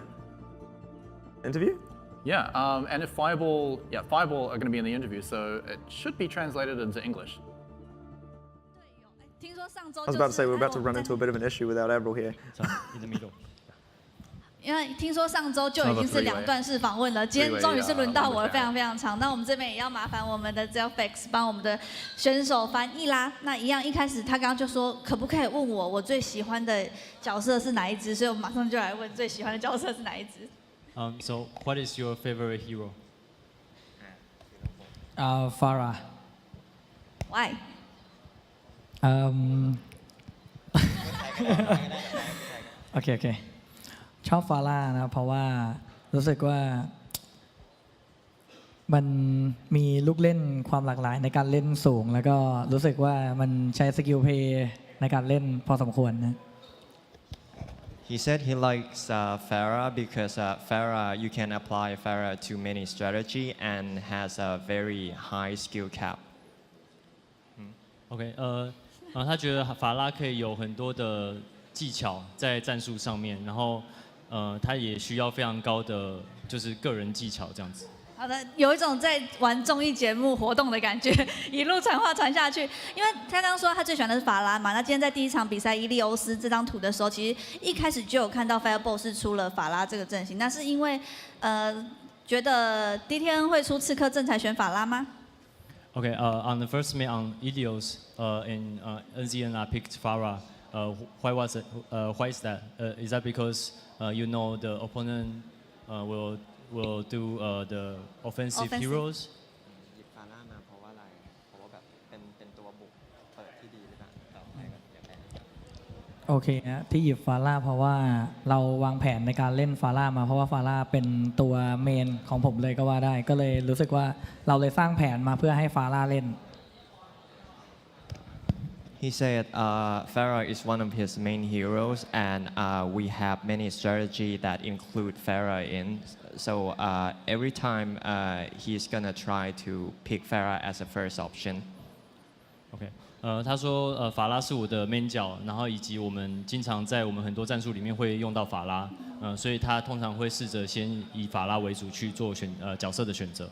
interview? Yeah, and if Fireball are going to be in the interview, so it should be translated into English. I was about to say we're about to run into a bit of an issue without AVRL here. In the middle. 因为听说上周就已经是2段式访问了，今天终于是轮到我了，非常非常长。那我们这边也要麻烦我们的 Zelfix 帮我们的选手翻译啦。那一样，一开始他刚刚就说可不可以问我最喜欢的角色是哪一只，所以我马上就来问最喜欢的角色是哪一只。So what is your favorite hero? Farah. Why? Okay. ชอบฟาร่านะเพราะว่ารู้สึกว่ามันมีลูกเล่นความหลากหลายในการเล่นสูงแล้วก็รู้สึกว่ามันใช้สกิลเพลย์ในการเล่นพอสมควรนะ He said he likes Farah because Farah, you can apply Farah to many strategy and has a very high skill cap. OK， 他觉得法拉可以有很多的技巧在战术上面，然后他也需要非常高的就是个人技巧这样子。好的，有一种在玩综艺节目活动的感觉，一路传话传下去。因为他刚刚说他最喜欢的是法拉嘛，那今天在第一场比赛伊利欧斯这张图的时候，其实一开始就有看到 Fireball 是出了法拉这个阵型，那是因为觉得 DTN 会出刺客阵才选法拉吗？ Okay, on the first map on Ilios, and NZNR picked Farah. Why was it? Why is that? Is that because you know the opponent will do the offensive heroes? หยิบฟาร่ามาเพราะว่าอะไรเพราะว่าแบบเป็นตัวบุกเปิดที่ดีหรือเปล่าโอเคนะที่หยิบฟาร่าเพราะว่าเราวางแผนในการเล่นฟาร่ามาเพราะว่าฟาร่าเป็นตัวเมนของผมเลยก็ว่าได้ก็เลยรู้สึกว่าเราเลยสร้างแผนมาเพื่อให้ฟาร่าเล่น He said Farah is one of his main heroes, and we have many strategy that include Farah in. So every time he's gonna try to pick Farah as a first option. OK，他说法拉是我的 main 角，然后以及我们经常在我们很多战术里面会用到法拉，所以他通常会试着先以法拉为主去做角色的选择。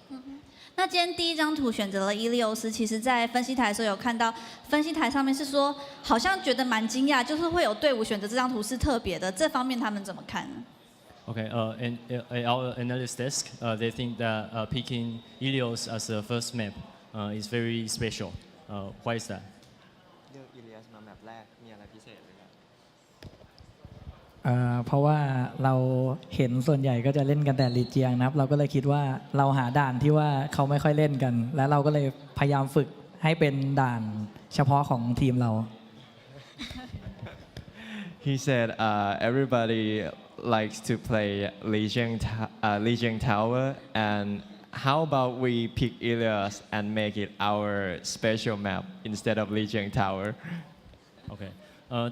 那今天第一张图选择了伊利欧斯，其实在分析台的时候有看到，分析台上面是说好像觉得蛮惊讶，就是会有队伍选择这张图是特别的，这方面他们怎么看呢Okay, and our analyst desk, they think that picking Ilios as the first map is very special. Why is that? เลือก Ilios มาแมปแรกมีอะไรพิเศษไหมครับ เพราะว่าเราเห็นส่วนใหญ่ก็จะเล่นกันแต่ลีเจียงนะครับเราก็เลยคิดว่าเราหาด่านที่ว่าเขาไม่ค่อยเล่นกัน และเราก็เลยพยายามฝึกให้เป็นด่านเฉพาะของทีมเรา He said everybody likes to play Legion Tower and how about we pick Ilios and make it our special map instead of Legion Tower? OK，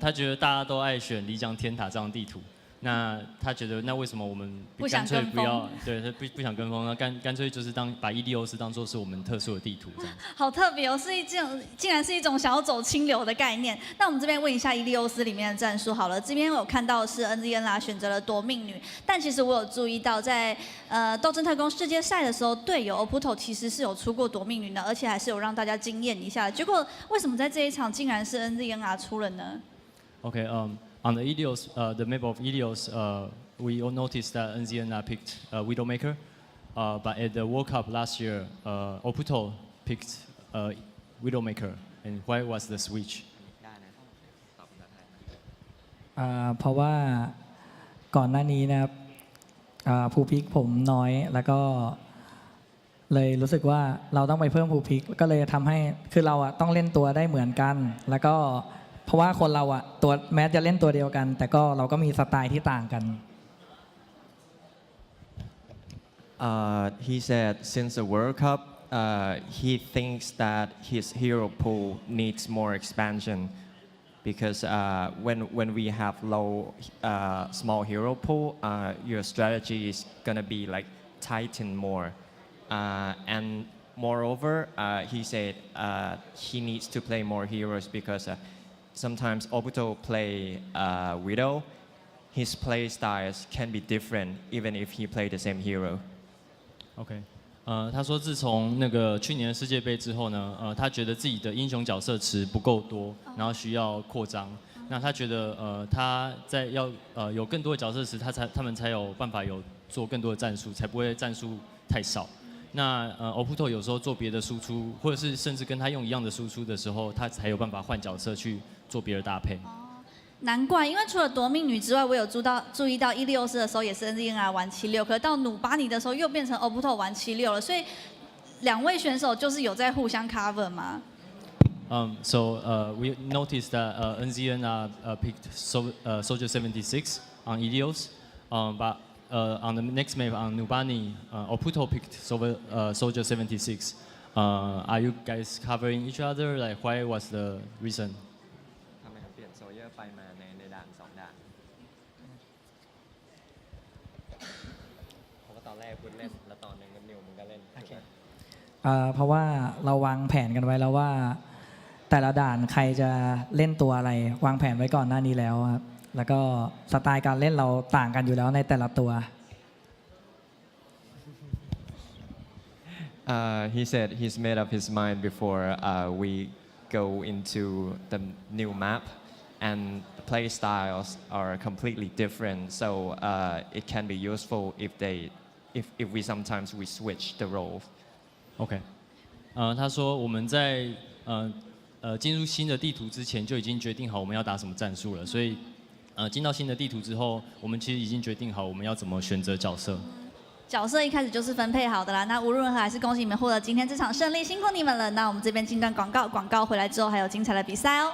他觉得大家都爱选漓江天塔这样的地图，那他觉得那为什么我们干脆不要？对，他不想跟风，那干脆就是把伊利欧斯当做是我们特殊的地图这样。好特别哦，竟然是一种想要走清流的概念。那我们这边问一下伊利欧斯里面的战术好了，这边有看到是 NZN 啦选择了夺命女，但其实我有注意到在斗争特工世界赛的时候，队友 Oputo 其实是有出过夺命女的，而且还是有让大家惊艳一下。结果为什么在这一场竟然是 NZN 出了呢 OK，on the Ilios, the map of Ilios, we all noticed that NZN picked Widowmaker, but at the World Cup last year, Oputo picked Widowmaker. And why was the switch? เพราะว่าก่อนหน้านี้นะครับภูพิกผมน้อยแล้วก็เลยรู้สึกว่าเราต้องไปเพิ่มภูพิกก็เลยทำให้คือเราต้องเล่นตัวได้เหมือนกันแล้วก็เพราะว่าคนเราตัวแม้จะเล่นตัวเดียวกันแต่ก็เราก็มีสไตล์ที่ต่างกัน He said since the World Cup, he thinks that his hero pool needs more expansion because when we have low small hero pool, your strategy is gonna be like tighten more, and moreover, he said he needs to play more heroes because sometimes Oputo play Widow. His play styles can be different even if he play the same hero. OK，他说自从那个去年的世界杯之后呢，他觉得自己的英雄角色池不够多，然后需要扩张。那他觉得他在要有更多的角色池，他们才有办法有做更多的战术，才不会战术太少。那Oputo 有时候做别的输出，或者是甚至跟他用一样的输出的时候，他才有办法换角色去做别的搭配。难怪，因为除了夺命女之外，我有注意到伊利欧斯的时候也是 NZN 玩76，可是到努巴尼的时候又变成 Oputo 玩76了，所以两位选手就是有在互相 cover 吗？So we noticed that NZN picked Soldier 76 on Ilios, but on the next map on Numbani, Oputo picked Soldier 76. Are you guys covering each other? Like, why was the reason? ทำไมถึงเปลี่ยนโซเยอร์ไปมาในด่าน2ด่านเพราะว่าตอนแรกคุณเล่นแล้วตอนนึงนิวมึงก็เล่นเพราะว่าเราวางแผนกันไว้แล้วว่าแต่ละด่านใครจะเล่นตัวอะไรวางแผนไว้ก่อนหน้านี้แล้วครับแล้วก็สไตล์การเล่นเราต่างกันอยู่แล้วในแต่ละตัว He said he's made up his mind before we go into the new map and the play styles are completely different so it can be useful if we sometimes we switch the roles. OK，他说我们在进入新的地图之前就已经决定好我们要打什么战术了，所以进到新的地图之后，我们其实已经决定好我们要怎么选择角色。角色一开始就是分配好的啦。那无论如何，还是恭喜你们获得今天这场胜利，辛苦你们了。那我们这边进段广告，广告回来之后还有精彩的比赛哦。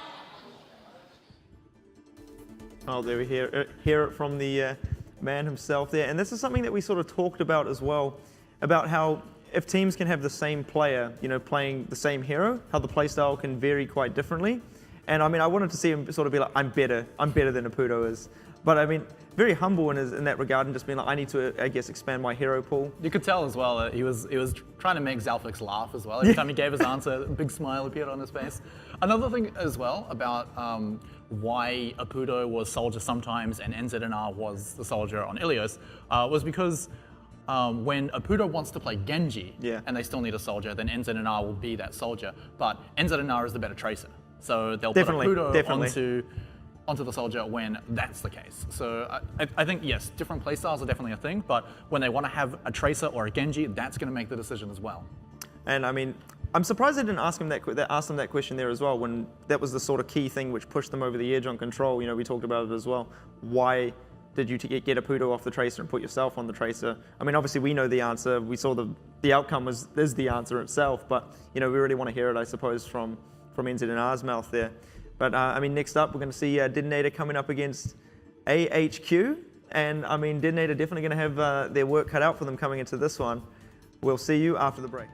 Oh, there we hear it from the man himself there. And this is something that we sort of talked about as well, about how if teams can have the same player, playing the same hero, how the playstyle can vary quite differently. And I mean, I wanted to see him sort of be like, I'm better than Oputo is. But I mean, very humble in that regard, and just being like, I need to, I guess, expand my hero pool. You could tell as well that he was trying to make Zalfix laugh as well. Every time he gave his answer, a big smile appeared on his face. Another thing as well about why Apudo was soldier sometimes and NZNR was the soldier on Ilios was because when Apudo wants to play Genji and they still need a soldier, then NZNR will be that soldier. But NZNR is the better tracer. So they'll put Apudo onto the soldier when that's the case. So I think, yes, different playstyles are definitely a thing, but when they want to have a tracer or a Genji, that's going to make the decision as well. And I mean, I'm surprised they didn't ask them that question there as well, when that was the sort of key thing which pushed them over the edge on control. You know, we talked about it as well. Why did you get Apudo off the tracer and put yourself on the tracer? I mean, obviously we know the answer. We saw the outcome is the answer itself, but you know, we really want to hear it, I suppose, from NZNR's mouth there. But I mean, next up, we're going to see DeToNator coming up against AHQ. And I mean, DeToNator definitely going to have their work cut out for them coming into this one. We'll see you after the break.